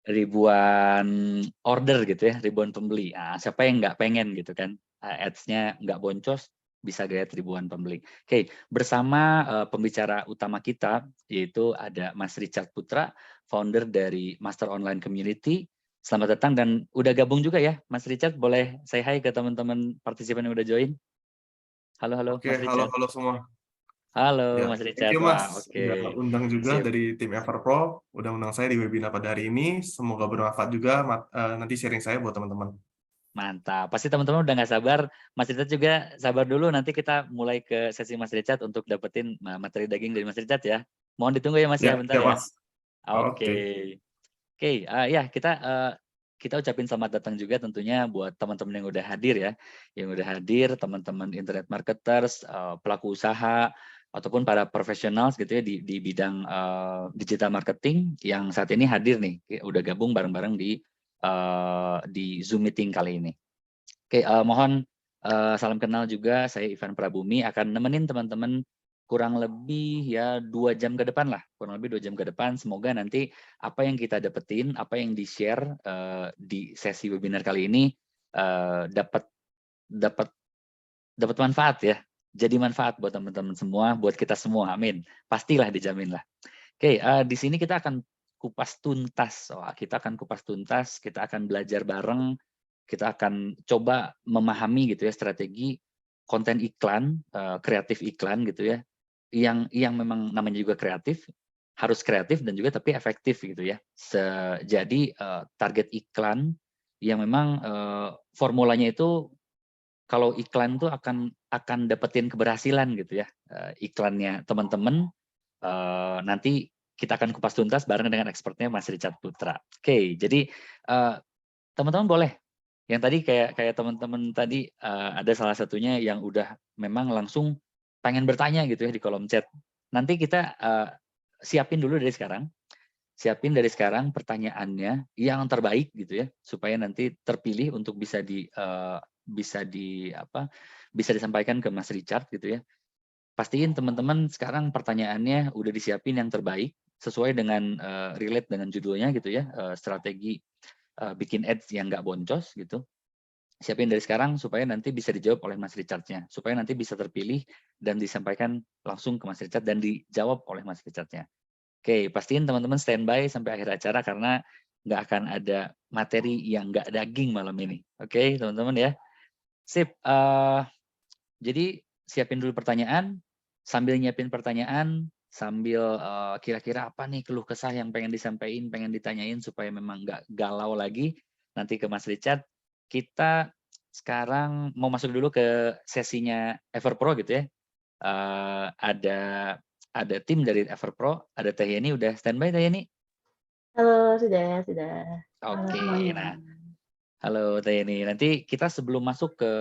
ribuan order gitu ya, ribuan pembeli. Siapa yang nggak pengen gitu kan, ads-nya nggak boncos, bisa gayat ribuan pembeli. Oke, bersama pembicara utama kita, yaitu ada Mas Richard Putra, founder dari Master Online Community. Selamat datang dan udah gabung juga ya, Mas Richard. Boleh say hi ke teman-teman partisipan yang udah join? Halo, halo, Oke, Mas halo Richard. halo semua. Halo, Ya, Mas thank Richard. you Mas, Wah, oke. udah undang juga Sip. dari tim Everpro, udah undang saya di webinar pada hari ini. Semoga bermanfaat juga nanti sharing saya buat teman-teman. Mantap. Pasti teman-teman udah nggak sabar. Mas Richard juga sabar dulu. Nanti kita mulai ke sesi Mas Richard untuk dapetin materi daging dari Mas Richard ya. Mohon ditunggu ya Mas Ya, ya, bentar ya ya. Mas. Oke. Oke. Oke, ya kita ucapin selamat datang juga tentunya buat teman-teman yang udah hadir ya. Yang udah hadir, teman-teman internet marketers, pelaku usaha, ataupun para profesional gitu ya di bidang digital marketing yang saat ini hadir nih, udah gabung bareng-bareng di Zoom meeting kali ini. Oke, mohon salam kenal juga, saya Ivan Prabumi akan nemenin teman-teman kurang lebih ya 2 jam ke depan lah, kurang lebih 2 jam ke depan. Semoga nanti apa yang kita dapetin, apa yang di-share di sesi webinar kali ini dapat dapat dapat manfaat ya. Jadi manfaat buat teman-teman semua, buat kita semua, amin. Pastilah dijamin lah. Oke, di sini kita akan kupas tuntas. Kita akan kupas tuntas, kita akan belajar bareng, kita akan coba memahami gitu ya strategi konten iklan, kreatif iklan gitu ya, yang memang namanya juga kreatif, harus kreatif dan juga tapi efektif gitu ya. Jadi target iklan yang memang formulanya itu kalau iklan tuh akan dapetin keberhasilan gitu ya, iklannya teman-teman. Nanti kita akan kupas tuntas bareng dengan expertnya Mas Richard Putra. Oke, jadi teman-teman boleh yang tadi kayak teman-teman tadi ada salah satunya yang udah memang langsung pengen bertanya gitu ya di kolom chat. Nanti kita siapin dulu dari sekarang, siapin dari sekarang pertanyaannya yang terbaik gitu ya, supaya nanti terpilih untuk bisa disampaikan ke Mas Richard gitu ya. Pastiin teman-teman sekarang pertanyaannya udah disiapin yang terbaik sesuai dengan relate dengan judulnya gitu ya, strategi bikin ads yang nggak boncos gitu. Siapin dari sekarang supaya nanti bisa dijawab oleh Mas Richard-nya, supaya nanti bisa terpilih dan disampaikan langsung ke Mas Richard dan dijawab oleh Mas Richard-nya. Oke, pastiin teman-teman standby sampai akhir acara karena nggak akan ada materi yang nggak daging malam ini. Oke, teman-teman ya. Sip. Jadi siapin dulu pertanyaan, sambil nyiapin pertanyaan, sambil kira-kira apa nih keluh kesah yang pengen disampaikan, pengen ditanyain supaya memang nggak galau lagi nanti ke Mas Richard. Kita sekarang mau masuk dulu ke sesinya Everpro gitu ya. Ada tim dari Everpro, ada Teh Yeni, udah standby Teh Yeni? Halo, sudah. Halo Oke, semuanya. nah halo Teh Yeni, nanti kita sebelum masuk ke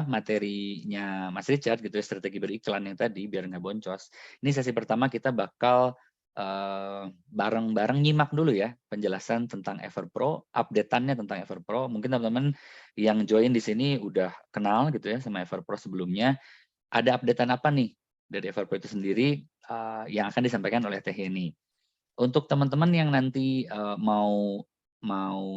materinya Mas Richard gitu ya, strategi beriklan yang tadi biar nggak boncos. Ini sesi pertama kita bakal bareng-bareng nyimak dulu ya penjelasan tentang Everpro, update-annya tentang Everpro. Mungkin teman-teman yang join di sini udah kenal gitu ya sama Everpro sebelumnya. Ada update-an apa nih dari Everpro itu sendiri yang akan disampaikan oleh Teh Yeni. Untuk teman-teman yang nanti mau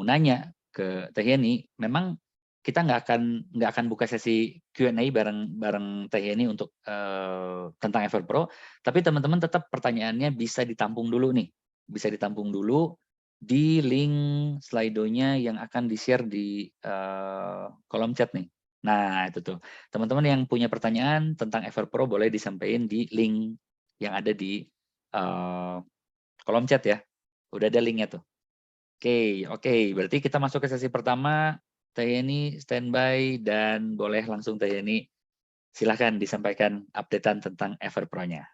nanya ke Teh Yeni, memang kita nggak akan buka sesi Q&A bareng Teh Yeni untuk tentang Everpro, tapi teman-teman tetap pertanyaannya bisa ditampung dulu nih, bisa ditampung dulu di link Slido-nya yang akan di-share di kolom chat nih. Nah itu tuh, teman-teman yang punya pertanyaan tentang Everpro boleh disampaikan di link yang ada di kolom chat ya. Udah ada linknya tuh. Oke. Berarti kita masuk ke sesi pertama. Teh Yeni standby dan boleh langsung Teh Yeni silahkan disampaikan updatean tentang Everpro-nya.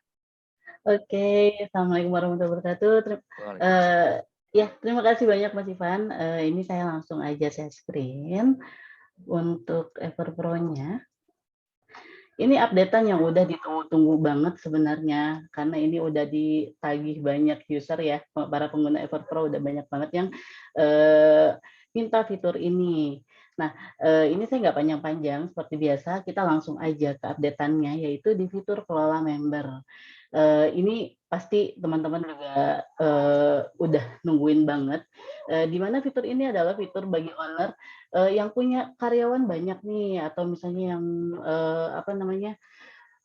Oke, Assalamualaikum warahmatullahi wabarakatuh. Waalaikumsalam. Ya, terima kasih banyak Mas Ivan. Ini saya langsung aja share screen untuk Everpro-nya. Ini updatean yang udah ditunggu-tunggu banget sebenarnya, karena ini udah ditagih banyak user ya, para pengguna Everpro udah banyak banget yang minta fitur ini. Nah, ini saya nggak panjang-panjang, seperti biasa kita langsung aja ke updateannya, yaitu di fitur kelola member. Ini pasti teman-teman juga udah nungguin banget, Di mana fitur ini adalah fitur bagi owner yang punya karyawan banyak nih, atau misalnya yang apa namanya,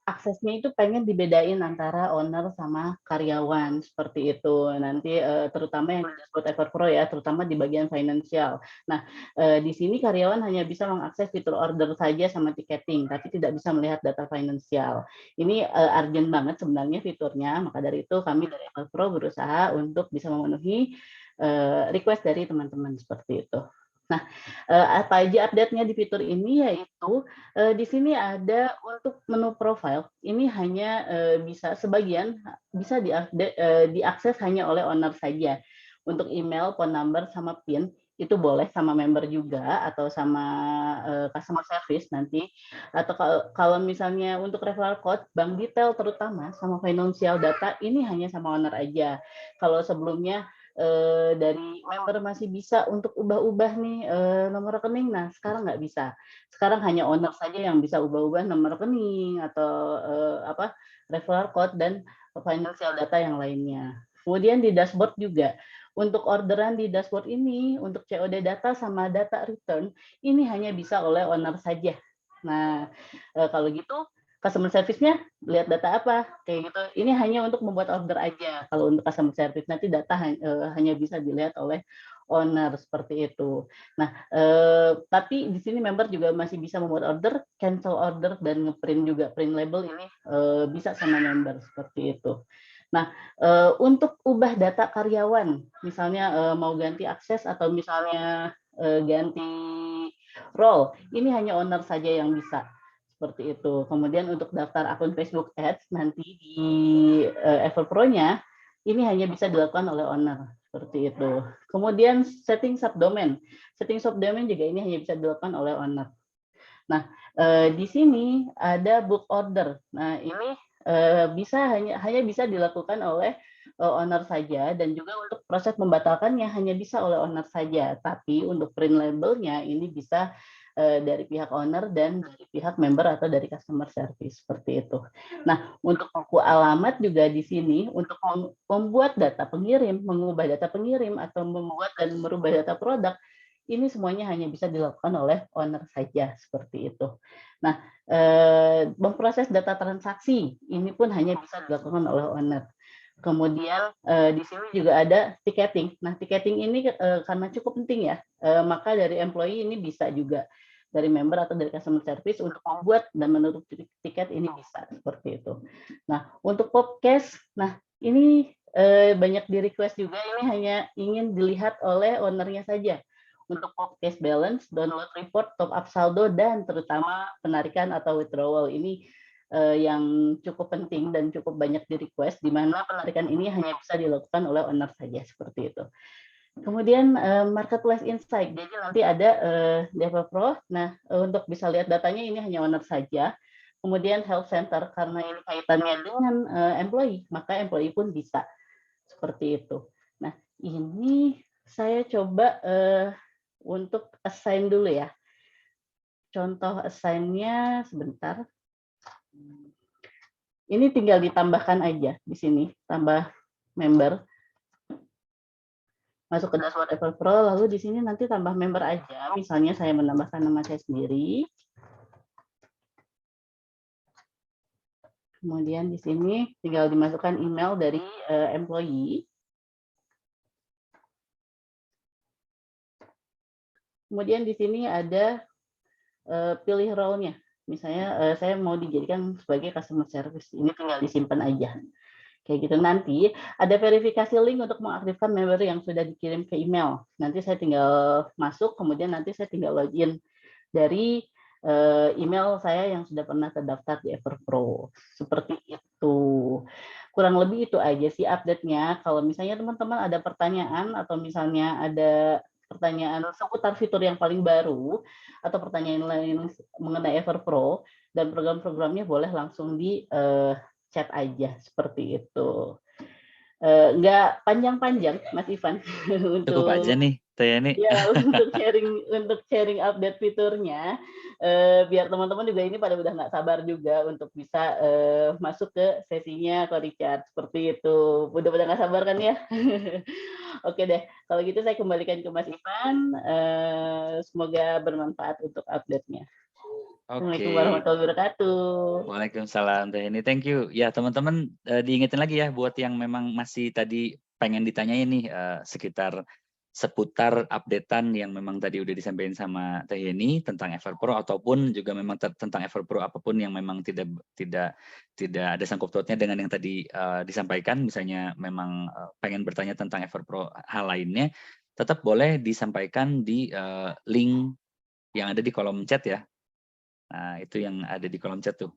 aksesnya itu pengen dibedain antara owner sama karyawan, seperti itu. Nanti, terutama yang di dashboard Everpro ya, terutama di bagian finansial. Nah, di sini karyawan hanya bisa mengakses fitur order saja sama tiketing, tapi tidak bisa melihat data finansial. Ini, urgent banget sebenarnya fiturnya, maka dari itu kami dari Everpro berusaha untuk bisa memenuhi, request dari teman-teman, seperti itu. Nah, apa aja update-nya di fitur ini, yaitu di sini ada untuk menu profile, ini hanya bisa sebagian bisa diakses hanya oleh owner saja. Untuk email, phone number, sama PIN itu boleh sama member juga atau sama customer service nanti. Atau kalau misalnya untuk referral code, bank detail terutama sama financial data ini hanya sama owner aja. Kalau sebelumnya dari member masih bisa untuk ubah-ubah nih nomor rekening, nah sekarang nggak bisa. Sekarang hanya owner saja yang bisa ubah-ubah nomor rekening atau apa referral code dan financial data yang lainnya. Kemudian di dashboard juga, untuk orderan di dashboard ini, untuk COD data sama data return, ini hanya bisa oleh owner saja. Nah, kalau gitu customer service-nya lihat data apa, kayak gitu. Ini hanya untuk membuat order aja. Kalau untuk customer service nanti data hanya bisa dilihat oleh owner, seperti itu. Nah, tapi di sini member juga masih bisa membuat order, cancel order, dan ngeprint juga. Print label ini bisa sama member, seperti itu. Nah, untuk ubah data karyawan, misalnya mau ganti akses atau misalnya ganti role, ini hanya owner saja yang bisa. Seperti itu. Kemudian untuk daftar akun Facebook Ads nanti di Everpro-nya, ini hanya bisa dilakukan oleh owner. Seperti itu. Kemudian setting subdomain. Setting subdomain juga ini hanya bisa dilakukan oleh owner. Nah, di sini ada book order. Nah, ini hanya bisa dilakukan oleh owner saja, dan juga untuk proses membatalkannya hanya bisa oleh owner saja. Tapi untuk print labelnya ini bisa dari pihak owner dan dari pihak member atau dari customer service, seperti itu. Nah, untuk buku alamat juga di sini untuk membuat data pengirim, mengubah data pengirim, atau membuat dan merubah data produk, ini semuanya hanya bisa dilakukan oleh owner saja, seperti itu. Nah, memproses data transaksi ini pun hanya bisa dilakukan oleh owner. Kemudian di sini juga ada ticketing. Nah, ticketing ini karena cukup penting ya, maka dari employee ini bisa juga, dari member atau dari customer service untuk membuat dan menutup tiket ini bisa, seperti itu. Nah, untuk podcast, nah ini banyak di request juga, ini hanya ingin dilihat oleh ownernya saja. Untuk podcast balance, download report, top up saldo, dan terutama penarikan atau withdrawal ini yang cukup penting dan cukup banyak di request, di mana penarikan ini hanya bisa dilakukan oleh owner saja, seperti itu. Kemudian marketplace insight, jadi nanti ada di Everpro. Nah, untuk bisa lihat datanya ini hanya owner saja. Kemudian health center, karena ini kaitannya dengan employee, maka employee pun bisa, seperti itu. Nah, ini saya coba untuk assign dulu ya. Contoh assign-nya sebentar. Ini tinggal ditambahkan aja di sini, tambah member. Masuk ke dashboard Everpro, lalu di sini nanti tambah member aja. Misalnya saya menambahkan nama saya sendiri. Kemudian di sini tinggal dimasukkan email dari employee. Kemudian di sini ada pilih role-nya. Misalnya saya mau dijadikan sebagai customer service. Ini tinggal disimpan aja. Kayak gitu. Nanti ada verifikasi link untuk mengaktifkan member yang sudah dikirim ke email. Nanti saya tinggal masuk, kemudian nanti saya tinggal login dari email saya yang sudah pernah terdaftar di Everpro. Seperti itu. Kurang lebih itu aja sih update-nya. Kalau misalnya teman-teman ada pertanyaan atau misalnya ada pertanyaan seputar fitur yang paling baru atau pertanyaan lain mengenai Everpro dan program-programnya, boleh langsung di chat aja, seperti itu. Nggak panjang-panjang, Mas Ivan. Cukup aja nih, Teh Yani. Ya, untuk sharing update fiturnya, biar teman-teman juga ini pada udah nggak sabar juga untuk bisa masuk ke sesinya Ko Richard, seperti itu. Udah pada nggak sabar kan ya? Oke deh, kalau gitu saya kembalikan ke Mas Ivan, semoga bermanfaat untuk update-nya. Oke. Assalamualaikum warahmatullahi wabarakatuh. Waalaikumsalam Teh Eni, thank you. Ya teman-teman, diingetin lagi ya buat yang memang masih tadi pengen ditanyain nih sekitar seputar updatean yang memang tadi udah disampaikan sama Teh Eni tentang Everpro ataupun juga memang tentang Everpro apapun yang memang tidak ada sangkut pautnya dengan yang tadi disampaikan, misalnya memang pengen bertanya tentang Everpro hal lainnya, tetap boleh disampaikan di link yang ada di kolom chat ya. Nah, itu yang ada di kolom chat tuh.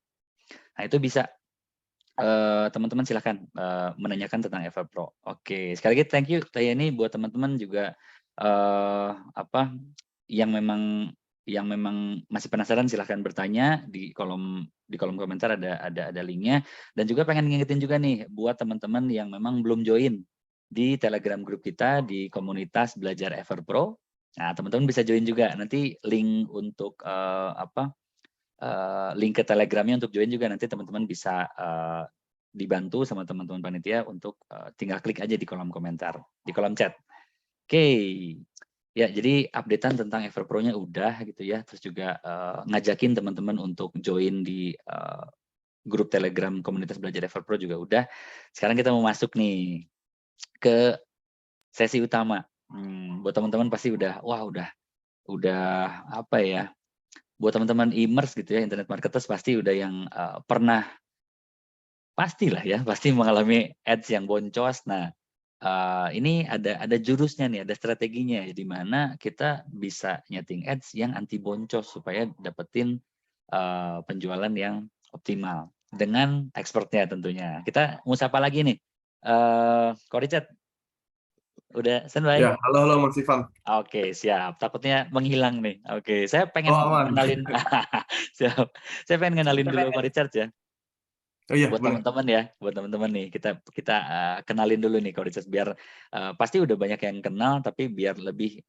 Nah, itu bisa teman-teman silahkan menanyakan tentang Everpro. Oke, sekali lagi thank you Teh Yeni, buat teman-teman juga apa yang memang masih penasaran silahkan bertanya di kolom komentar ada linknya, dan juga pengen ngingetin juga nih buat teman-teman yang memang belum join di Telegram grup kita di komunitas belajar Everpro. Nah, teman-teman bisa join juga, nanti link untuk link ke Telegramnya untuk join juga nanti teman-teman bisa dibantu sama teman-teman panitia untuk tinggal klik aja di kolom komentar, di kolom chat. Oke, ya jadi updatean tentang Everpro-nya udah gitu ya, terus juga ngajakin teman-teman untuk join di grup Telegram komunitas belajar Everpro juga udah. Sekarang kita mau masuk nih ke sesi utama. Buat teman-teman pasti udah apa ya? Buat teman-teman e-commerce gitu ya, internet marketers pasti udah yang pernah, pastilah ya, pasti mengalami ads yang boncos. Nah, ini ada jurusnya nih, ada strateginya ya, di mana kita bisa nyeting ads yang anti boncos supaya dapetin penjualan yang optimal dengan expertnya tentunya. Kita mau sapa lagi nih, Ko Richard, udah standby? Ya, halo Mas Ivan. Oke, siap. Takutnya menghilang nih. Oke, saya Oh, pengen aman. kenalin, siap. Saya pengen kenalin dulu Ko Richard ya. Oh iya, Buat boleh. teman-teman ya, buat teman-teman nih, kita kenalin dulu nih Ko Richard biar pasti udah banyak yang kenal tapi biar lebih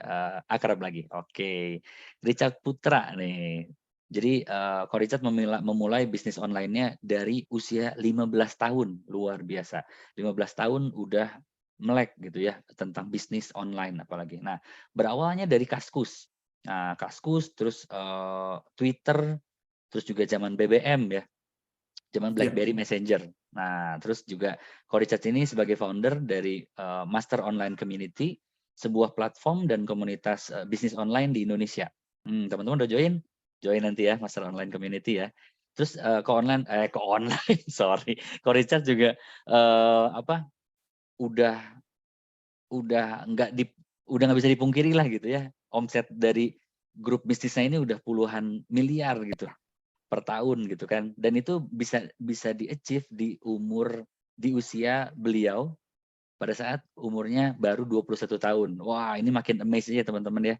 akrab lagi. Oke, Richard Putra nih. Jadi Ko Richard memulai bisnis online-nya dari usia 15 tahun, luar biasa. 15 tahun udah melek gitu ya tentang bisnis online apalagi. Nah, berawalnya dari Kaskus. Nah, Kaskus terus Twitter, terus juga zaman BBM ya. Zaman Iya, BlackBerry Messenger. Nah, terus juga Ko Richard ini sebagai founder dari Master Online Community, sebuah platform dan komunitas bisnis online di Indonesia. Teman-teman udah join? Join nanti ya Master Online Community ya. Terus ke online, sorry. Ko Richard juga apa? Udah udah nggak bisa dipungkiri lah gitu ya. Omset dari grup bisnisnya ini udah puluhan miliar gitu per tahun gitu kan, dan itu bisa di-achieve di usia beliau pada saat umurnya baru 21 tahun. Wah, ini makin amazed ya teman-teman ya.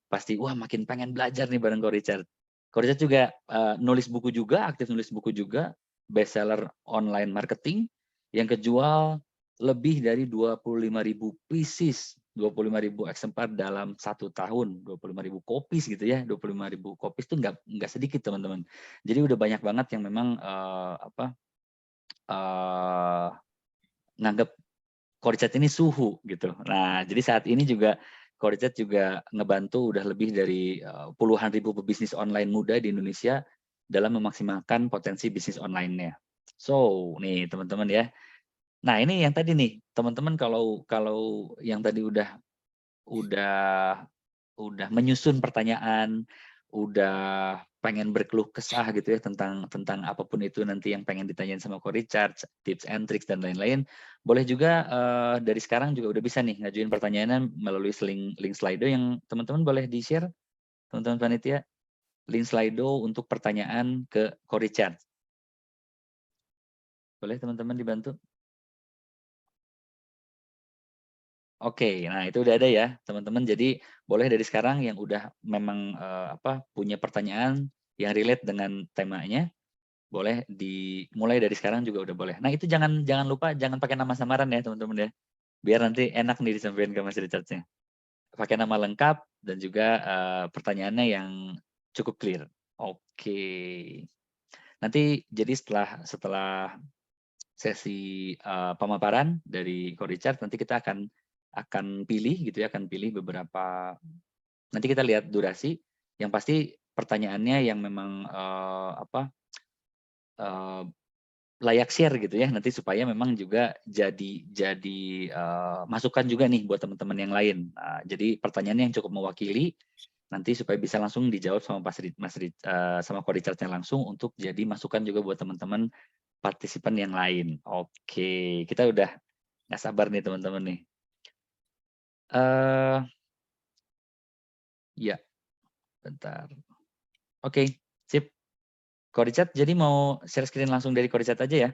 Pasti wah makin pengen belajar nih bareng Ko Richard. Ko Richard juga nulis buku juga, aktif nulis buku juga, bestseller online marketing yang kejual lebih dari 25.000 pieces, 25.000 eksemplar dalam 1 tahun, 25.000 copies gitu ya. 25.000 copies itu nggak sedikit teman-teman. Jadi udah banyak banget yang memang nganggap Ko Richard ini suhu gitu. Nah, jadi saat ini juga Ko Richard juga ngebantu udah lebih dari puluhan ribu pebisnis online muda di Indonesia dalam memaksimalkan potensi bisnis online-nya. So, nih teman-teman ya. Nah, ini yang tadi nih, teman-teman kalau kalau yang tadi udah menyusun pertanyaan, udah pengen berkeluh kesah gitu ya tentang apapun itu nanti yang pengen ditanyain sama Ko Richard, tips and tricks dan lain-lain, boleh juga dari sekarang juga udah bisa nih ngajuin pertanyaannya melalui link Slido yang teman-teman boleh di-share, teman-teman panitia, link Slido untuk pertanyaan ke Ko Richard. Boleh teman-teman dibantu? Oke, nah itu udah ada ya teman-teman. Jadi boleh dari sekarang yang udah memang punya pertanyaan yang relate dengan temanya, boleh dimulai dari sekarang juga udah boleh. Nah itu jangan lupa jangan pakai nama samaran ya teman-teman ya, biar nanti enak nih disampaikan ke Mas Richard-nya. Pakai nama lengkap dan juga pertanyaannya yang cukup clear. Oke. Nanti jadi setelah sesi pemaparan dari Ko Richard, nanti kita akan akan pilih gitu ya, akan pilih beberapa, nanti kita lihat durasi, yang pasti pertanyaannya yang memang layak share gitu ya, nanti supaya memang juga jadi masukan juga nih buat teman-teman yang lain. Nah, jadi pertanyaannya yang cukup mewakili, nanti supaya bisa langsung dijawab sama sama Ko Richard-nya langsung untuk jadi masukan juga buat teman-teman partisipan yang lain. Oke, kita udah nggak sabar nih teman-teman nih. Ya, bentar. Oke, sip. Ko Richard, jadi mau share screen langsung dari Ko Richard aja ya?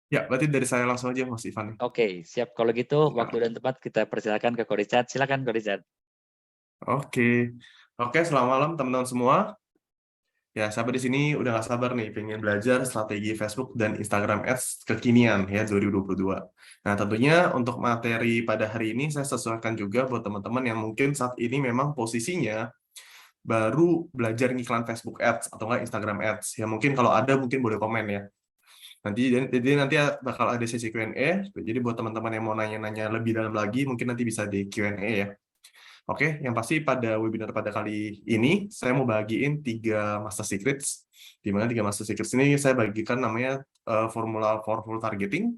Ya, berarti dari saya langsung aja Mas Ivan. Oke, siap. Kalau gitu, waktu dan tempat kita persilakan ke Ko Richard. Silakan Ko Richard. Oke, selamat malam teman-teman semua. Ya, sampai di sini udah nggak sabar nih, pengen belajar strategi Facebook dan Instagram Ads kekinian ya 2022. Nah, tentunya untuk materi pada hari ini saya sesuaikan juga buat teman-teman yang mungkin saat ini memang posisinya baru belajar ngiklan Facebook Ads atau nggak Instagram Ads. Ya mungkin kalau ada mungkin boleh komen ya. Nanti bakal ada sesi Q&A. Jadi buat teman-teman yang mau nanya-nanya lebih dalam lagi, mungkin nanti bisa di Q&A ya. Oke, yang pasti pada webinar pada kali ini, saya mau bagiin 3 Master Secrets, di mana 3 Master Secrets ini saya bagikan namanya formula Powerful Targeting,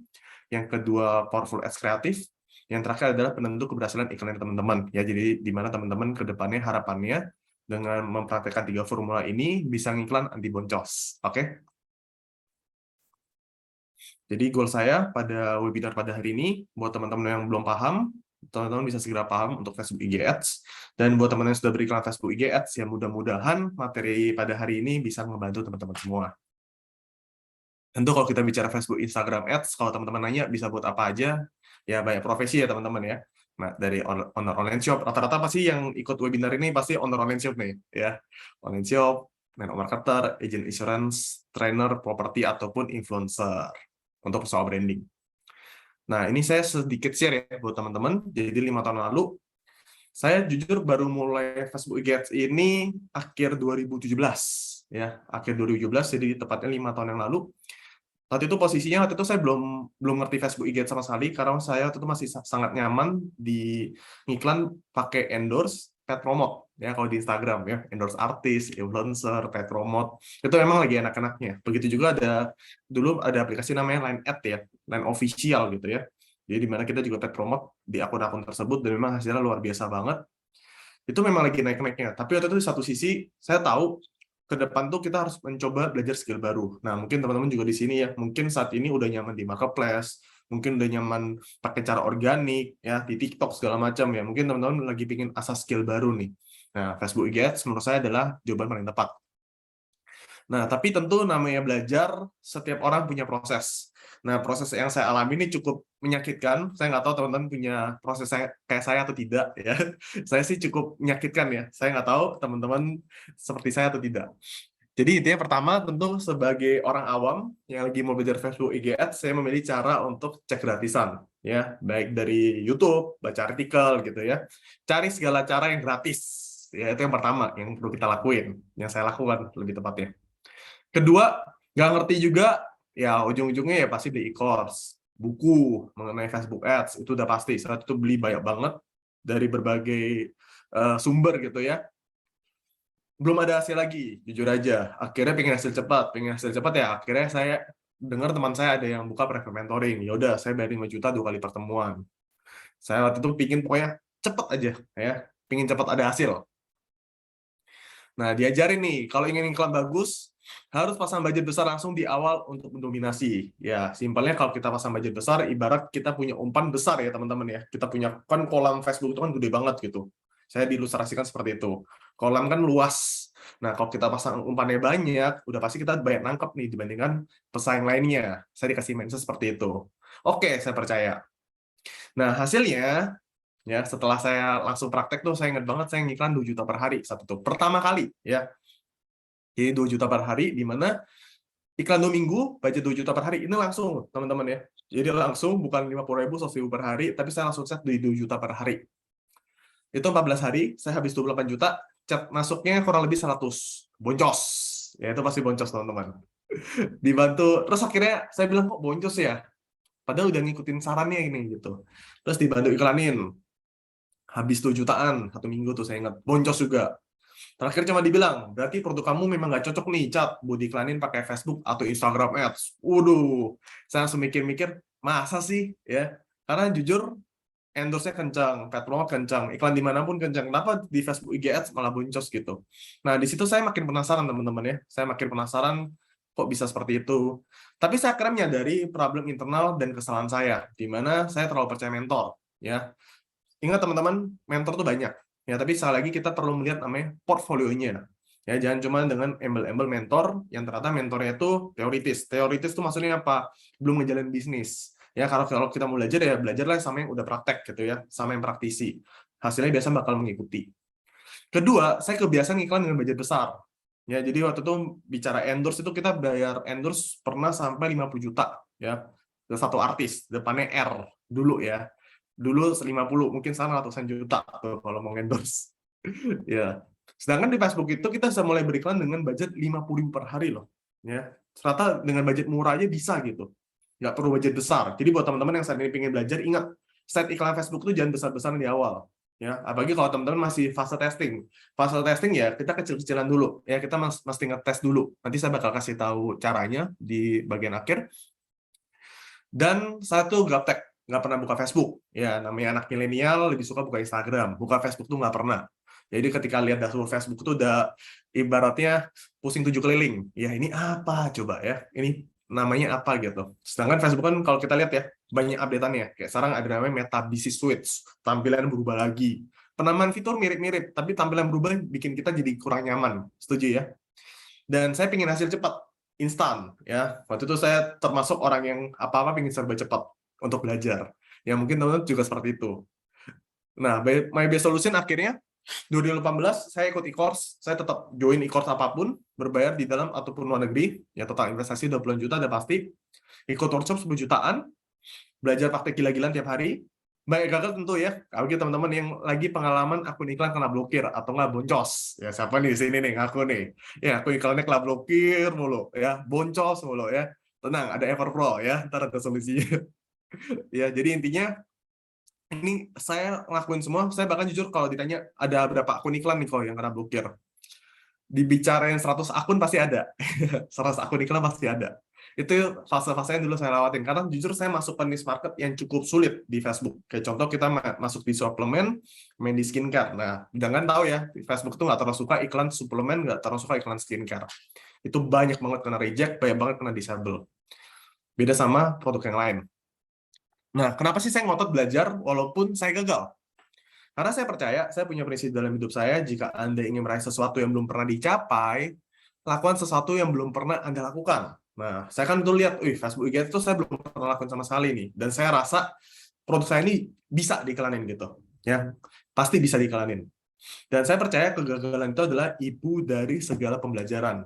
yang kedua Powerful Ads Kreatif, yang terakhir adalah penentu keberhasilan iklan teman-teman. Ya, jadi di mana teman-teman ke depannya harapannya dengan mempraktekkan 3 formula ini bisa ngiklan anti boncos. Oke? Jadi goal saya pada webinar pada hari ini, buat teman-teman yang belum paham, teman-teman bisa segera paham untuk Facebook IG Ads. Dan buat teman-teman yang sudah beriklan Facebook IG Ads, ya mudah-mudahan materi pada hari ini bisa membantu teman-teman semua. Tentu kalau kita bicara Facebook Instagram Ads, kalau teman-teman nanya bisa buat apa aja, ya banyak profesi ya teman-teman ya. Nah, dari owner online shop, rata-rata pasti yang ikut webinar ini pasti owner online shop nih, ya. Online shop, network marketer, agent insurance, trainer, properti, ataupun influencer untuk soal branding. Nah, ini saya sedikit share ya buat teman-teman. Jadi 5 tahun lalu, saya jujur baru mulai Facebook Ads ini akhir 2017. Ya, akhir 2017, jadi tepatnya 5 tahun yang lalu. Waktu itu posisinya, saya belum ngerti Facebook Ads sama sekali, karena saya waktu itu masih sangat nyaman di iklan pakai endorse, paid promote. Ya, kalau di Instagram ya, endorse artis, influencer, paid promote. Itu memang lagi enak-enaknya. Begitu juga dulu ada aplikasi namanya Line Ad ya, Line Official gitu ya. Jadi di mana kita juga paid promote di akun-akun tersebut dan memang hasilnya luar biasa banget. Itu memang lagi naik-naiknya. Tapi waktu itu di satu sisi saya tahu ke depan tuh kita harus mencoba belajar skill baru. Nah, mungkin teman-teman juga di sini ya, mungkin saat ini udah nyaman di marketplace, mungkin udah nyaman pakai cara organik ya di TikTok segala macam ya. Mungkin teman-teman lagi bikin asas skill baru nih. Nah, Facebook Ads menurut saya adalah jawaban paling tepat. Nah, tapi tentu namanya belajar, setiap orang punya proses. Nah, proses yang saya alami ini cukup menyakitkan. Saya nggak tahu teman-teman punya proses kayak saya atau tidak. Ya, saya sih cukup menyakitkan ya. Saya nggak tahu teman-teman seperti saya atau tidak. Jadi intinya pertama tentu sebagai orang awam yang lagi mau belajar Facebook IG Ads, saya memilih cara untuk cek gratisan. Ya, baik dari YouTube, baca artikel gitu ya. Cari segala cara yang gratis. Ya, itu yang pertama yang perlu kita lakuin. Yang saya lakukan lebih tepatnya. Kedua, nggak ngerti juga, ya ujung-ujungnya ya pasti beli e-course, buku mengenai Facebook Ads, itu udah pasti. Saat itu beli banyak banget dari berbagai sumber gitu ya. Belum ada hasil lagi, jujur aja. Akhirnya pengen hasil cepat ya akhirnya saya dengar teman saya ada yang buka private mentoring. Ya udah, saya bayar 5 juta 2 kali pertemuan. Saya waktu itu pingin pokoknya cepat aja ya, pingin cepat ada hasil. Nah, diajarin nih, kalau ingin iklan bagus, harus pasang budget besar langsung di awal untuk mendominasi. Ya, simpelnya kalau kita pasang budget besar, ibarat kita punya umpan besar ya teman-teman ya. Kita punya, kan kolam Facebook itu kan gede banget gitu. Saya diilustrasikan seperti itu. Kolam kan luas. Nah, kalau kita pasang umpannya banyak, udah pasti kita banyak nangkep nih dibandingkan pesaing lainnya. Saya dikasih mindset seperti itu. Oke, saya percaya. Nah, hasilnya, ya setelah saya langsung praktek tuh saya ingat banget saya ngiklan 2 juta per hari satu tuh pertama kali ya, jadi 2 juta per hari di mana iklan 2 minggu budget 2 juta per hari ini langsung teman-teman ya, jadi langsung bukan 50.000 100.000 per hari tapi saya langsung set di 2 juta per hari. Itu 14 hari saya habis 28 juta, chat masuknya kurang lebih 100, boncos ya, itu pasti boncos teman-teman. Dibantu terus akhirnya saya bilang kok boncos ya, padahal udah ngikutin sarannya ini gitu. Terus dibantu iklanin. habis 2 jutaan 1 minggu tuh saya ingat, boncos juga. Terakhir cuma dibilang, berarti produk kamu memang nggak cocok nih, Cat, buat diiklanin pakai Facebook atau Instagram Ads. Waduh, saya langsung mikir-mikir, masa sih? Ya, karena jujur, endorse-nya kencang, paid promote kencang, iklan dimanapun kencang. Kenapa di Facebook IG Ads malah boncos gitu? Nah, di situ saya makin penasaran, teman-teman ya. Saya makin penasaran, kok bisa seperti itu. Tapi saya akhirnya menyadari problem internal dan kesalahan saya, di mana saya terlalu percaya mentor. Ya, ingat teman-teman, mentor tuh banyak. Ya, tapi sekali lagi kita perlu melihat namanya portfolionya. Ya, jangan cuma dengan embel-embel mentor yang ternyata mentornya itu teoritis. Teoritis itu maksudnya apa? Belum ngejalanin bisnis. Ya, kalau kita mau belajar ya belajarlah sama yang udah praktek gitu ya, sama yang praktisi. Hasilnya biasa bakal mengikuti. Kedua, saya kebiasaan iklan dengan budget besar. Ya, jadi waktu itu bicara endorse itu kita bayar endorse pernah sampai 50 juta ya. Satu artis, depannya R dulu ya. Dulu 50, mungkin sekarang ratusan juta tuh kalau mau endorse. Ya. Sedangkan di Facebook itu kita bisa mulai beriklan dengan budget 50.000 per hari loh. Ya. Ternyata dengan budget murah aja bisa gitu. Nggak perlu budget besar. Jadi buat teman-teman yang saat ini pengen belajar, ingat, set iklan Facebook itu jangan besar-besaran di awal. Ya, apalagi kalau teman-teman masih fase testing. Fase testing ya kita kecil-kecilan dulu. Ya, kita mesti ngetes dulu. Nanti saya bakal kasih tahu caranya di bagian akhir. Dan satu gaptek, nggak pernah buka Facebook. Ya, namanya anak milenial lebih suka buka Instagram. Buka Facebook tuh nggak pernah. Jadi ketika lihat dashboard Facebook itu udah ibaratnya pusing 7 keliling. Ya, ini apa coba ya? Ini namanya apa gitu. Sedangkan Facebook kan kalau kita lihat ya, banyak update-annya. Kayak sekarang ada namanya Meta Business Suite. Tampilan berubah lagi. Penamaan fitur mirip-mirip, tapi tampilan berubah bikin kita jadi kurang nyaman. Setuju ya? Dan saya ingin hasil cepat, instan ya. Waktu itu saya termasuk orang yang apa-apa ingin serba cepat untuk belajar. Ya mungkin teman-teman juga seperti itu. Nah, My Best Solution akhirnya 2018 saya ikut e-course, saya tetap join e-course apapun, berbayar di dalam ataupun luar negeri, ya total investasi 20 juta udah pasti. Ikut workshop 10 jutaan, belajar praktek gila-gilaan tiap hari. Banyak gagal tentu ya, kalau teman-teman yang lagi pengalaman akun iklan kena blokir atau nggak boncos. Ya siapa nih di sini nih ngaku nih. Ya akun iklannya kena blokir mulu ya, boncos mulu ya. Tenang, ada Everpro ya, ntar ada solusinya. Ya, jadi intinya ini saya ngelakuin semua, saya bahkan jujur kalau ditanya ada berapa akun iklan nih kalau yang kena blokir. Dibicarain 100 akun pasti ada. 100 akun iklan pasti ada. Itu fase-fase yang dulu saya lewatin. Karena jujur saya masuk ke niche market yang cukup sulit di Facebook. Kayak contoh kita masuk di suplemen, main di skincare. Nah, jangan tahu ya, di Facebook itu nggak terlalu suka iklan suplemen, nggak terlalu suka iklan skincare. Itu banyak banget kena reject, banyak banget kena disable. Beda sama produk yang lain. Nah, kenapa sih saya ngotot belajar walaupun saya gagal? Karena saya percaya, saya punya prinsip dalam hidup saya, jika Anda ingin meraih sesuatu yang belum pernah dicapai, lakukan sesuatu yang belum pernah Anda lakukan. Nah, saya kan tuh lihat, Facebook IG itu saya belum pernah lakukan sama sekali nih. Dan saya rasa produk saya ini bisa diiklanin gitu. Ya, pasti bisa diiklanin. Dan saya percaya kegagalan itu adalah ibu dari segala pembelajaran.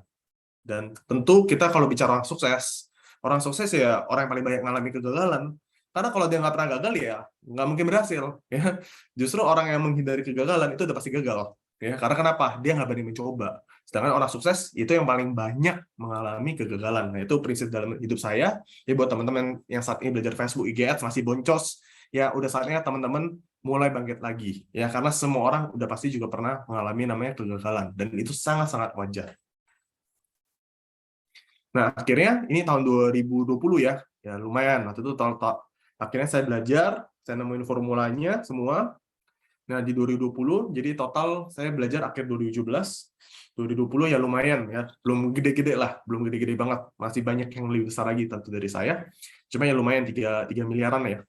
Dan tentu kita kalau bicara orang sukses ya orang yang paling banyak mengalami kegagalan. Karena kalau dia nggak pernah gagal ya nggak mungkin berhasil. Ya. Justru orang yang menghindari kegagalan itu udah pasti gagal. Ya, karena kenapa? Dia nggak berani mencoba. Sedangkan orang sukses itu yang paling banyak mengalami kegagalan. Nah, itu prinsip dalam hidup saya. Jadi buat teman-teman yang saat ini belajar Facebook, IG Ads masih boncos, ya udah saatnya teman-teman mulai bangkit lagi. Ya, karena semua orang udah pasti juga pernah mengalami namanya kegagalan. Dan itu sangat-sangat wajar. Nah, akhirnya ini tahun 2020 ya. Ya lumayan. Waktu itu akhirnya saya belajar, saya nemuin formulanya semua. Nah, di 2020, jadi total saya belajar akhir 2017. 2020 ya lumayan ya. Belum gede-gede lah, belum gede-gede banget. Masih banyak yang lebih besar lagi tentu dari saya. Cuma ya lumayan 3 miliaran ya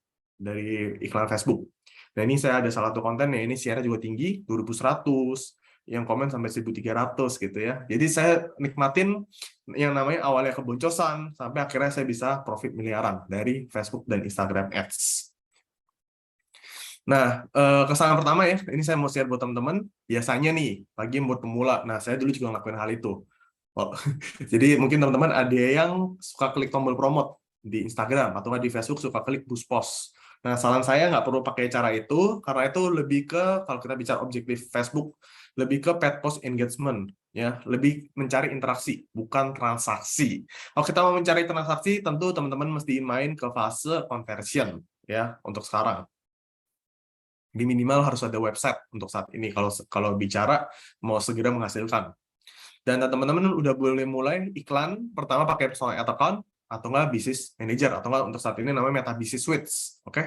dari iklan Facebook. Nah, ini saya ada salah satu konten ya, ini share-nya juga tinggi, 2100, yang komen sampai 1300 gitu ya. Jadi saya nikmatin yang namanya awalnya keboncosan sampai akhirnya saya bisa profit miliaran dari Facebook dan Instagram Ads. Nah, kesalahan pertama ya, ini saya mau share buat teman-teman. Biasanya nih, bagi buat pemula, nah saya dulu juga ngelakuin hal itu. Jadi mungkin teman-teman ada yang suka klik tombol promote di Instagram atau di Facebook suka klik boost post. Nah, saran saya nggak perlu pakai cara itu, karena itu lebih ke, kalau kita bicara objektif Facebook, lebih ke paid post engagement, ya, lebih mencari interaksi, bukan transaksi. Kalau kita mau mencari transaksi, tentu teman-teman mesti main ke fase conversion, ya, untuk sekarang. Di minimal harus ada website untuk saat ini kalau bicara mau segera menghasilkan. Dan teman-teman udah boleh mulai iklan pertama pakai personal ad account atau enggak business manager atau enggak untuk saat ini namanya Meta Business Suite. Oke.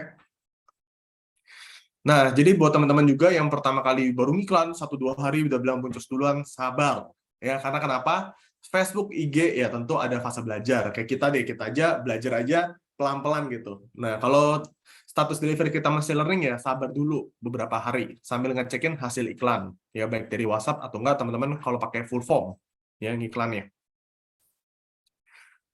Nah, jadi buat teman-teman juga yang pertama kali baru iklan 1-2 hari udah bilang boncos duluan, sabar. Ya, karena kenapa? Facebook, IG ya tentu ada fase belajar. Kayak kita deh, kita aja belajar aja pelan-pelan gitu. Nah, kalau status delivery kita masih learning ya sabar dulu beberapa hari sambil ngecekin hasil iklan. Ya baik dari WhatsApp atau enggak teman-teman kalau pakai full form ya iklannya.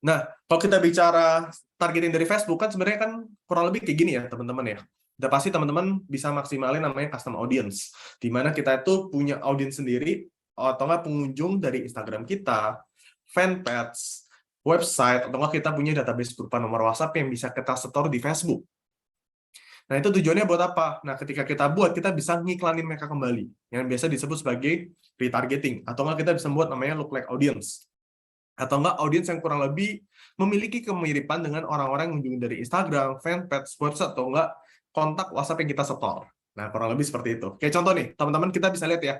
Nah, kalau kita bicara targeting dari Facebook kan sebenarnya kan kurang lebih kayak gini ya teman-teman ya. Udah pasti teman-teman bisa maksimalin namanya custom audience, di mana kita itu punya audience sendiri atau nggak pengunjung dari Instagram kita, fanpage, website, atau nggak kita punya database berupa nomor WhatsApp yang bisa kita store di Facebook. Nah, itu tujuannya buat apa? Nah, ketika kita buat, kita bisa ngiklanin mereka kembali, yang biasa disebut sebagai retargeting, atau nggak kita bisa buat namanya lookalike audience. Atau enggak audiens yang kurang lebih memiliki kemiripan dengan orang-orang yang mengunjungi dari Instagram, fanpage, website, atau enggak kontak WhatsApp yang kita setor. Nah, kurang lebih seperti itu. Kayak contoh nih, teman-teman kita bisa lihat ya,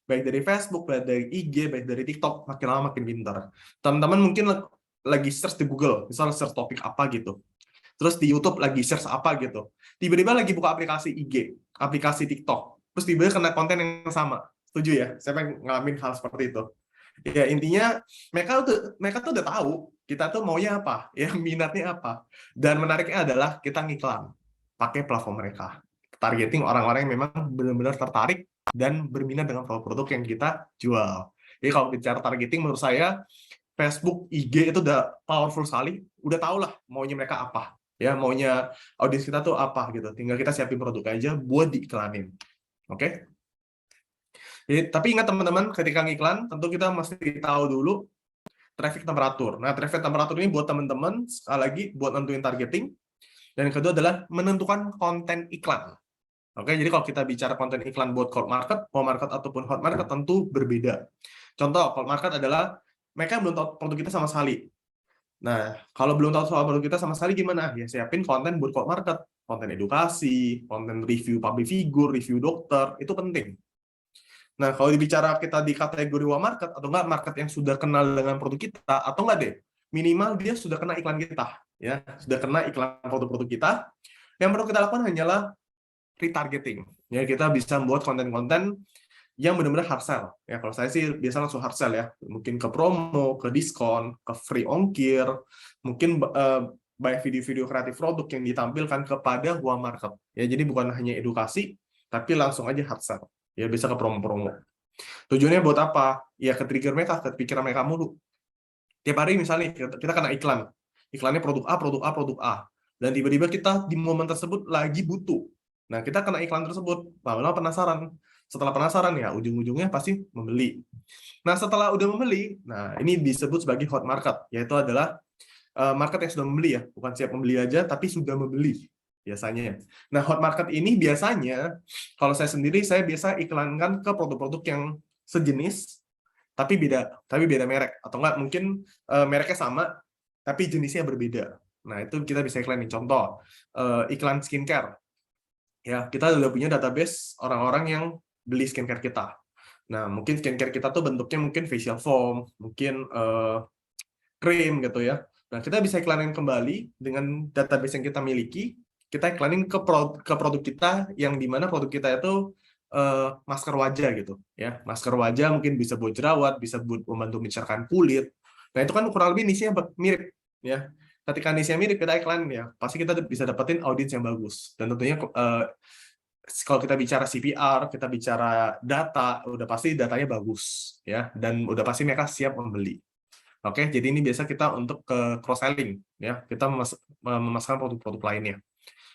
baik dari Facebook, baik dari IG, baik dari TikTok, makin lama makin pintar. Teman-teman mungkin lagi search di Google, misalnya search topik apa gitu. Terus di YouTube lagi search apa gitu. Tiba-tiba lagi buka aplikasi IG, aplikasi TikTok. Terus tiba-tiba kena konten yang sama. Setuju ya? Saya pengen ngalamin hal seperti itu. Ya intinya mereka tuh udah tahu kita tuh maunya apa, ya minatnya apa. Dan menariknya adalah kita ngiklan pakai platform mereka. Targeting orang-orang yang memang benar-benar tertarik dan berminat dengan produk-produk yang kita jual. Jadi kalau bicara targeting menurut saya Facebook, IG itu udah powerful sekali, udah tau lah maunya mereka apa. Ya, maunya audiens kita tuh apa gitu. Tinggal kita siapin produk aja buat diiklanin. Oke? Jadi, tapi ingat teman-teman, ketika ngiklan, tentu kita mesti tahu dulu traffic temperatur. Nah, traffic temperatur ini buat teman-teman, sekali lagi, buat nentuin targeting. Dan yang kedua adalah menentukan konten iklan. Oke, jadi kalau kita bicara konten iklan buat cold market, warm market, ataupun hot market, tentu berbeda. Contoh, cold market adalah mereka belum tahu produk kita sama sekali. Nah, kalau belum tahu soal produk kita sama sekali gimana? Ya, siapin konten buat cold market. Konten edukasi, konten review public figure, review dokter, itu penting. Nah, kalau dibicara kita di kategori warm market, atau enggak market yang sudah kenal dengan produk kita, atau enggak deh, minimal dia sudah kena iklan kita. Ya, sudah kena iklan produk-produk kita. Yang perlu kita lakukan hanyalah retargeting. Ya, kita bisa membuat konten-konten yang benar-benar hard sell. Ya, kalau saya sih biasa langsung hard sell ya. Mungkin ke promo, ke diskon, ke free ongkir, mungkin banyak video-video kreatif produk yang ditampilkan kepada warm market. Ya, jadi bukan hanya edukasi, tapi langsung aja hard sell. Ya, bisa ke promo-promo. Tujuannya buat apa? Ya, ke trigger mereka, ke pikiran mereka mulu. Tiap hari misalnya kita kena iklan. Iklannya produk A, produk A, produk A. Dan tiba-tiba kita di momen tersebut lagi butuh. Nah, kita kena iklan tersebut, lama-lama penasaran. Setelah penasaran ya, ujung-ujungnya pasti membeli. Nah, setelah udah membeli, nah ini disebut sebagai hot market, yaitu adalah market yang sudah membeli ya, bukan siap membeli aja, tapi sudah membeli biasanya. Nah, hot market ini biasanya, kalau saya sendiri, saya biasa iklankan ke produk-produk yang sejenis, tapi beda merek, atau enggak mungkin mereknya sama, tapi jenisnya berbeda. Nah, itu kita bisa iklanin. Contoh, iklan skincare. Ya, kita udah punya database orang-orang yang beli skincare kita. Nah, mungkin skincare kita tuh bentuknya mungkin facial foam, mungkin krim gitu ya. Nah, kita bisa iklanin kembali dengan database yang kita miliki, kita iklanin ke produk kita yang dimana produk kita itu masker wajah gitu ya. Masker wajah mungkin bisa buat jerawat, bisa buat membantu mencerahkan kulit. Nah, itu kan kurang lebih nisnya mirip ya. Ketika nisnya mirip kita iklan ya, pasti kita bisa dapetin audiens yang bagus. Dan tentunya kalau kita bicara CPR, kita bicara data, udah pasti datanya bagus ya, dan udah pasti mereka siap membeli. Oke, jadi ini biasa kita untuk ke cross selling ya, kita memasarkan produk-produk lainnya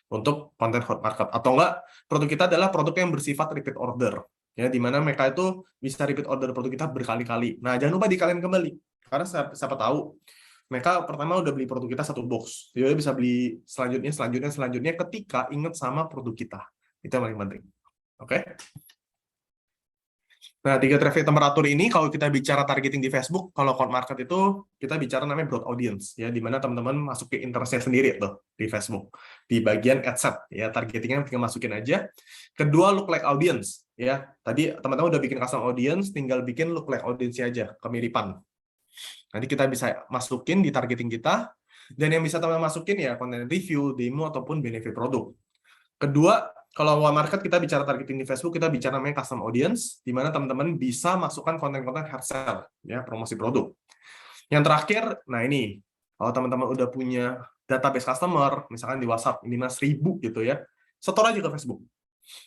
untuk konten hot market, atau enggak produk kita adalah produk yang bersifat repeat order ya, di mana mereka itu bisa repeat order produk kita berkali-kali. Nah, jangan lupa dikalian kembali, karena siapa tahu mereka pertama udah beli produk kita satu box, jadi bisa beli selanjutnya ketika ingat sama produk kita. Itu yang paling penting. Oke. Nah, 3 traffic temperatur ini kalau kita bicara targeting di Facebook, kalau cold market itu kita bicara namanya broad audience, ya, di mana teman-teman masuk ke interestnya sendiri tuh di Facebook. Di bagian ad set, ya, targetingnya tinggal masukin aja. Kedua, look like audience, ya. Tadi teman-teman udah bikin custom audience, tinggal bikin look like audience-nya aja, kemiripan. Nanti kita bisa masukin di targeting kita, dan yang bisa teman-teman masukin ya konten review, demo, ataupun benefit produk. Kedua, kalau awal market kita bicara targeting di Facebook, kita bicara namanya custom audience, di mana teman-teman bisa masukkan konten-konten hard sell, ya, promosi produk. Yang terakhir, nah ini, kalau teman-teman udah punya database customer, misalkan di WhatsApp, ini 1000 gitu ya, setor aja ke Facebook.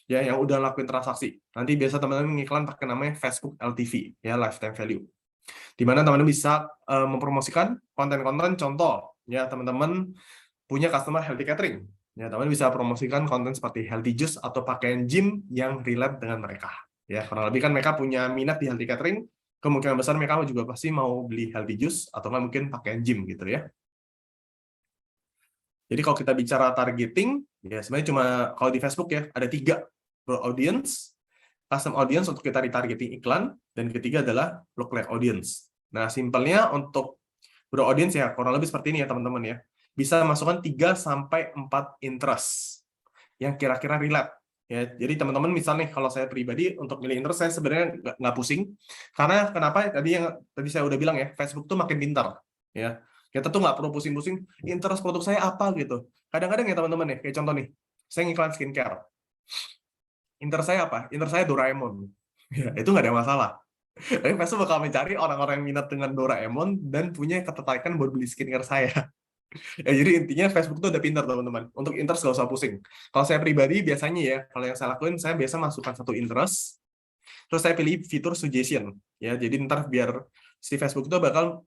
Ya, yang udah lakuin transaksi. Nanti biasa teman-teman ngiklan pakai namanya Facebook LTV, ya, lifetime value. Di mana teman-teman bisa mempromosikan konten-konten contoh, ya, teman-teman punya customer healthy catering. Ya, teman bisa promosikan konten seperti healthy juice atau pakaian gym yang relate dengan mereka. Ya, kurang lebih kan mereka punya minat di healthy catering, kemungkinan besar mereka juga pasti mau beli healthy juice atau nggak mungkin pakaian gym gitu ya. Jadi kalau kita bicara targeting, ya sebenarnya cuma kalau di Facebook ya ada 3, broad audience, custom audience untuk kita retargeting iklan, dan ketiga adalah lookalike audience. Nah, simpelnya untuk broad audience ya kurang lebih seperti ini ya teman-teman ya. Bisa masukkan 3-4 interest yang kira-kira relate. Ya, jadi teman-teman misalnya kalau saya pribadi untuk milih interest saya sebenarnya nggak pusing, karena kenapa? Tadi saya udah bilang ya, Facebook tuh makin pintar. Ya, kita tuh nggak perlu pusing-pusing interest produk saya apa gitu. Kadang-kadang ya teman-teman ya, kayak contoh nih, saya ngiklan skincare. Interest saya apa? Interest saya Doraemon. Ya, itu nggak ada masalah. Tapi Facebook bakal mencari orang-orang yang minat dengan Doraemon dan punya ketertarikan buat beli skincare saya. Ya, jadi intinya Facebook tuh udah pintar teman-teman. Untuk interest gak usah pusing. Kalau saya pribadi biasanya ya, kalau yang saya lakuin saya biasa masukkan satu interest, terus saya pilih fitur suggestion. Ya, jadi ntar biar si Facebook itu bakal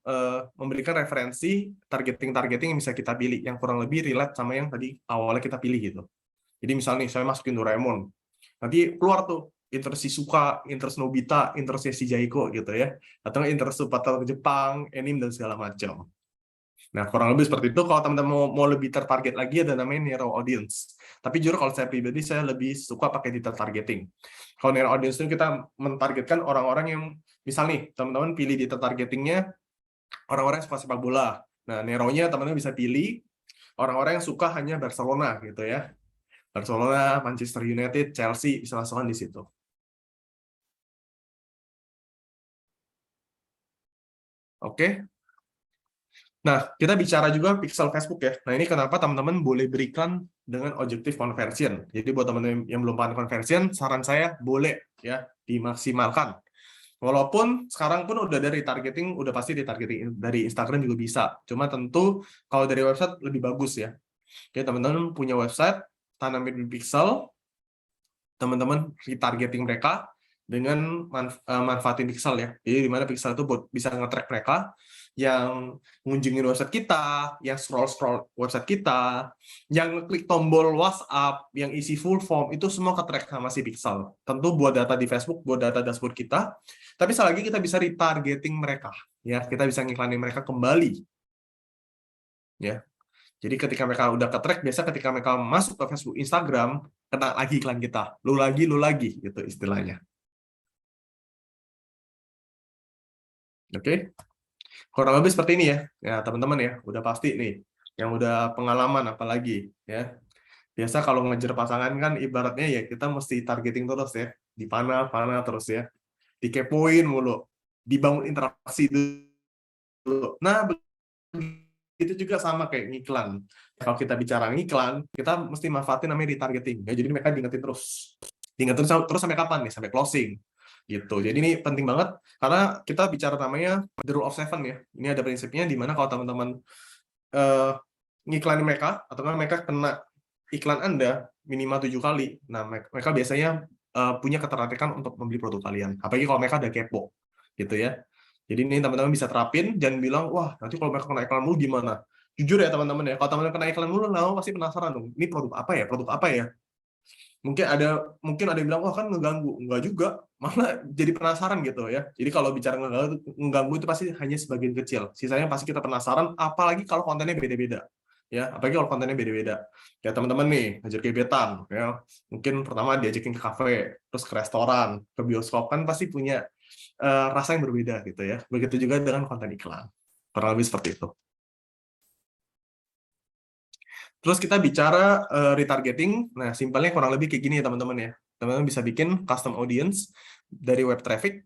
memberikan referensi targeting yang bisa kita pilih, yang kurang lebih relate sama yang tadi awalnya kita pilih gitu. Jadi misalnya nih, saya masukin Doraemon, nanti keluar tuh interest si Suka, interest Nobita, interest si Jaiko gitu ya, atau interest subtitle Jepang, anime dan segala macam. Nah, kurang lebih seperti itu. Kalau teman-teman mau lebih tertarget lagi, ada namanya narrow audience. Tapi jujur kalau saya pribadi, saya lebih suka pakai detail targeting. Kalau narrow audience itu kita mentargetkan orang-orang yang, misal nih, teman-teman pilih detail targetingnya orang-orang yang suka sepak bola. Nah, narrow-nya teman-teman bisa pilih orang-orang yang suka hanya Barcelona gitu ya. Barcelona, Manchester United, Chelsea, bisa masukkan di situ. Oke. Nah, kita bicara juga pixel Facebook ya. Nah, ini kenapa teman-teman boleh berikan dengan objective conversion. Jadi buat teman-teman yang belum paham conversion, saran saya boleh ya dimaksimalkan. Walaupun sekarang pun udah dari targeting, udah pasti ditargeting dari Instagram juga bisa. Cuma tentu kalau dari website lebih bagus ya. Jadi teman-teman punya website, tanamin di pixel, teman-teman retargeting mereka dengan manfaatin pixel ya. Jadi di mana pixel itu bisa nge-track mereka yang mengunjungi website kita, yang scroll website kita, yang klik tombol WhatsApp, yang isi full form, itu semua ke-track sama si pixel. Tentu buat data di Facebook, buat data dashboard kita, tapi sekali lagi kita bisa retargeting mereka. Ya, kita bisa ngiklanin mereka kembali. Ya. Jadi ketika mereka udah ke-track, biasa ketika mereka masuk ke Facebook, Instagram, kena lagi iklan kita. Lu lagi, gitu istilahnya. Oke? Kurang lebih seperti ini ya. Ya, teman-teman ya, udah pasti nih. Yang udah pengalaman apalagi ya. Biasa kalau ngejar pasangan kan ibaratnya ya kita mesti targeting terus ya. Dipana terus ya. Dikepoin mulu. Dibangun interaksi dulu. Nah, itu juga sama kayak ngiklan. Kalau kita bicara ngiklan, kita mesti manfaatin namanya retargeting. Ya, jadi mereka diingetin terus. Diingetin terus sampai kapan nih? Sampai closing. Gitu. Jadi ini penting banget karena kita bicara namanya the rule of 7 ya. Ini ada prinsipnya di mana kalau teman-teman ngiklanin mereka atau mereka kena iklan Anda minimal 7 kali. Nah, mereka biasanya punya ketertarikan untuk membeli produk kalian. Apalagi kalau mereka ada kepo. Gitu ya. Jadi ini teman-teman bisa terapin, jangan bilang, wah nanti kalau mereka kena iklan mulu gimana? Jujur ya teman-teman ya, kalau teman-teman kena iklan mulu, nah pasti penasaran dong, ini produk apa ya? Mungkin ada yang bilang, wah kan ngeganggu. Enggak juga, malah jadi penasaran gitu ya. Jadi kalau bicara ngeganggu itu pasti hanya sebagian kecil. Sisanya pasti kita penasaran, apalagi kalau kontennya beda-beda. ya, apalagi kalau kontennya beda-beda. Ya teman-teman nih ngajak gebetan, ya mungkin pertama diajakin ke kafe, terus ke restoran, ke bioskop, kan pasti punya rasa yang berbeda gitu ya. Begitu juga dengan konten iklan, kurang lebih seperti itu. Terus kita bicara retargeting. Nah, simpelnya kurang lebih kayak gini ya teman-teman ya. Teman-teman bisa bikin custom audience dari web traffic,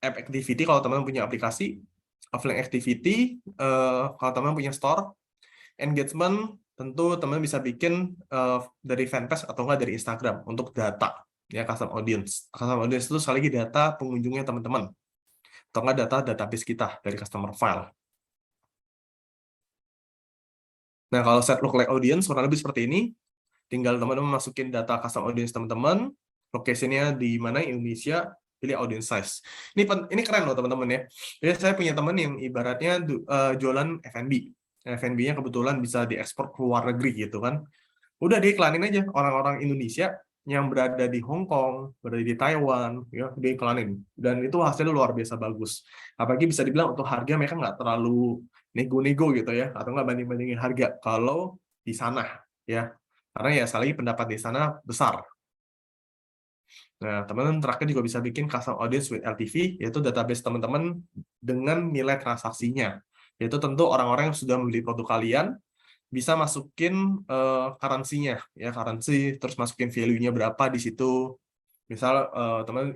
app activity kalau teman-teman punya aplikasi, offline activity kalau teman-teman punya store, engagement tentu teman-teman bisa bikin dari fanpage atau enggak dari Instagram untuk data ya, custom audience. Custom audience itu sekali lagi data pengunjungnya teman-teman atau enggak data database kita dari customer file. Nah, kalau set lookalike audience kurang lebih seperti ini. Tinggal teman-teman masukin data custom audience teman-teman, location-nya di mana Indonesia, pilih audience size. Ini keren loh teman-teman ya. Jadi saya punya teman yang ibaratnya jualan F&B. F&B-nya kebetulan bisa diekspor ke luar negeri gitu kan. Udah diiklanin aja orang-orang Indonesia yang berada di Hong Kong, berada di Taiwan, ya diiklanin. Dan itu hasilnya luar biasa bagus. Apalagi bisa dibilang untuk harga mereka nggak terlalu nego-nego gitu ya, atau nggak banding-bandingin harga kalau di sana ya. Karena ya sekali lagi pendapat di sana besar. Nah, teman-teman terakhir juga bisa bikin custom audience with LTV, yaitu database teman-teman dengan nilai transaksinya. Yaitu tentu orang-orang yang sudah membeli produk kalian, bisa masukin currency-nya, ya currency, terus masukin value-nya berapa di situ. Misal teman-teman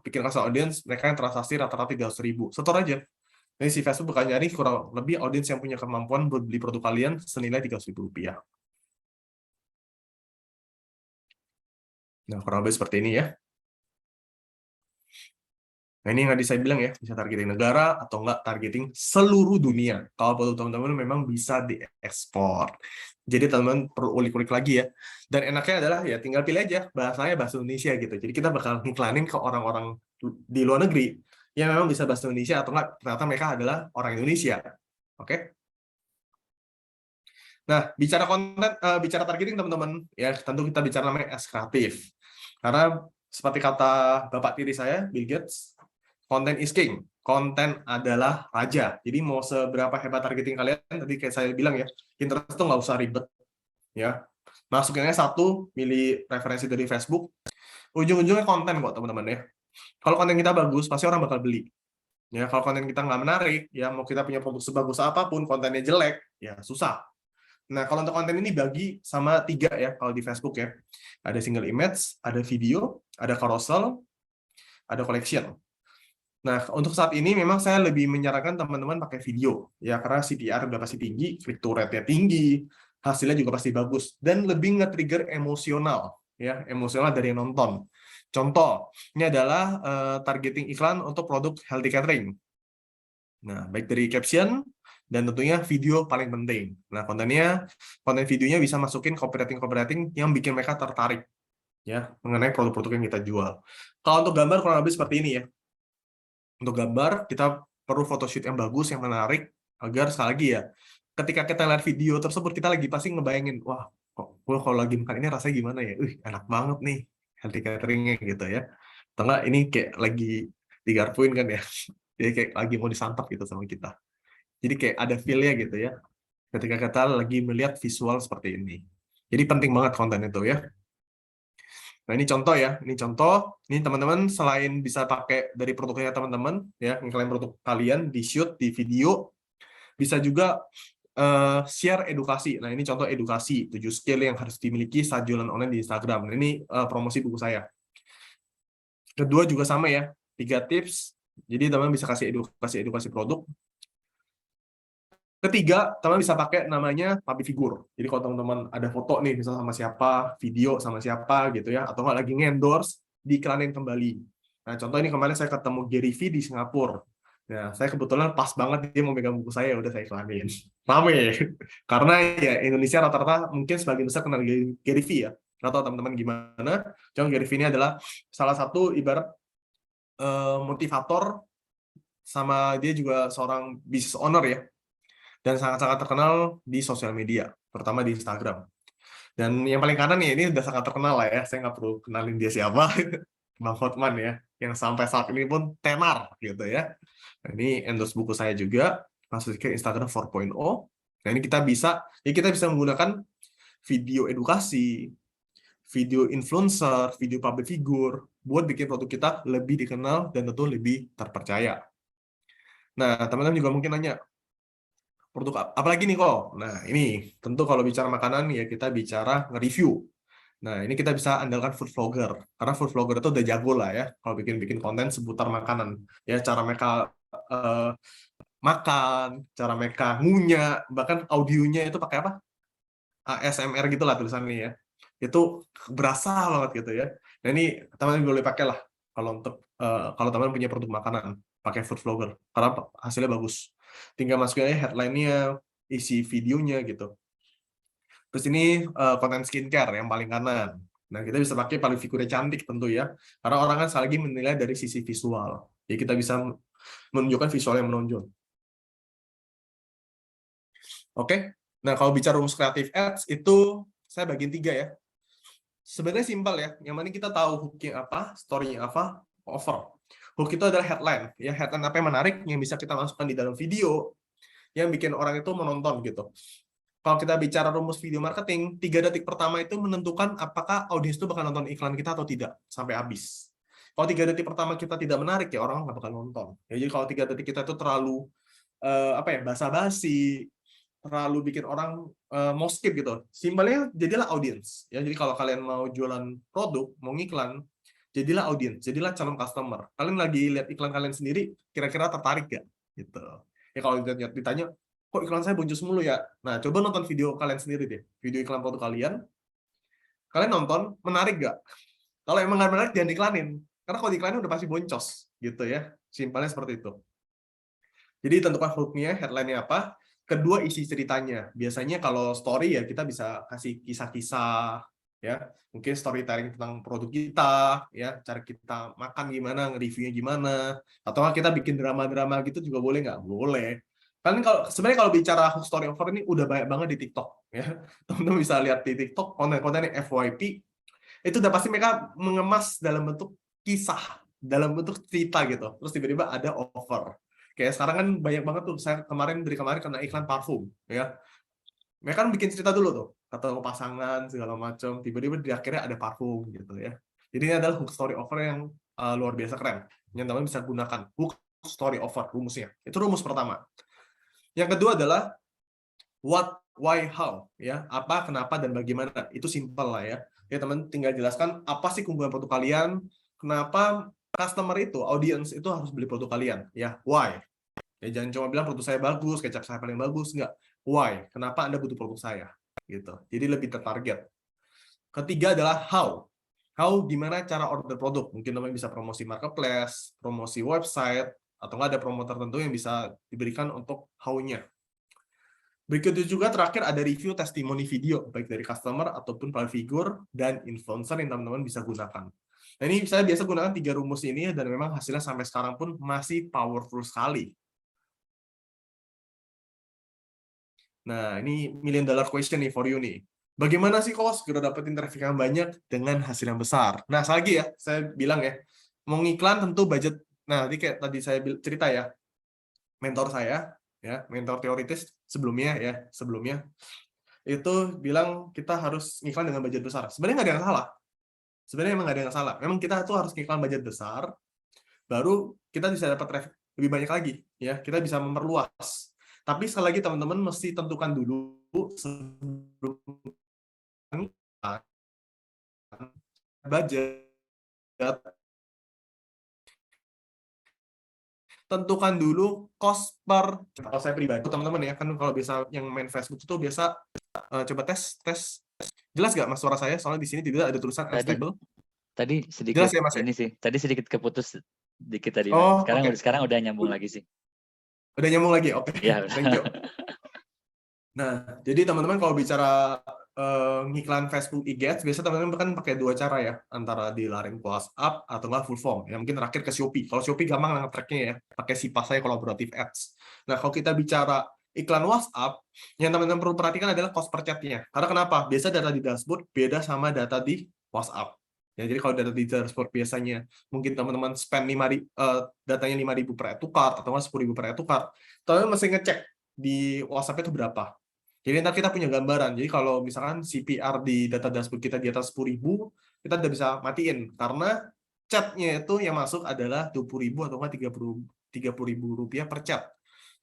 bikin custom audience, mereka yang transaksi rata-rata 300.000, setor aja. Jadi si Facebook bakal nyari kurang lebih audience yang punya kemampuan buat beli produk kalian senilai Rp300.000. Nah, kurang lebih seperti ini ya. Nah, ini yang tadi saya bilang ya, bisa targeting negara atau enggak targeting seluruh dunia. Kalau produk teman-teman memang bisa diekspor. Jadi teman-teman perlu ulik-ulik lagi ya. Dan enaknya adalah ya tinggal pilih aja bahasanya bahasa Indonesia gitu. Jadi kita bakal ngiklanin ke orang-orang di luar negeri yang memang bisa bahasa Indonesia atau enggak ternyata mereka adalah orang Indonesia. Oke? Nah, bicara konten, bicara targeting teman-teman, ya tentu kita bicara namanya as kreatif. Karena seperti kata Bapak tiri saya, Bill Gates, konten is king. Konten adalah raja. Jadi mau seberapa hebat targeting kalian, tadi kayak saya bilang ya, Pinterest tuh nggak usah ribet. Ya, masukinnya satu, milih referensi dari Facebook, ujung-ujungnya konten kok teman-teman ya. Kalau konten kita bagus, pasti orang bakal beli. Ya, kalau konten kita nggak menarik, ya mau kita punya produk sebagus apapun, kontennya jelek, ya susah. Nah, kalau untuk konten ini bagi sama 3 ya, kalau di Facebook ya. Ada single image, ada video, ada carousel, ada collection. Nah, untuk saat ini memang saya lebih menyarankan teman-teman pakai video. Ya, karena CTR udah pasti tinggi, click-through rate-nya tinggi, hasilnya juga pasti bagus. Dan lebih nge-trigger emosional. Ya, emosional dari yang nonton. Contoh, ini adalah targeting iklan untuk produk healthy catering. Nah, baik dari caption, dan tentunya video paling penting. Nah, konten videonya bisa masukin copywriting yang bikin mereka tertarik ya mengenai produk-produk yang kita jual. Kalau untuk gambar kurang lebih seperti ini ya. Untuk gambar kita perlu photoshoot yang bagus, yang menarik agar sekali lagi ya, ketika kita lihat video tersebut kita lagi pasti ngebayangin, wah, kok kalau lagi makan ini rasanya gimana ya? Enak banget nih healthy cateringnya gitu ya. Atau enggak ini kayak lagi digarpuin kan ya. Jadi kayak lagi mau disantap gitu sama kita. Jadi kayak ada feel-nya gitu ya, ketika kita lagi melihat visual seperti ini. Jadi penting banget konten itu ya. Nah ini contoh ya, ini teman-teman selain bisa pakai dari produknya teman-teman, ya, kalian produk kalian di shoot, di video, bisa juga share edukasi. Nah ini contoh edukasi, 7 skill yang harus dimiliki saat jualan online di Instagram. Nah, ini promosi buku saya. Kedua juga sama ya, 3 tips. Jadi teman-teman bisa kasih edukasi produk. Ketiga, teman bisa pakai namanya public figure. Jadi kalau teman-teman ada foto nih, misalnya sama siapa, video sama siapa gitu ya, atau nggak lagi nge-endorse, diiklanin kembali. Nah, contoh ini kemarin saya ketemu Gary V di Singapura. Nah, saya kebetulan pas banget dia mau megang buku saya, udah saya iklanin. Rame. Karena ya Indonesia rata-rata mungkin sebagian besar kenal Gary V ya. Nggak tahu teman-teman gimana. Cuma Gary V ini adalah salah satu ibarat motivator, sama dia juga seorang business owner ya. Dan sangat-sangat terkenal di sosial media, terutama di Instagram. Dan yang paling kanan nih, ini udah sangat terkenal lah ya, saya nggak perlu kenalin dia siapa, Bang Hotman ya, yang sampai saat ini pun tenar gitu ya. Nah, ini endorse buku saya juga, masuk ke Instagram 4.0, Nah, ini kita bisa menggunakan video edukasi, video influencer, video public figure buat bikin produk kita lebih dikenal dan tentu lebih terpercaya. Nah, teman-teman juga mungkin nanya, produk apa lagi nih kok? Nah, ini tentu kalau bicara makanan ya kita bicara nge-review. Nah, ini kita bisa andalkan food vlogger. Karena food vlogger itu udah jago lah ya kalau bikin konten seputar makanan. Ya, cara mereka makan, cara mereka ngunyah, bahkan audionya itu pakai apa? ASMR gitu lah tulisannya ya. Itu berasa banget gitu ya. Nah, ini teman-teman boleh pakai lah kalau kalau teman-teman punya produk makanan, pakai food vlogger. Karena hasilnya bagus. Tinggal masukin aja headline-nya, isi videonya gitu. Terus ini konten skincare yang paling kanan. Nah, kita bisa pakai paling figurnya cantik tentu ya. Karena orang kan sekali lagi menilai dari sisi visual. Jadi kita bisa menunjukkan visual yang menonjol. Oke. Nah, kalau bicara rumus creative ads itu saya bagiin 3 ya. Sebenarnya simpel ya. Yang mana kita tahu hook-nya apa, story-nya apa, offer. Hook itu adalah headline. Ya, headline apa yang menarik yang bisa kita masukkan di dalam video yang bikin orang itu menonton gitu. Kalau kita bicara rumus video marketing, 3 detik pertama itu menentukan apakah audiens itu bakal nonton iklan kita atau tidak sampai habis. Kalau 3 detik pertama kita tidak menarik ya orang nggak bakal nonton. Ya, jadi kalau 3 detik kita itu terlalu basa-basi, terlalu bikin orang mau skip gitu. Simpelnya jadilah audiens. Ya, jadi kalau kalian mau jualan produk, mau ngiklan, jadilah audiens, jadilah calon customer. Kalian lagi lihat iklan kalian sendiri, kira-kira tertarik nggak? Gitu. Ya kalau ditanya, kok iklan saya boncos mulu ya? Nah, coba nonton video kalian sendiri deh. Video iklan produk kalian. Kalian nonton, menarik nggak? Kalau emang nggak menarik, jangan diklanin. Karena kalau diklanin udah pasti boncos. Gitu ya. Simpelnya seperti itu. Jadi tentukan hook-nya, headline-nya apa. Kedua, isi ceritanya. Biasanya kalau story ya kita bisa kasih kisah-kisah, ya mungkin storytelling tentang produk kita, ya cara kita makan gimana, nge-reviewnya gimana, atau kita bikin drama-drama gitu juga boleh nggak? Boleh. Kan kalau sebenarnya kalau bicara hook story over ini udah banyak banget di TikTok, ya teman-teman bisa lihat di TikTok konten-konten FYP itu udah pasti mereka mengemas dalam bentuk kisah, dalam bentuk cerita gitu, terus tiba-tiba ada over. Kayak sekarang kan banyak banget tuh, saya dari kemarin kena iklan parfum, ya. Mereka kan bikin cerita dulu tuh, atau pasangan segala macam, tiba-tiba di akhirnya ada parfum gitu ya. Jadi ini adalah hook story over yang luar biasa keren, yang teman-teman bisa gunakan hook story over rumusnya. Itu rumus pertama. Yang kedua adalah what, why, how, ya. Apa, kenapa, dan bagaimana. Itu simple lah ya. Ya teman tinggal jelaskan apa sih keunggulan produk kalian, kenapa customer itu, audience itu harus beli produk kalian, ya. Why? Ya jangan cuma bilang produk saya bagus, kecap saya paling bagus, enggak. Why? Kenapa Anda butuh produk saya? Gitu. Jadi lebih tertarget. Ketiga adalah how. How gimana cara order produk? Mungkin teman bisa promosi marketplace, promosi website, atau enggak ada promo tertentu yang bisa diberikan untuk how-nya. Berikutnya juga terakhir ada review testimoni video, baik dari customer ataupun public figure dan influencer yang teman-teman bisa gunakan. Nah, ini saya biasa gunakan 3 rumus ini dan memang hasilnya sampai sekarang pun masih powerful sekali. Nah, ini million dollar question nih for you nih. Bagaimana sih kok segera dapetin traffic yang banyak dengan hasil yang besar? Nah, lagi ya, saya bilang ya, mau ngiklan tentu budget. Nah, tadi kayak tadi saya cerita ya, mentor saya, ya, mentor teoritis sebelumnya itu bilang kita harus ngiklan dengan budget besar. Sebenarnya nggak ada yang salah. Sebenarnya emang nggak ada yang salah. Memang kita tuh harus ngiklan budget besar, baru kita bisa dapat traffic lebih banyak lagi. Ya, kita bisa memperluas. Tapi sekali lagi teman-teman mesti tentukan dulu sebelum budget, tentukan dulu cost per. Kalau saya pribadi teman-teman ya kan kalau biasa yang main Facebook itu biasa coba tes jelas nggak mas suara saya, soalnya di sini tidak ada tulisan unstable. Tadi sedikit Jelas ya, Mas, ya? ini sih, tadi sedikit keputus dikit tadi. Oh, Sekarang udah nyambung lagi sih. Udah nyambung lagi, oke. Ya. Thank you. Nah, jadi teman-teman kalau bicara ngiklan Facebook IG Ads, biasa teman-teman kan pakai 2 cara ya, antara dilaring ke WhatsApp atau nggak full form. Ya mungkin terakhir ke Shopee. Kalau Shopee gampang nge-tracknya ya, pakai Sipas saya collaborative ads. Nah, kalau kita bicara iklan WhatsApp, yang teman-teman perlu perhatikan adalah cost per chat-nya. Karena kenapa? Biasa data di dashboard beda sama data di WhatsApp. Ya, jadi kalau data di dashboard biasanya mungkin teman-teman spend datanya 5.000 per e-to-cart atau 10.000 per e-to-cart, teman-teman mesti ngecek di WhatsApp itu berapa. Jadi ntar kita punya gambaran. Jadi kalau misalkan CPR di data dashboard kita di atas 10.000, kita udah bisa matiin karena chatnya itu yang masuk adalah 20.000 atau enggak 30.000 rupiah per chat.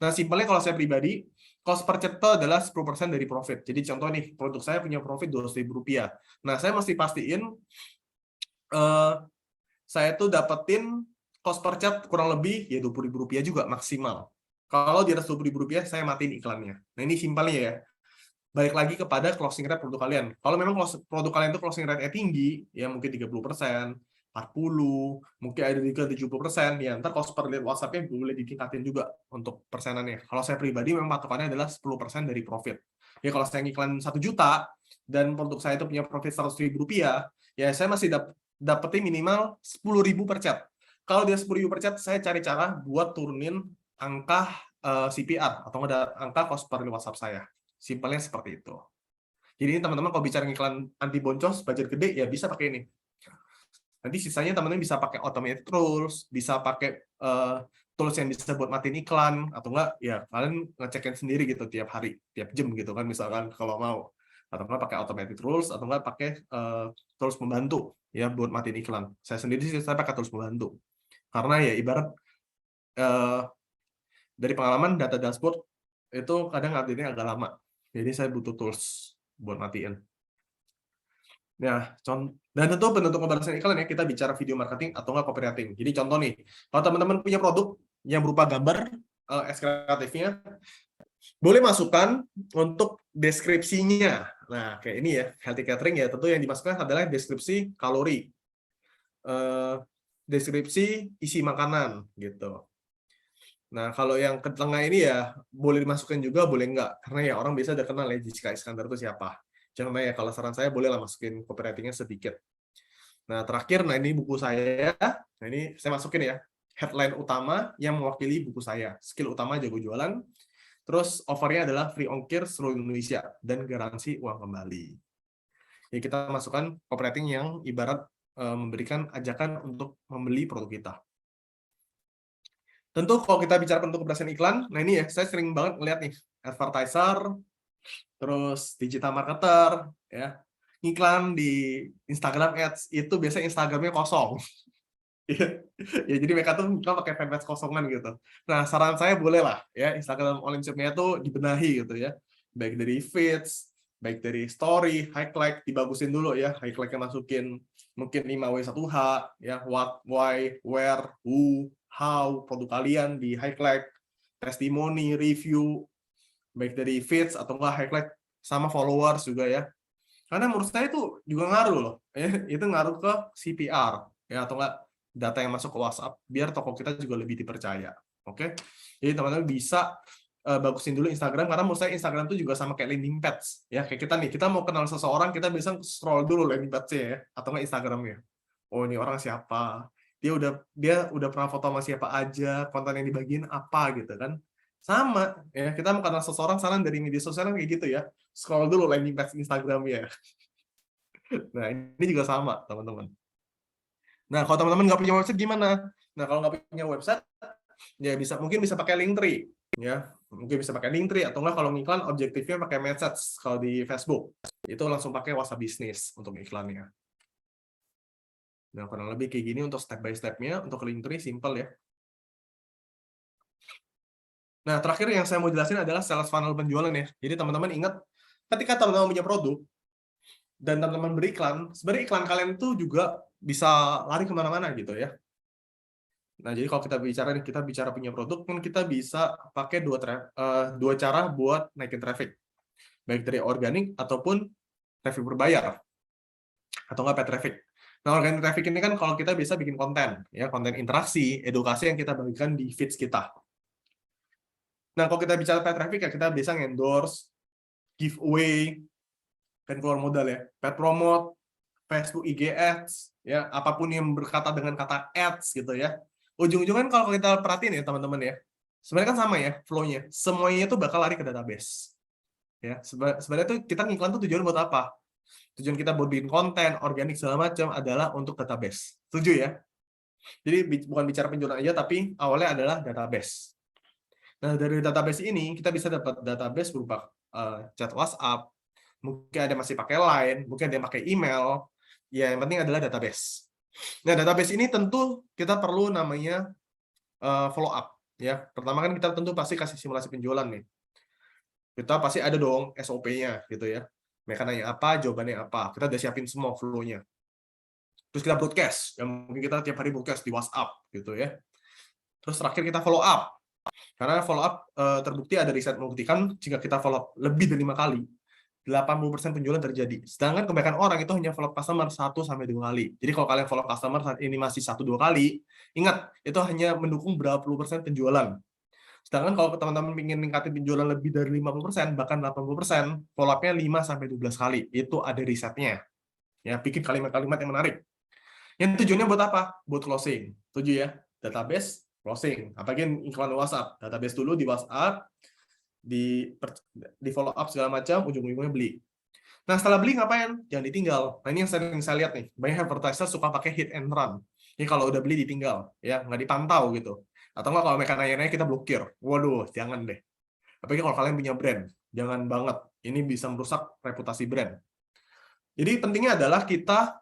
Nah, simpelnya kalau saya pribadi, cost per chat itu adalah 10% dari profit. Jadi contoh nih, produk saya punya profit 200.000 rupiah. Nah, saya mesti pastiin saya tuh dapetin cost per chat kurang lebih ya 20.000 rupiah juga maksimal. Kalau di atas 20.000 rupiah, saya matiin iklannya. Nah, ini simpelnya ya. Balik lagi kepada closing rate produk kalian. Kalau memang produk kalian itu closing rate-nya tinggi, ya mungkin 30%, 40, mungkin ada juga 70%, ya ntar cost per lead WhatsApp-nya boleh ditingkatin juga untuk persenannya. Kalau saya pribadi memang patokannya adalah 10% dari profit. Ya kalau saya ngiklan 1 juta, dan produk saya itu punya profit 100.000 rupiah, ya saya masih dapetin minimal 10.000 per chat. Kalau dia 10.000 per chat, saya cari cara buat turunin angka CPR, atau ada angka cost per lead WhatsApp saya. Simpelnya seperti itu. Jadi ini teman-teman kalau bicara iklan anti boncos, budget gede, ya bisa pakai ini. Nanti sisanya teman-teman bisa pakai automated rules, bisa pakai tools yang bisa buat matiin iklan, atau enggak, ya kalian ngecekin sendiri gitu tiap hari, tiap jam gitu kan, misalkan kalau mau. Atau enggak pakai automated rules, atau enggak pakai tools membantu, ya buat matiin iklan. Saya sendiri sih, saya pakai tools membantu. Karena ya ibarat dari pengalaman data dashboard, itu kadang update-nya agak lama. Jadi saya butuh tools buat matiin. Nah, dan tentu bentuk pembatasan iklan ya, kita bicara video marketing atau nggak copywriting. Jadi contoh nih, kalau teman-teman punya produk yang berupa gambar, kreatifnya, boleh masukkan untuk deskripsinya. Nah, kayak ini ya, healthy catering ya, tentu yang dimasukkan adalah deskripsi kalori, deskripsi isi makanan, gitu. Nah, kalau yang ke tengah ini ya boleh dimasukkan juga, boleh nggak. Karena ya orang biasa udah kenal ya Jessica Iskandar itu siapa. Jangan ya, kalau saran saya bolehlah masukin copywriting-nya sedikit. Nah, terakhir, nah ini buku saya. Nah, ini saya masukin ya. Headline utama yang mewakili buku saya. Skill utama jago jualan. Terus offernya adalah free ongkir seluruh Indonesia dan garansi uang kembali. Jadi kita masukkan copywriting yang ibarat memberikan ajakan untuk membeli produk kita. Tentu kalau kita bicara bentuk keberhasilan iklan, nah ini ya, saya sering banget ngeliat nih, advertiser, terus digital marketer, ya, iklan di Instagram Ads, itu biasanya Instagramnya kosong. Ya, jadi mereka tuh pakai fanpage kosongan gitu. Nah, saran saya boleh lah, ya, Instagram online shop-nya tuh dibenahi gitu ya. Baik dari feeds, baik dari story, highlight, dibagusin dulu ya, highlight-nya masukin mungkin 5W1H, ya, what, why, where, who, how, produk kalian di highlight, testimoni, review, baik dari feeds atau enggak highlight sama followers juga ya. Karena menurut saya itu juga ngaruh loh, ya, itu ngaruh ke CPR, ya, atau enggak data yang masuk ke WhatsApp, biar toko kita juga lebih dipercaya. Oke, jadi teman-teman bisa bagusin dulu Instagram, karena menurut saya Instagram itu juga sama kayak landing page, ya, kayak kita nih, kita mau kenal seseorang, kita bisa scroll dulu landing page-nya ya, atau enggak Instagramnya. Oh, ini orang siapa? Dia udah pernah foto sama siapa aja, konten yang dibagiin apa gitu kan. Sama, ya, kita mau kenal seseorang, saran dari media sosial kayak gitu ya, scroll dulu landing page Instagram-nya. Nah, ini juga sama, teman-teman. Nah, kalau teman-teman nggak punya website gimana? Nah, kalau nggak punya website, ya mungkin bisa pakai Linktree, ya. Mungkin bisa pakai Linktree, atau nggak kalau ngiklan objektifnya pakai message kalau di Facebook. Itu langsung pakai WhatsApp Business untuk iklannya. Nah, kurang lebih kayak gini untuk step by step-nya, untuk Linktree simple ya. Nah, terakhir yang saya mau jelasin adalah sales funnel penjualan ya. Jadi teman-teman ingat, ketika teman-teman punya produk, dan teman-teman beriklan, sebenarnya iklan kalian itu juga bisa lari kemana-mana gitu ya. Nah, jadi kalau kita bicara punya produk, kan kita bisa pakai dua cara buat naikin traffic. Baik dari organik ataupun traffic berbayar. Atau nggak paid traffic. Nah, organic traffic ini kan kalau kita bisa bikin konten, ya, konten interaksi, edukasi yang kita bagikan di feeds kita. Nah, kalau kita bicara paid traffic, ya kita bisa endorse, giveaway, kan keluar modal ya, paid promote, Facebook IG Ads, ya, apapun yang berkata dengan kata ads gitu ya. Ujung-ujungnya kalau kita perhatiin ya teman-teman ya, sebenarnya kan sama ya flow-nya. Semuanya itu bakal lari ke database. Ya, sebenarnya tuh kita ngiklan tuh tujuan buat apa? Tujuan kita buat bikin konten, organik segala macam adalah untuk database. Setuju ya? Jadi bukan bicara penjualan aja, tapi awalnya adalah database. Nah, dari database ini kita bisa dapat database berupa chat WhatsApp, mungkin ada masih pakai Line, mungkin ada yang pakai email. Ya, yang penting adalah database. Nah, database ini tentu kita perlu namanya follow up. Ya, pertama kan kita tentu pasti kasih simulasi penjualan nih. Kita pasti ada dong SOP-nya gitu ya. Mereka nanya apa, jawabannya apa. Kita udah siapin semua flow-nya. Terus kita broadcast, yang mungkin kita tiap hari broadcast di WhatsApp gitu ya. Terus terakhir kita follow up. Karena follow up terbukti ada riset membuktikan jika kita follow up lebih dari 5 kali, 80% penjualan terjadi. Sedangkan kebanyakan orang itu hanya follow up customer 1-2 kali. Jadi kalau kalian follow up customer saat ini masih 1-2 kali, ingat itu hanya mendukung berapa puluh persen penjualan. Sedangkan kalau teman-teman ingin meningkatkan penjualan lebih dari 50%, bahkan 80%, follow up-nya 5-12 kali. Itu ada risetnya. Ya, bikin kalimat-kalimat yang menarik. Yang tujuannya buat apa? Buat closing. Setuju ya? Database, closing. Apalagi iklan WhatsApp. Database dulu di WhatsApp, di follow up segala macam, ujung-ujungnya beli. Nah, setelah beli ngapain? Jangan ditinggal. Nah, ini yang sering saya lihat nih. Banyak advertiser suka pakai hit and run. Ini kalau udah beli ditinggal, ya nggak dipantau gitu. Atau nggak kalau mereka nanya-nanya kita blokir. Waduh, jangan deh. Apalagi kalau kalian punya brand. Jangan banget. Ini bisa merusak reputasi brand. Jadi pentingnya adalah kita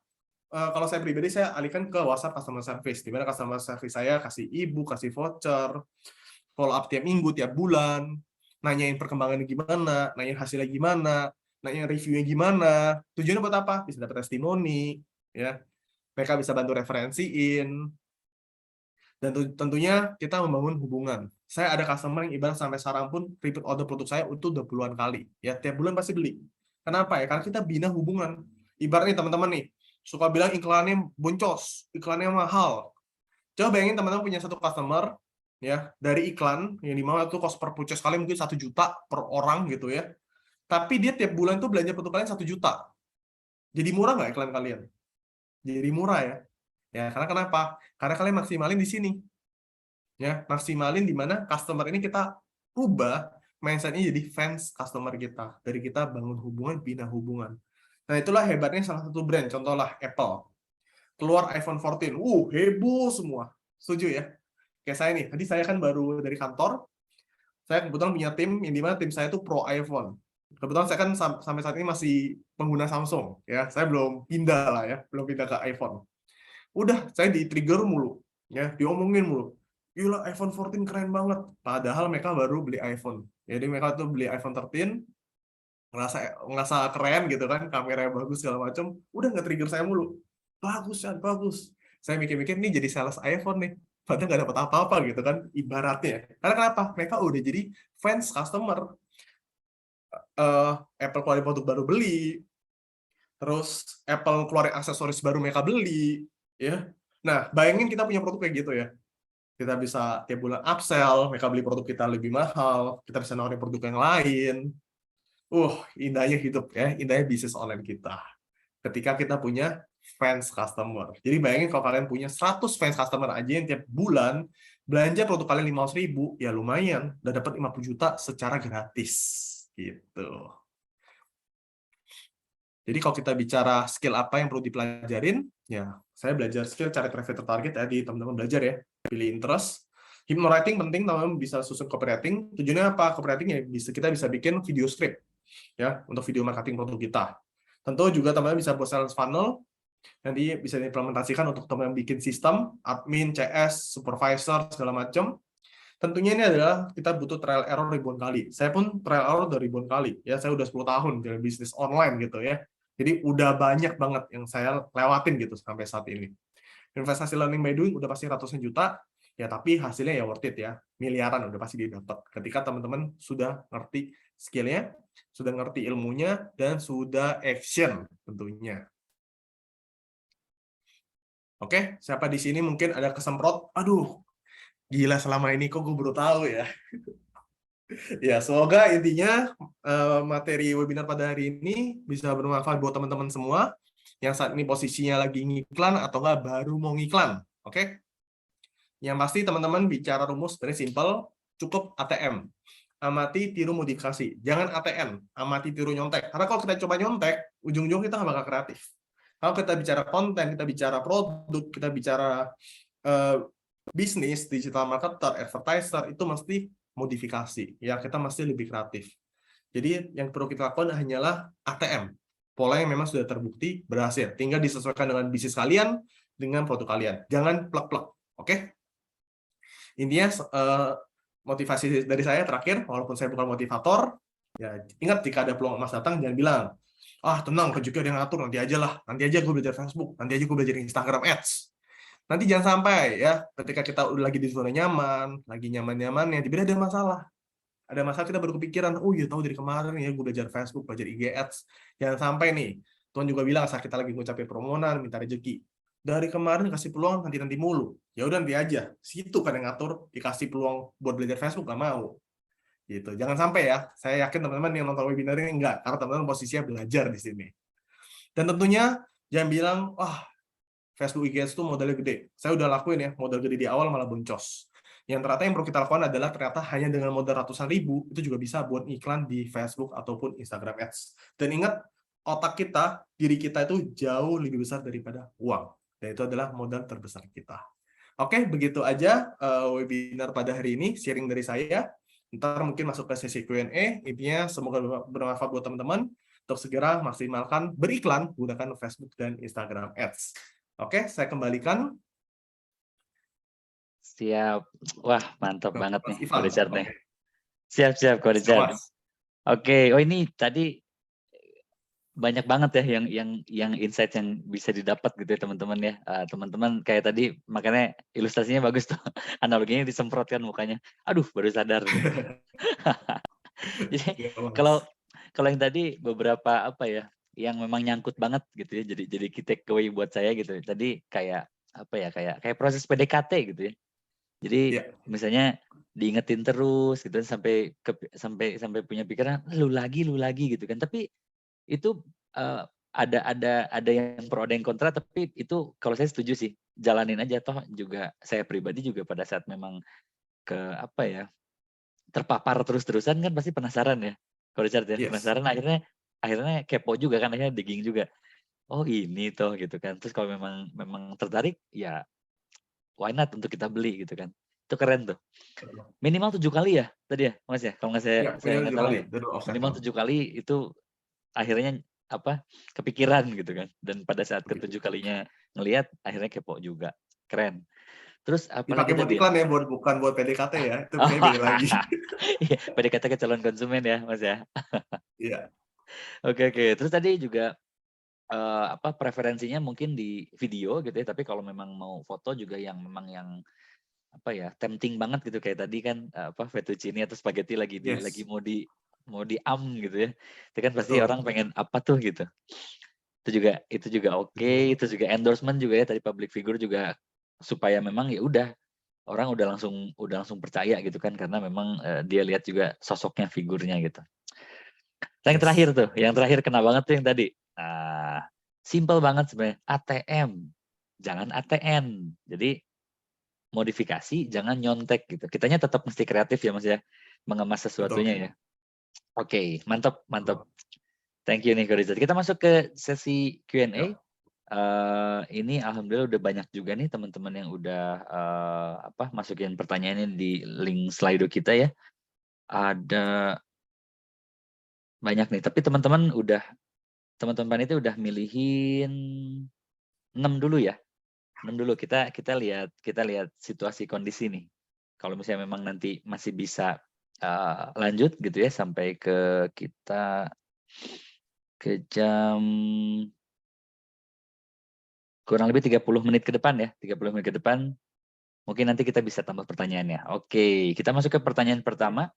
kalau saya pribadi, saya alihkan ke WhatsApp Customer Service, di mana Customer Service saya kasih e-book, kasih voucher, follow up tiap minggu, tiap bulan, nanyain perkembangannya gimana, nanyain hasilnya gimana, nanyain reviewnya gimana. Tujuannya buat apa? Bisa dapat testimoni, ya. Mereka bisa bantu referensiin, dan tentunya kita membangun hubungan. Saya ada customer yang ibarat sampai sekarang pun repeat order produk saya itu udah puluhan kali, ya tiap bulan pasti beli. Kenapa ya? Karena kita bina hubungan. Ibaratnya teman-teman nih, suka bilang iklannya boncos, iklannya mahal. Coba bayangin teman-teman punya satu customer, ya dari iklan yang dimana itu cost per purchase kalian mungkin 1 juta per orang gitu ya. Tapi dia tiap bulan tuh belanja produk kalian 1 juta. Jadi murah nggak iklan kalian? Jadi murah ya. Ya karena kenapa? Karena kalian maksimalin di sini. Ya, maksimalin di mana customer ini kita ubah mindset-nya jadi fans customer kita. Dari kita bangun hubungan, bina hubungan. Nah, itulah hebatnya salah satu brand, contohlah Apple. Keluar iPhone 14, heboh semua. Setuju ya? Kayak saya nih, tadi saya kan baru dari kantor, saya kebetulan punya tim, yang dimana tim saya itu pro iPhone. Kebetulan saya kan sampai saat ini masih pengguna Samsung, ya. Saya belum pindah lah ya, belum pindah ke iPhone. Udah, saya di-trigger mulu, ya, diomongin mulu. Gila, iPhone 14 keren banget. Padahal mereka baru beli iPhone. Jadi mereka tuh beli iPhone 13, ngerasa keren gitu kan, kameranya bagus segala macam, udah nge-trigger saya mulu. Bagus ya, bagus. Saya mikir-mikir nih jadi sales iPhone nih, padahal nggak dapat apa-apa gitu kan, ibaratnya. Karena kenapa? Mereka udah jadi fans customer. Apple keluarin produk baru beli, terus Apple keluarin aksesoris baru mereka beli, ya. Nah, bayangin kita punya produk kayak gitu ya. Kita bisa tiap bulan upsell, mereka beli produk kita lebih mahal, kita bisa nawarin produk yang lain. Indahnya hidup ya, indahnya bisnis online kita. Ketika kita punya fans customer. Jadi bayangin kalau kalian punya 100 fans customer aja yang tiap bulan belanja produk kalian 500.000, ya lumayan, udah dapat 50 juta secara gratis. Gitu. Jadi kalau kita bicara skill apa yang perlu dipelajarin, ya saya belajar skill cari traffic tertarget ya, di teman-teman belajar ya, pilih interest. Hypnowriting penting, teman-teman bisa susun copywriting. Tujuannya apa? Copywriting ya kita bisa bikin video script ya untuk video marketing produk kita. Tentu juga teman-teman bisa buat sales funnel, nanti bisa diimplementasikan untuk teman-teman bikin sistem, admin, CS, supervisor, segala macam. Tentunya ini adalah kita butuh trial error ribuan kali. Saya pun trial error udah ribuan kali. Ya, saya udah 10 tahun di bisnis online gitu ya. Jadi udah banyak banget yang saya lewatin gitu sampai saat ini. Investasi learning by doing udah pasti ratusan juta, ya tapi hasilnya ya worth it ya. Miliaran udah pasti didapat. Ketika teman-teman sudah ngerti skill-nya, sudah ngerti ilmunya, dan sudah action tentunya. Oke, siapa di sini mungkin ada kesemprot? Aduh, gila selama ini kok gue baru tahu ya. Ya, semoga intinya materi webinar pada hari ini bisa bermanfaat buat teman-teman semua yang saat ini posisinya lagi ngiklan atau nggak baru mau ngiklan. Oke? Yang pasti teman-teman bicara rumus very simple, cukup ATM. Amati, tiru, modifikasi. Jangan ATM, amati, tiru, nyontek. Karena kalau kita coba nyontek, ujung-ujung kita nggak bakal kreatif. Kalau kita bicara konten, kita bicara produk, kita bicara bisnis, digital marketer, advertiser, itu mesti modifikasi. Ya, kita mesti lebih kreatif. Jadi yang perlu kita lakukan hanyalah ATM. Pola yang memang sudah terbukti berhasil. Tinggal disesuaikan dengan bisnis kalian, dengan produk kalian. Jangan plek-plek. Oke? Intinya motivasi dari saya terakhir, walaupun saya bukan motivator, ya ingat jika ada peluang emas datang, jangan bilang, tenang, rezeki ada yang ngatur, nanti aja lah. Nanti aja gue belajar Facebook, nanti aja gue belajar Instagram Ads. Nanti jangan sampai ya, ketika kita udah lagi di zona nyaman, lagi nyaman-nyamannya, tiba-tiba ada masalah. Ada masalah kita baru kepikiran, oh iya tahu dari kemarin ya gue belajar Facebook, belajar IG Ads. Jangan sampai nih, Tuhan juga bilang saat kita lagi ngucapin permohonan, minta rezeki. Dari kemarin kasih peluang nanti mulu. Ya udah nanti aja. Situ kan yang ngatur, dikasih peluang buat belajar Facebook nggak mau. Gitu. Jangan sampai ya. Saya yakin teman-teman yang nonton webinar ini enggak, karena teman-teman posisinya belajar di sini. Dan tentunya jangan bilang, Facebook IG Ads itu modalnya gede. Saya udah lakuin ya, modal gede di awal malah boncos. Yang ternyata yang perlu kita lakukan adalah ternyata hanya dengan modal ratusan ribu, itu juga bisa buat iklan di Facebook ataupun Instagram Ads. Dan ingat, otak kita, diri kita itu jauh lebih besar daripada uang. Dan itu adalah modal terbesar kita. Oke, begitu aja webinar pada hari ini, sharing dari saya. Ntar mungkin masuk ke sesi Q&A. Intinya semoga bermanfaat buat teman-teman untuk segera maksimalkan beriklan gunakan Facebook dan Instagram Ads. Oke, saya kembalikan. Siap. Wah, mantap banget Mas nih, Ivan. Ko Richard nih. Oke. Siap, Ko Richard. Mas. Oke, oh ini tadi banyak banget ya yang insight yang bisa didapat gitu ya teman-teman ya. Teman-teman kayak tadi makanya ilustrasinya bagus tuh. Analoginya disemprotkan mukanya. Aduh, baru sadar nih. Jadi kalau yang tadi beberapa apa ya yang memang nyangkut banget gitu ya. Jadi kita takeaway buat saya gitu. Tadi kayak apa ya kayak proses PDKT gitu ya. Jadi misalnya diingetin terus gitu sampai punya pikiran lu lagi gitu kan. Tapi itu ada yang pro ada yang kontra, tapi itu kalau saya setuju sih jalanin aja. Toh juga saya pribadi juga pada saat memang ke apa ya terpapar terus-terusan kan pasti penasaran ya, kalau Richard ya. Penasaran akhirnya kepo juga kan, akhirnya digging juga, oh ini toh gitu kan. Terus kalau memang tertarik ya why not untuk kita beli gitu kan. Itu keren tuh. Minimal 7 kali ya tadi ya Mas ya, kalau nggak saya ingat salah ya. Minimal 7 kali itu akhirnya apa kepikiran gitu kan, dan pada saat ke-7 kalinya ngelihat akhirnya kepo juga. Keren. Terus apalagi dipakai buat tadi iklan ya, bukan buat PDKT ya, itu kayak beda lagi. Iya, PDKT ke calon konsumen ya Mas ya. Iya. Oke. Terus tadi juga preferensinya mungkin di video gitu ya, tapi kalau memang mau foto juga yang memang yang apa ya tempting banget gitu, kayak tadi kan fettuccine atau spaghetti lagi mau di gitu ya. Itu kan pasti orang pengen apa tuh gitu. Itu juga oke. Itu juga endorsement juga ya, tadi public figure juga supaya memang ya udah orang udah langsung percaya gitu kan, karena memang dia lihat juga sosoknya, figurnya gitu. Yang terakhir kena banget tuh yang tadi. Simple banget sebenarnya, ATM. Jangan ATM. Jadi modifikasi, jangan nyontek gitu. Kitanya tetap mesti kreatif ya Mas ya, mengemas sesuatunya ya. Oke, mantap. Thank you nih Ko Richard. Kita masuk ke sesi Q&A. Ini alhamdulillah udah banyak juga nih teman-teman yang udah masukin pertanyaannya di link Slido kita ya. Ada banyak nih, tapi teman-teman itu udah milihin 6 dulu ya. 6 dulu, kita lihat situasi kondisi nih. Kalau misalnya memang nanti masih bisa lanjut gitu ya sampai ke kita ke jam kurang lebih 30 menit ke depan ya. 30 menit ke depan mungkin nanti kita bisa tambah pertanyaannya. Oke, kita masuk ke pertanyaan pertama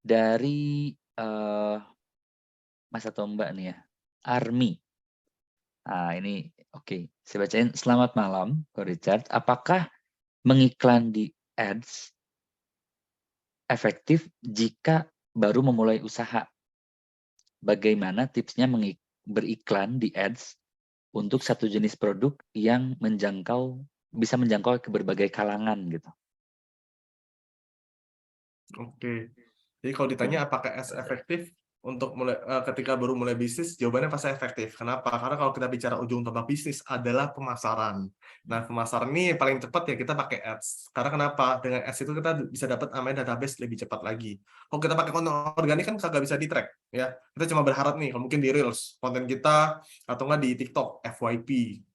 dari Mas atau Mbak nih ya. Army. Ini oke. Saya bacain. Selamat malam, Ko Richard. Apakah mengiklan di ads efektif jika baru memulai usaha? Bagaimana tipsnya beriklan di ads untuk satu jenis produk yang bisa menjangkau ke berbagai kalangan gitu? Oke. Jadi kalau ditanya apakah ads efektif untuk mulai ketika baru mulai bisnis, jawabannya pasti efektif. Kenapa? Karena kalau kita bicara ujung tombak bisnis adalah pemasaran. Nah, pemasaran ini paling cepat ya kita pakai ads. Karena kenapa? Dengan ads itu kita bisa dapat namanya database lebih cepat lagi. Kalau kita pakai konten organik kan kagak bisa di-track, ya. Kita cuma berharap nih, kalau mungkin di Reels, konten kita atau nggak di TikTok, FYP,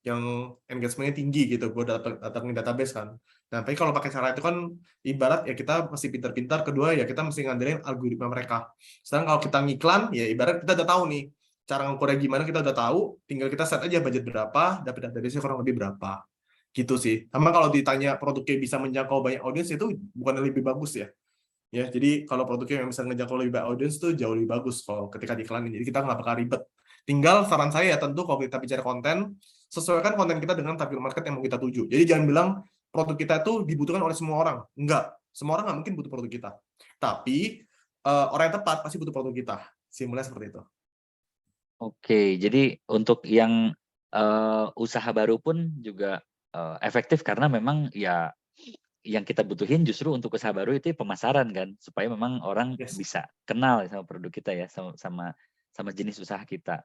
yang engagement-nya tinggi gitu, gue datangin database kan. Nah, tapi kalau pakai cara itu kan ibarat ya kita mesti pintar-pintar, kedua ya kita mesti ngandelin algoritma mereka. Sedangkan kalau kita ngiklan, ya ibarat kita udah tahu nih, cara ngukurnya gimana kita udah tahu, tinggal kita set aja budget berapa, dapat dari kurang lebih berapa. Gitu sih. Sama kalau ditanya produknya bisa menjangkau banyak audiens, itu bukan lebih bagus ya. Ya, jadi kalau produknya yang bisa menjangkau lebih banyak audiens itu jauh lebih bagus kalau ketika diiklanin. Jadi kita nggak bakal ribet. Tinggal saran saya ya tentu kalau kita bicara konten, sesuaikan konten kita dengan target market yang mau kita tuju. Jadi jangan bilang produk kita itu dibutuhkan oleh semua orang. Enggak. Semua orang nggak mungkin butuh produk kita. Tapi orang yang tepat pasti butuh produk kita. Simpelnya seperti itu. Oke, jadi untuk yang usaha baru pun juga efektif karena memang ya yang kita butuhin justru untuk usaha baru itu pemasaran kan, supaya memang orang Yes. bisa kenal sama produk kita ya, sama jenis usaha kita.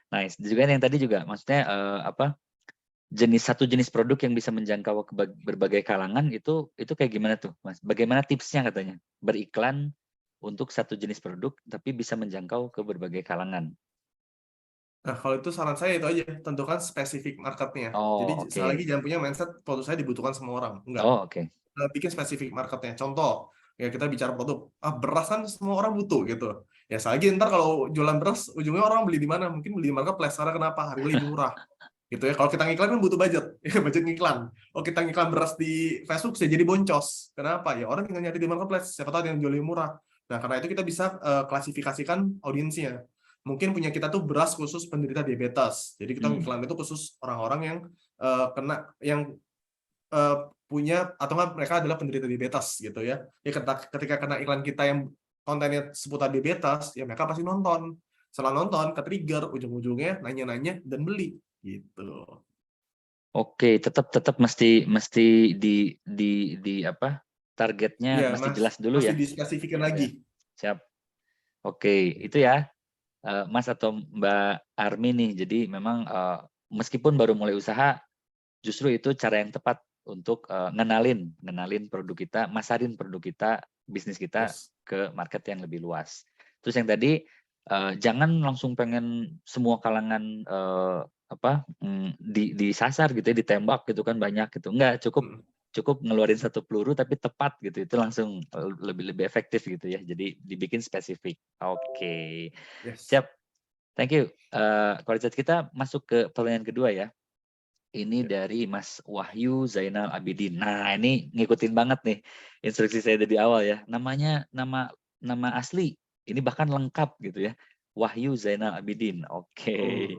Nah, juga yang tadi juga maksudnya satu jenis produk yang bisa menjangkau ke berbagai kalangan itu kayak gimana tuh, Mas? Bagaimana tipsnya katanya beriklan untuk satu jenis produk tapi bisa menjangkau ke berbagai kalangan? Nah, kalau itu saran saya itu aja, tentukan spesifik marketnya. Jadi Oh, sekali lagi oke. jangan punya mindset produk saya dibutuhkan semua orang. Enggak. Oh, oke. Bikin spesifik marketnya. Contoh, ya kita bicara produk, beras kan semua orang butuh gitu. Ya lagi ntar kalau jualan beras, ujungnya orang beli di mana? Mungkin beli di marketplace, karena kenapa? Harganya lebih murah. Gitu ya. Kalau kita ngiklan kan butuh budget, ya budget ngiklan. Oh kita ngiklan beras di Facebook bisa jadi boncos. Kenapa? Ya orang tinggal nyari di marketplace, siapa tahu ada yang jual lebih murah. Nah karena itu kita bisa klasifikasikan audiensnya. Mungkin punya kita tuh beras khusus penderita diabetes. Jadi kita ngiklan itu khusus orang-orang yang punya atau nggak mereka adalah penderita diabetes gitu ya. Ya ketika kena iklan kita yang kontennya seputar diabetes, ya mereka pasti nonton. Setelah nonton, ke-trigger, ujung-ujungnya nanya-nanya dan beli gitu. Oke, tetap mesti di apa? Targetnya Iya, mesti jelas dulu masih ya. dispesifikin Siap, ya. lagi. Siap. Oke, itu ya Mas atau Mbak Armi nih. Jadi memang meskipun baru mulai usaha, justru itu cara yang tepat untuk ngenalin produk kita, masarin produk kita, bisnis kita Yes. ke market yang lebih luas. Terus yang tadi jangan langsung pengen semua kalangan disasar gitu ya, ditembak gitu kan banyak gitu. Enggak, cukup ngeluarin satu peluru tapi tepat gitu. Itu langsung lebih efektif gitu ya. Jadi dibikin spesifik. Oke. Yes. Siap. Thank you. Kualitas kita masuk ke pertanyaan kedua ya. Ini dari Mas Wahyu Zainal Abidin. Nah, ini ngikutin banget nih instruksi saya dari awal ya. Namanya nama asli, ini bahkan lengkap gitu ya. Wahyu Zainal Abidin. Oke.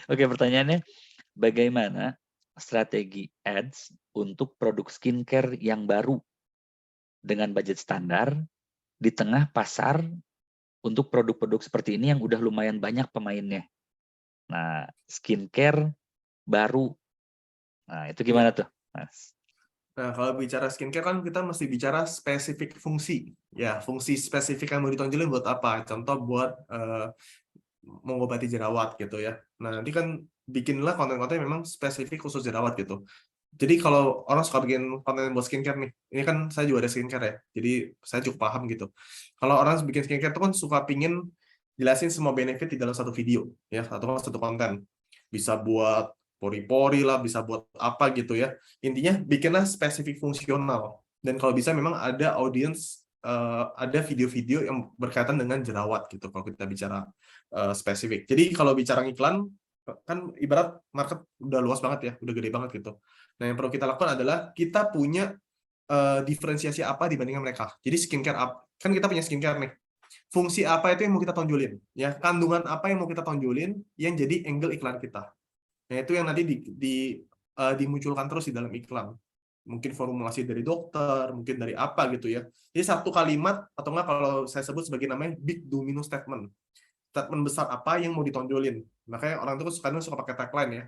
Oke, pertanyaannya bagaimana strategi ads untuk produk skincare yang baru dengan budget standar di tengah pasar untuk produk-produk seperti ini yang udah lumayan banyak pemainnya. Nah, skincare baru. Nah, itu gimana tuh, Mas? Nah, kalau bicara skincare kan kita mesti bicara spesifik fungsi. Ya, fungsi spesifik yang mau ditonjolin buat apa? Contoh buat mengobati jerawat gitu ya. Nah, nanti kan bikinlah konten-konten yang memang spesifik khusus jerawat gitu. Jadi kalau orang suka bikin konten buat skincare nih, ini kan saya juga ada skincare ya, jadi saya cukup paham gitu. Kalau orang bikin skincare itu kan suka pingin jelasin semua benefit di dalam satu video, ya, atau satu konten. Bisa buat pori-pori lah, bisa buat apa gitu ya. Intinya bikinlah spesifik fungsional. Dan kalau bisa memang ada audience, ada video-video yang berkaitan dengan jerawat gitu, kalau kita bicara spesifik. Jadi kalau bicara iklan, kan ibarat market udah luas banget ya, udah gede banget gitu. Nah, yang perlu kita lakukan adalah kita punya diferensiasi apa dibandingkan mereka. Jadi skincare kan kita punya skincare nih. Fungsi apa itu yang mau kita tonjolin? Ya, kandungan apa yang mau kita tonjolin yang jadi angle iklan kita. Nah, itu yang nanti dimunculkan terus di dalam iklan. Mungkin formulasi dari dokter, mungkin dari apa gitu ya. Jadi satu kalimat atau enggak kalau saya sebut sebagai namanya big domino statement. Statement besar apa yang mau ditonjolin. Makanya orang itu suka pakai tagline ya.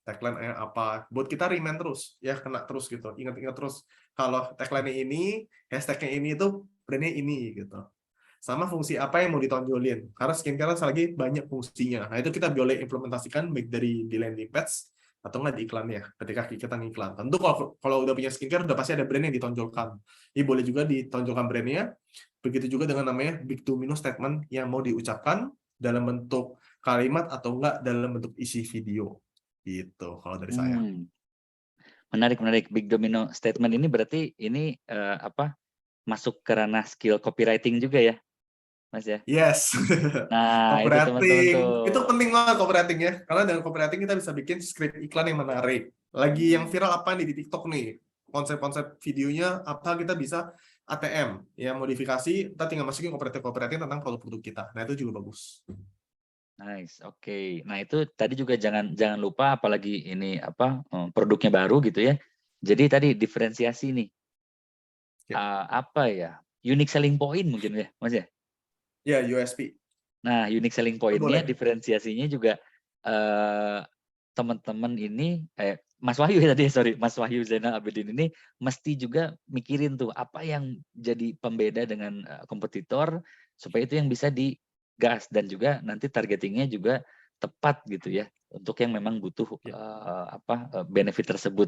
Tagline apa buat kita remind terus ya, kena terus gitu, ingat-ingat terus kalau tagline ini, hashtagnya ini itu brandnya ini gitu. sama fungsi apa yang mau ditonjolin. Karena skincare lagi banyak fungsinya. Nah, itu kita boleh implementasikan baik dari di landing page atau nggak di iklannya ketika kita ngiklan. Tentu kalau udah punya skincare udah pasti ada brand yang ditonjolkan. Jadi boleh juga ditonjolkan brandnya. Begitu juga dengan namanya big domino statement yang mau diucapkan dalam bentuk kalimat atau enggak dalam bentuk isi video. Gitu kalau dari saya. Menarik. Big domino statement ini berarti ini masuk ke ranah skill copywriting juga ya, Mas ya? Yes. Nah, itu teman-teman Copywriting. tuh. Itu penting banget copywriting ya. Karena dengan copywriting kita bisa bikin script iklan yang menarik. Lagi yang viral apa nih di TikTok nih? Konsep-konsep videonya apa kita bisa ATM ya, modifikasi, kita tinggal masukin copywriting tentang produk-produk kita. Nah, itu juga bagus. Nice, oke. Nah, itu tadi juga jangan lupa, apalagi ini produknya baru gitu ya. Jadi tadi diferensiasi nih. Apa ya? Unique selling point mungkin ya, Mas ya? Ya, USP. Nah, unique selling point-nya, diferensiasinya juga teman-teman ini Mas Wahyu ya tadi, sorry, Mas Wahyu Zainal Abidin ini mesti juga mikirin tuh apa yang jadi pembeda dengan kompetitor supaya itu yang bisa digas, dan juga nanti targetingnya juga tepat gitu ya untuk yang memang butuh benefit tersebut.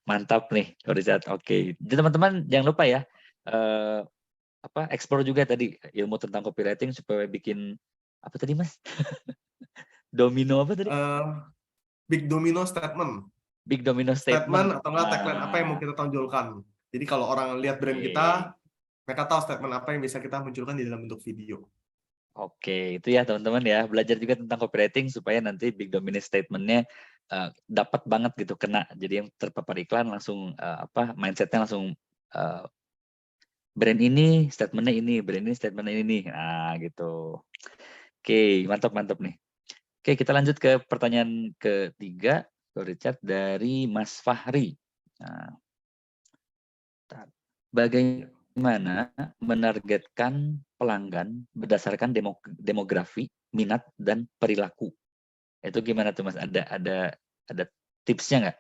Mantap nih, Richard. Oke. Jadi teman-teman jangan lupa ya explore juga tadi ilmu tentang copywriting supaya bikin apa tadi Mas? Domino apa tadi? Big domino statement. Big domino Statement atau enggak tagline apa yang mau kita tonjolkan. Jadi kalau orang lihat brand kita, mereka tahu statement apa yang bisa kita munculkan di dalam bentuk video. Oke, itu ya teman-teman ya. Belajar juga tentang copywriting supaya nanti big domino statement-nya dapat banget gitu, kena. Jadi yang terpapar iklan langsung mindset-nya langsung brand ini statement-nya ini, brand ini statement-nya ini. Nah, gitu. Oke, mantap nih. Oke, kita lanjut ke pertanyaan ketiga, Richard, dari Mas Fahri. Nah, bagaimana menargetkan pelanggan berdasarkan demografi, minat, dan perilaku? Itu gimana tuh Mas? Ada tipsnya nggak?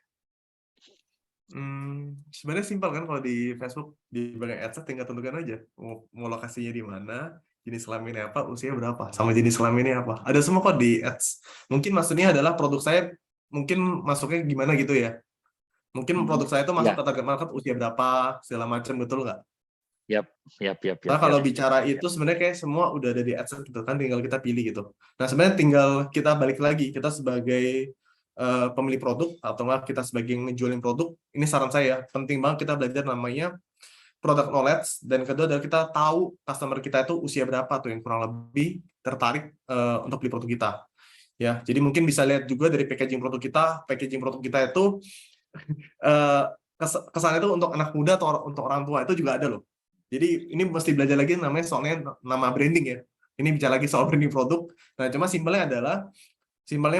Sebenarnya simpel kan kalau di Facebook, di bagian ads tinggal tentukan aja mau lokasinya di mana, jenis kelaminnya apa, usia berapa, sama jenis kelaminnya apa. Ada semua kok di ads. Mungkin maksudnya adalah produk saya mungkin masuknya gimana gitu ya. Mungkin produk saya itu masuk ke target market usia berapa, segala macam, betul nggak? Yap. Nah, kalau bicara itu sebenarnya kayak semua udah ada di ads gitu kan, tinggal kita pilih gitu. Nah, sebenarnya tinggal kita balik lagi, kita sebagai pemilik produk atau enggak kita sebagai ngejualin produk, ini saran saya, penting banget kita belajar namanya product knowledge, dan kedua adalah kita tahu customer kita itu usia berapa tuh yang kurang lebih tertarik untuk beli produk kita. Ya, jadi mungkin bisa lihat juga dari packaging produk kita itu kesannya itu untuk anak muda atau untuk orang tua, itu juga ada loh. Jadi ini mesti belajar lagi namanya soalnya nama branding ya. Ini bicara lagi soal branding produk. Nah, cuma simpelnya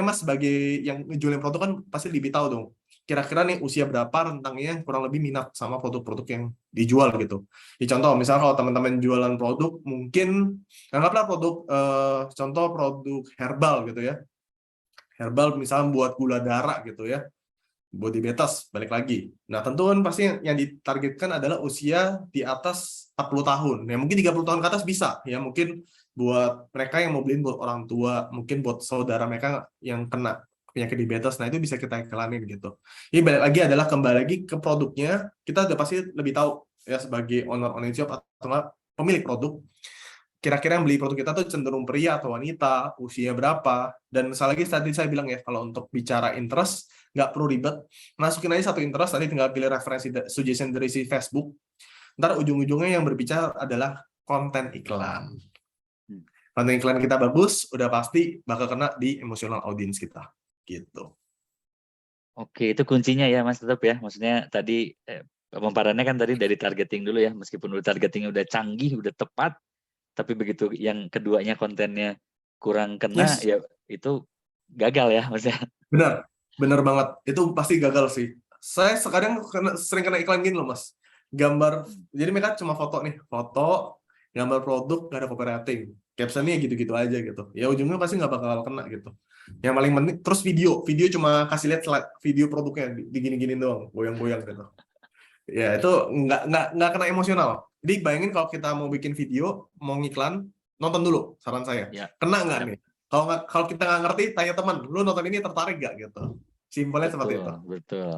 Mas sebagai yang ngejualin produk kan pasti lebih tahu dong. Kira-kira nih usia berapa rentangnya kurang lebih minat sama produk-produk yang dijual gitu. Di contoh misalnya kalau teman-teman jualan produk, mungkin anggaplah produk contoh produk herbal gitu ya. Herbal misalnya buat gula darah gitu ya. Buat diabetes, balik lagi. Nah, tentu kan pasti yang ditargetkan adalah usia di atas 40 tahun. Ya, mungkin 30 tahun ke atas bisa. Ya, mungkin buat mereka yang mau beliin buat orang tua, mungkin buat saudara mereka yang kena penyakit diabetes. Nah, itu bisa kita iklanin gitu. Ini balik lagi adalah kembali lagi ke produknya. Kita udah pasti lebih tahu ya sebagai owner shop atau pemilik produk. Kira-kira yang beli produk kita tuh cenderung pria atau wanita, usia berapa. Dan misalnya lagi tadi saya bilang ya, kalau untuk bicara interest, nggak perlu ribet, masukin aja satu interest, nanti tinggal pilih referensi suggestion dari si Facebook, ntar ujung-ujungnya yang berbicara adalah konten iklan. Konten iklan kita bagus, udah pasti bakal kena di emosional audience kita, gitu. Oke, itu kuncinya ya Mas, tetap ya, maksudnya tadi pemaparannya kan tadi dari targeting dulu ya, meskipun udah targetingnya udah canggih, udah tepat, tapi begitu yang keduanya kontennya kurang kena, ya itu gagal ya maksudnya. Benar banget. Itu pasti gagal sih. Saya sekarang sering kena iklan gini loh, Mas. Gambar, jadi mereka cuma foto, gambar produk, nggak ada copywriting. Captionnya gitu-gitu aja gitu. Ya ujungnya pasti nggak bakal kena gitu. Yang paling penting, terus video cuma kasih lihat slide video produknya, digini-gini doang, goyang-goyang gitu. Ya itu nggak kena emosional. Jadi bayangin kalau kita mau bikin video, mau ngiklan, nonton dulu saran saya. Ya, Kena nggak ya, nih? Kalau kita nggak ngerti, tanya teman, lu nonton ini tertarik nggak gitu. Simpelnya seperti itu. betul, betul.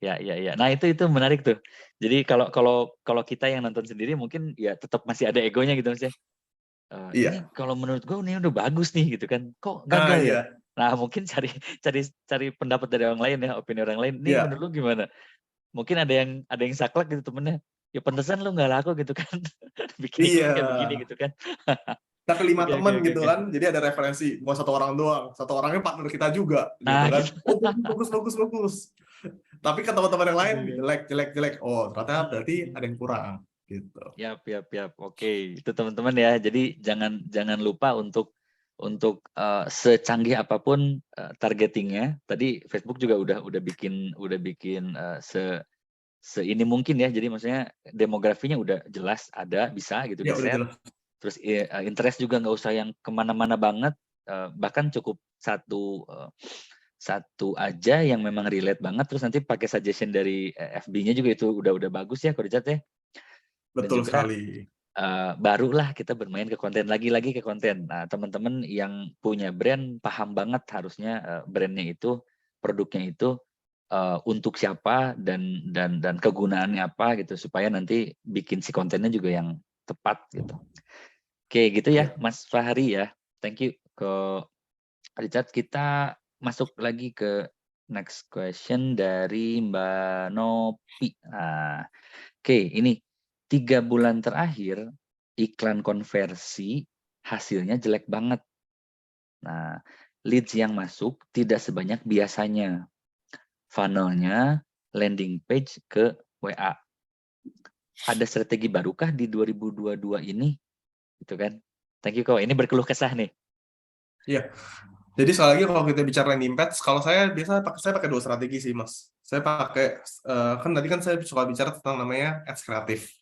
Ya, ya, ya. Nah itu menarik tuh. Jadi kalau kalau kalau kita yang nonton sendiri mungkin ya tetap masih ada egonya gitu Mas ya. Ini Iya. kalau menurut gue ini udah bagus nih gitu kan. Kok Ah gagal ya? iya. Nah mungkin cari pendapat dari orang lain ya, opini orang lain. Nih Iya. menurut lu gimana? Mungkin ada yang saklek gitu temennya. Ya pantesan lu nggak laku gitu kan. Bikin iklan Iya. kayak begini gitu kan. Kita kelima Oke, oke, temen oke, gitu oke. kan, jadi ada referensi. Bukan satu orang doang. Satu orangnya partner kita juga gitu Nah kan. gitu. Oh bagus, bagus, bagus. Tapi ke teman-teman yang lain Oke, oke. jelek, jelek, jelek. Oh ternyata berarti ada Hmm. yang kurang gitu. Yap, yap, yap. Oke, itu teman-teman ya. Jadi jangan lupa untuk secanggih apapun targetingnya. Tadi Facebook juga udah bikin ini mungkin ya. Jadi maksudnya demografinya udah jelas ada, bisa gitu Ya di udah set. jelas. Terus interest juga nggak usah yang kemana-mana banget. Bahkan cukup satu aja yang memang relate banget. Terus nanti pakai suggestion dari FB-nya juga itu udah bagus ya, kalau dicat ya. Dan Betul juga sekali. barulah kita bermain ke konten lagi ke konten. Nah, teman-teman yang punya brand paham banget harusnya brandnya itu, produknya itu untuk siapa dan kegunaannya apa gitu supaya nanti bikin si kontennya juga yang tepat gitu. Oke, gitu ya Ya. Mas Fahri ya. Thank you ke Richard. Kita masuk lagi ke next question dari Mbak Nopi. Nah, oke, ini 3 bulan terakhir iklan konversi hasilnya jelek banget. Nah, leads yang masuk tidak sebanyak biasanya. Funnelnya landing page ke WA. Ada strategi barukah di 2022 ini? Gitu kan. Thank you kok. Ini berkeluh kesah nih. Iya. Jadi sekali lagi kalau kita bicara landing page, kalau saya biasa saya pakai 2 strategi sih, Mas. Saya pakai kan tadi kan saya suka bicara tentang namanya ads kreatif.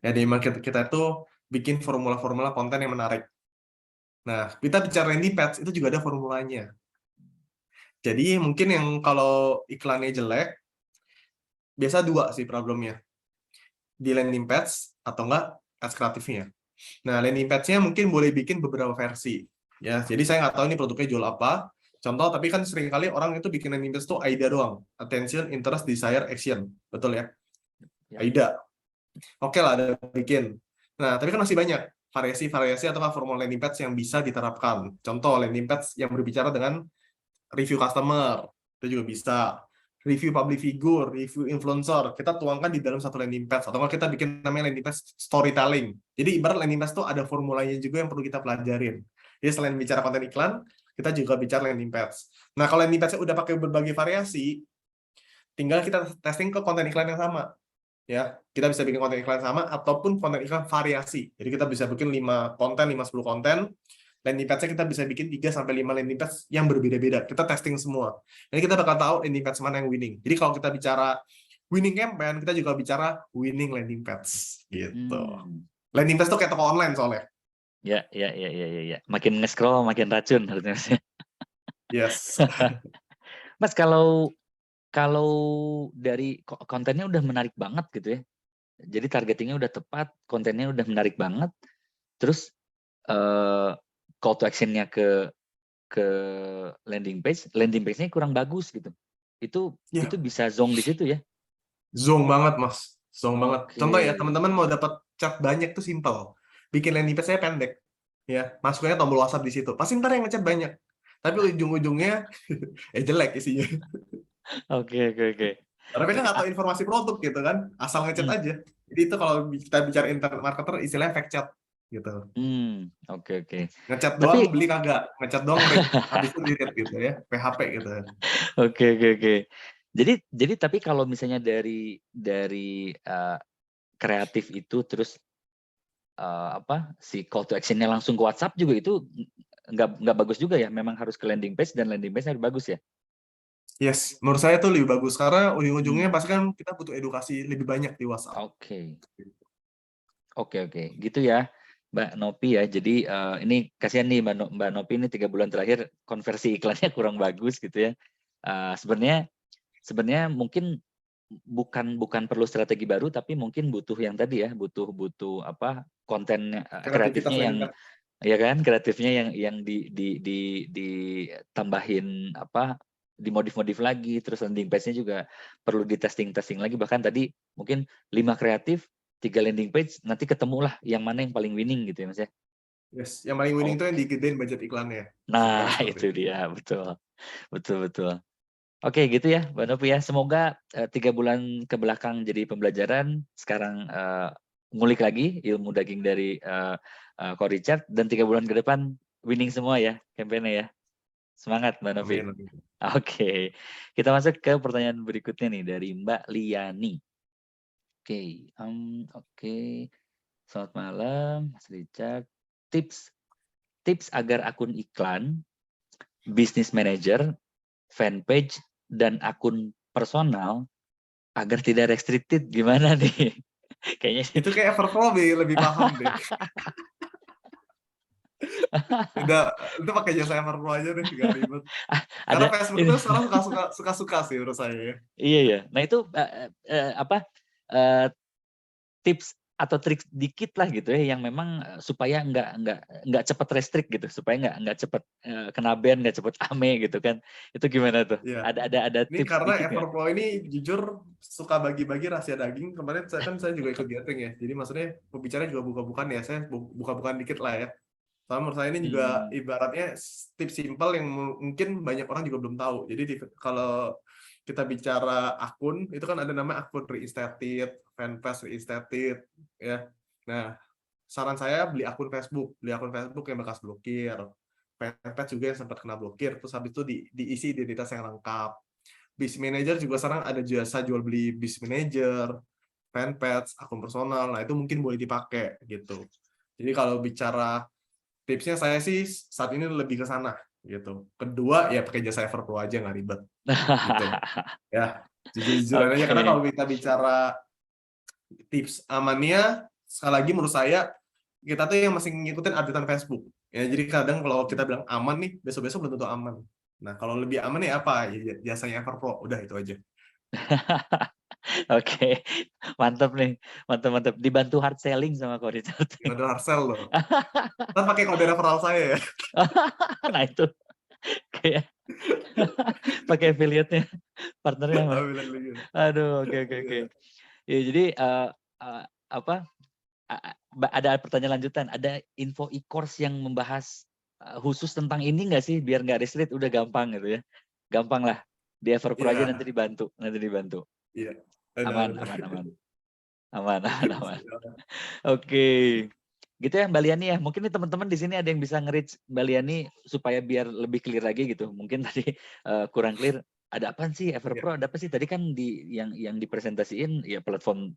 Ya di market kita itu bikin formula-formula konten yang menarik. Nah, kita bicara landing page itu juga ada formulanya. Jadi mungkin yang kalau iklannya jelek, biasa 2 sih problemnya. Di landing page atau enggak ads kreatifnya. Nah, landing page-nya mungkin boleh bikin beberapa versi. Ya, jadi saya nggak tahu ini produknya jual apa. Contoh, tapi kan seringkali orang itu bikin landing page itu AIDA doang. Attention, Interest, Desire, Action. Betul ya? Ya. AIDA. Oke lah, ada bikin. Nah, tapi kan masih banyak variasi-variasi atau formula landing page yang bisa diterapkan. Contoh, landing page yang berbicara dengan review customer. Itu juga bisa. Review public figure, review influencer, kita tuangkan di dalam satu landing page. Atau kita bikin namanya landing page storytelling. Jadi ibarat landing page itu ada formulanya juga yang perlu kita pelajarin. Jadi selain bicara konten iklan, kita juga bicara landing page. Nah, kalau landing page udah pakai berbagai variasi, tinggal kita testing ke konten iklan yang sama. Ya, kita bisa bikin konten iklan sama ataupun konten iklan variasi. Jadi kita bisa bikin 5 konten, 5-10 konten. Landing page-nya kita bisa bikin 3-5 landing page yang berbeda-beda. Kita testing semua. Jadi kita bakal tahu landing page mana yang winning. Jadi kalau kita bicara winning campaign, kita juga bicara winning landing page gitu. Landing page itu kayak toko online soalnya. Ya. Makin nge-scroll makin racun harusnya. Yes. Mas, kalau dari kontennya udah menarik banget gitu ya. Jadi targetingnya udah tepat, kontennya udah menarik banget. Terus call to action-nya ke landing page-nya kurang bagus gitu. Itu bisa zong di situ ya. Zong banget, Mas. Zong banget. Oke. Contoh ya, teman-teman mau dapat chat banyak tuh simple. Bikin landing page-nya pendek. Ya, masuknya tombol WhatsApp di situ. Pasti ntar yang ngechat banyak. Tapi ujung-ujungnya jelek isinya. Oke. Karena mereka Berarti nggak tahu informasi produk gitu kan, asal ngechat aja. Jadi itu kalau kita bicara internet marketer istilahnya fake chat gitu. Oke. Ngechat Tapi doang beli kagak, ngechat doang habis itu di-read gitu ya, PHP gitu. Oke. Jadi tapi kalau misalnya dari kreatif itu terus si call to action-nya langsung ke WhatsApp juga itu nggak bagus juga ya. Memang harus ke landing page dan landing page harus bagus ya. Yes, menurut saya itu lebih bagus karena ujung-ujungnya pasti kan kita butuh edukasi lebih banyak di WhatsApp. Oke, gitu ya, Mbak Nopi ya. Jadi ini kasihan nih Mbak Nopi ini 3 bulan terakhir konversi iklannya kurang bagus gitu ya. Sebenarnya mungkin bukan perlu strategi baru, tapi mungkin butuh yang tadi ya, butuh apa konten Kreativitas kreatifnya yang meningkat. ya kan, kreatifnya yang ditambahin apa, dimodif-modif lagi, terus landing page-nya juga perlu di testing lagi. Bahkan tadi mungkin 5 kreatif, 3 landing page, nanti ketemulah yang mana yang paling winning gitu ya Mas ya. Yes, yang paling winning itu yang Oke. digedein budget iklannya. Nah, Supaya seperti itu dia, betul. Betul. Oke, gitu ya, Mbak Novi ya. Semoga 3 bulan ke belakang jadi pembelajaran. Sekarang ngulik lagi ilmu daging dari Ko Richard, dan 3 bulan ke depan winning semua ya campaign-nya ya. Semangat Mbak Novi. amin. Oke, kita masuk ke pertanyaan berikutnya nih dari Mbak Liani. Oke. Selamat malam, Mas Richard. Tips agar akun iklan, business manager, fanpage, dan akun personal agar tidak restricted gimana nih? Kayaknya sih. Itu kayak Everflow lebih paham deh. Udah, itu pakai jasa Everflow aja deh, nggak ribet. Karena Ada Facebook ini. itu sekarang suka-suka sih menurut saya ya. Iya ya. Nah itu apa tips atau trik dikit lah gitu ya, yang memang supaya nggak cepat restrict gitu, supaya nggak cepat kena ban, nggak cepat ame gitu kan. Itu gimana tuh? Iya. Ada Ini tips karena dikit nggak? Everflow ini jujur suka bagi-bagi rahasia daging. Kemarin saya juga ikut gathering ya. Jadi maksudnya pembicara juga buka-bukaan ya. Saya buka-bukaan dikit lah ya. Soalnya menurut saya ini juga ibaratnya tips simpel yang mungkin banyak orang juga belum tahu. Jadi kalau kita bicara akun, itu kan ada nama akun reinstated, fanpage reinstated, ya. Nah, saran saya beli akun Facebook yang bekas blokir, fanpage juga yang sempat kena blokir, terus habis itu diisi identitas yang lengkap. Business manager juga sekarang ada jasa jual beli business manager, fanpage, akun personal, nah itu mungkin boleh dipakai gitu. Jadi kalau bicara tipsnya saya sih saat ini lebih ke sana gitu. Kedua ya pakai jasa Everflow aja, nggak ribet gitu. Ya, jujur-jujuran aja, karena kalau kita bicara tips amannya, sekali lagi menurut saya kita tuh yang masih ngikutin updatean Facebook ya. Jadi kadang kalau kita bilang aman nih, besok-besok belum tentu aman. Nah, kalau lebih aman nih apa? Ya, jasanya Everflow, udah itu aja. Oke, mantap nih, mantap. Dibantu hard selling sama Ko Richard. Kode Harsel loh. Ntar pakai kode referral saya ya. Nah itu kayak pakai affiliate-nya, partnernya mah. Bilang gitu. Aduh, oke. Ya, jadi apa? Ada pertanyaan lanjutan, ada info e-course yang membahas khusus tentang ini nggak sih, biar nggak restrict, udah gampang gitu ya, gampang lah, di Everpro aja nanti dibantu. Iya. Aman. Oke, gitu ya Mbak Liani ya. Mungkin nih teman-teman di sini ada yang bisa nge-reach Mbak Liani supaya biar lebih clear lagi gitu. Mungkin tadi kurang clear. Ada apa sih Everpro? Ada apa sih? Tadi kan yang dipresentasiin ya platform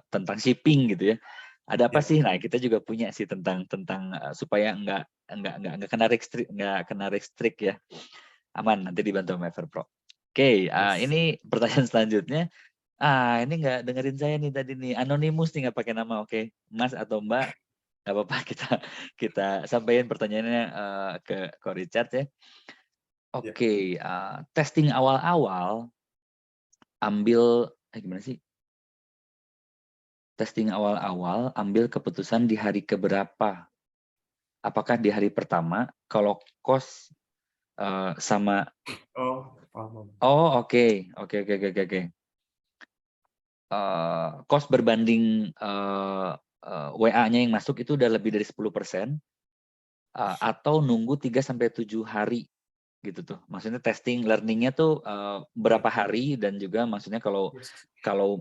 tentang shipping gitu ya. Ada apa sih? Nah, kita juga punya sih tentang supaya nggak kena restrict ya. Aman, nanti dibantu sama Everpro. Oke, ini pertanyaan selanjutnya. Ini nggak dengerin saya nih tadi nih, anonimus nih, nggak pakai nama. Oke, Mas atau Mbak, nggak apa-apa, kita sampaikan pertanyaannya ke Ko Richard ya. Oke, testing awal-awal gimana sih? Testing awal-awal ambil keputusan di hari keberapa? Apakah di hari pertama? Kalau cost sama oke. Cost berbanding WA-nya yang masuk itu udah lebih dari 10%, atau nunggu 3-7 hari gitu tuh. Maksudnya testing learning-nya tuh berapa hari, dan juga maksudnya kalau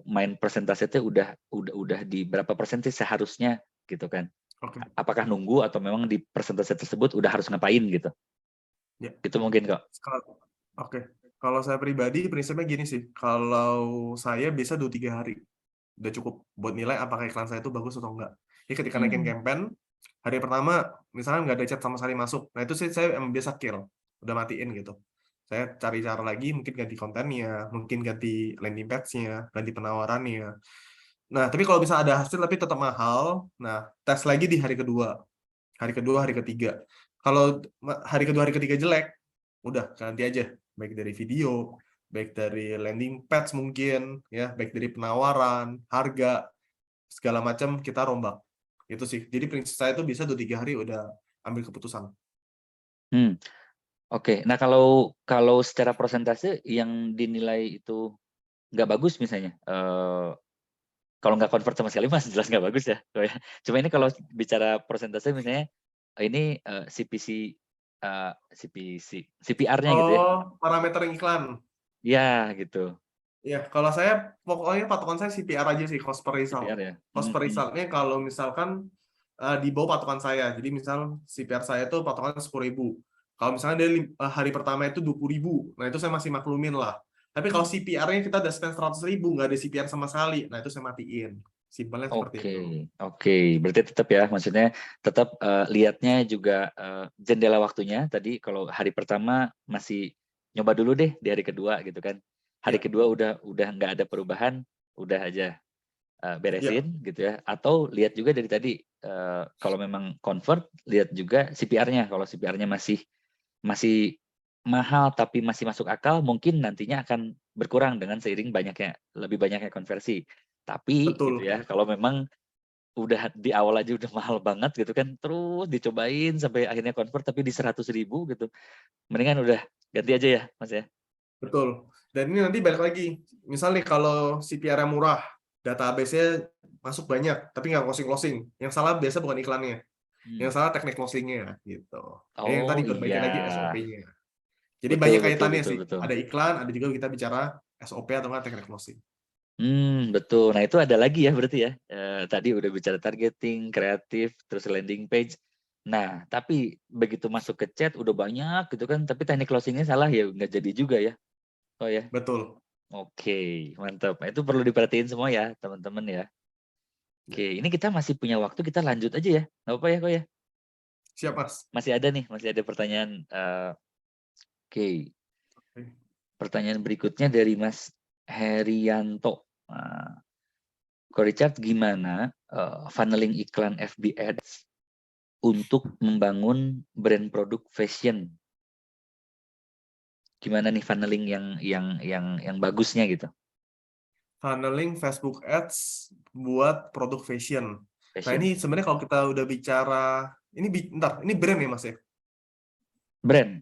main persentase itu udah di berapa persen sih seharusnya gitu kan. Apakah nunggu atau memang di persentase tersebut udah harus ngapain gitu. Itu mungkin kok. Oke. Kalau saya pribadi prinsipnya gini sih. Kalau saya bisa 2-3 hari udah cukup buat nilai apakah iklan saya itu bagus atau enggak. Jadi ketika naikin campaign, hari pertama misalnya nggak ada chat sama sekali masuk, nah itu sih saya biasa kill, udah matiin gitu. Saya cari cara lagi, mungkin ganti kontennya, mungkin ganti landing page-nya, ganti penawarannya. Nah, tapi kalau bisa ada hasil tapi tetap mahal, nah tes lagi di hari kedua, hari ketiga. Kalau hari kedua, hari ketiga jelek, udah ganti aja, baik dari video, baik dari landing page mungkin, ya, baik dari penawaran, harga, segala macam kita rombak. Itu sih. Jadi prinsip saya itu bisa 2-3 hari udah ambil keputusan. Hmm, oke. Nah, kalau secara persentase yang dinilai itu nggak bagus misalnya, kalau nggak convert sama sekali mas jelas nggak bagus ya. Cuma ini kalau bicara persentase misalnya ini CPC, CPR-nya gitu ya. Oh, parameter iklan. Ya gitu. Ya, kalau saya pokoknya patokan saya CPR aja sih, cost per result. CPR ya. Cost per result-nya kalau misalkan di bawah patokan saya. Jadi misal CPR saya itu patokan 10.000. Kalau misalnya dari hari pertama itu 20.000, nah itu saya masih maklumin lah. Tapi kalau CPR-nya kita udah spend 100.000, nggak ada CPR sama sekali, nah itu saya matiin. Simpelnya seperti itu. Oke. Berarti tetap ya, maksudnya tetap lihatnya juga jendela waktunya. Tadi kalau hari pertama masih nyoba dulu deh di hari kedua gitu kan. Hari Ya, kedua udah nggak ada perubahan, udah aja ya, beresin gitu ya. Atau lihat juga dari tadi kalau memang convert, lihat juga CPR-nya. Kalau CPR-nya masih mahal tapi masih masuk akal, mungkin nantinya akan berkurang dengan seiring lebih banyaknya konversi. Tapi gitu betul. ya, kalau memang udah di awal aja udah mahal banget gitu kan, terus dicobain sampai akhirnya convert tapi di 100.000 gitu, mendingan udah ganti aja ya mas ya. Betul. Dan ini nanti balik lagi. Misal nih kalau CPR-nya murah, database-nya masuk banyak, tapi nggak closing-closing. Yang salah biasa bukan iklannya. Yang salah teknik closing-nya gitu. Yang tadi Oh iya, perbaiki lagi SOP-nya. Jadi betul banyak betul kaitannya betul sih. betul. Ada iklan, ada juga kita bicara SOP atau nggak teknik closing. Betul. Nah itu ada lagi ya berarti ya. Tadi udah bicara targeting, kreatif, terus landing page. Nah tapi begitu masuk ke chat udah banyak gitu kan, tapi teknik closingnya salah ya nggak jadi juga ya. Oh ya. Betul. Oke, mantap. Nah, itu perlu diperhatiin semua ya teman-teman ya. Ya. Oke, ini kita masih punya waktu, kita lanjut aja ya. Nggak apa ya kok ya. Siap, Mas. Masih ada pertanyaan. Oke, Oke. pertanyaan berikutnya dari Mas Herianto. Ko Richard, gimana funneling iklan FB Ads untuk membangun brand produk fashion? Gimana nih funneling yang bagusnya gitu? Funneling Facebook Ads buat produk fashion. Nah, Fashion. ini sebenarnya kalau kita udah bicara, ini brand ya, Mas ya? Brand,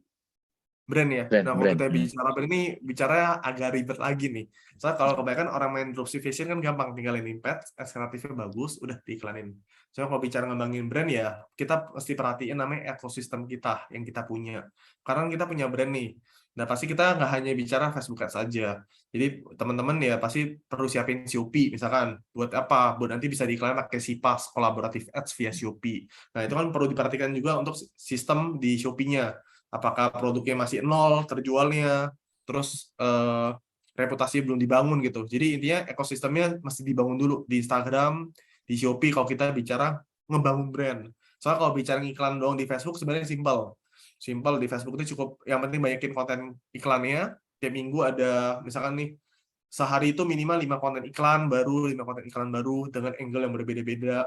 Brand ya. Nah, kalau brand. kita bicara brand ini bicara agak ribet lagi nih. Soalnya kalau kebanyakan orang main dropship fashion kan gampang, tinggal landing page, kreatifnya bagus, udah diiklanin. Soalnya kalau bicara ngembangin brand ya, kita mesti perhatiin namanya ekosistem kita yang kita punya. Karena kita punya brand nih. Nah, pasti kita nggak hanya bicara Facebook Ads saja. Jadi teman-teman ya pasti perlu siapin Shopee misalkan. Buat apa? Buat nanti bisa diiklanin pakai Sipas, collaborative ads via Shopee. Nah, itu kan perlu diperhatikan juga untuk sistem di Shopee-nya. Apakah produknya masih nol terjualnya, terus reputasi belum dibangun gitu. Jadi intinya ekosistemnya mesti dibangun dulu di Instagram, di Shopee kalau kita bicara ngebangun brand. Soalnya kalau bicara iklan doang di Facebook sebenarnya simpel. Simpel di Facebook itu cukup, yang penting banyakin konten iklannya. Tiap minggu ada misalkan nih sehari itu minimal 5 konten iklan baru dengan angle yang berbeda-beda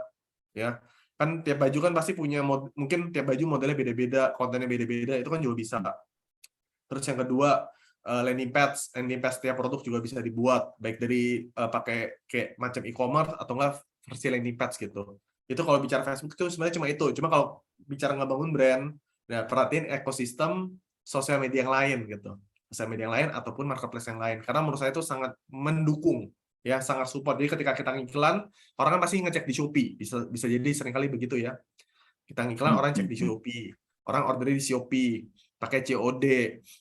ya. Kan tiap baju kan pasti punya mungkin tiap baju modelnya beda-beda, kontennya beda-beda, itu kan juga bisa. Terus yang kedua, landing page tiap produk juga bisa dibuat baik dari pakai kayak macam e-commerce atau enggak versi landing page gitu. Itu kalau bicara Facebook itu sebenarnya cuma itu. Cuma kalau bicara ngebangun brand, nah perhatiin ekosistem sosial media yang lain gitu. Sosial media yang lain ataupun marketplace yang lain. Karena menurut saya itu sangat mendukung, ya sangat support. Jadi ketika kita ngiklan, orang kan pasti ngecek di Shopee. Bisa jadi seringkali begitu ya. Kita ngiklan, orang cek di Shopee. Orang order di Shopee, pakai COD.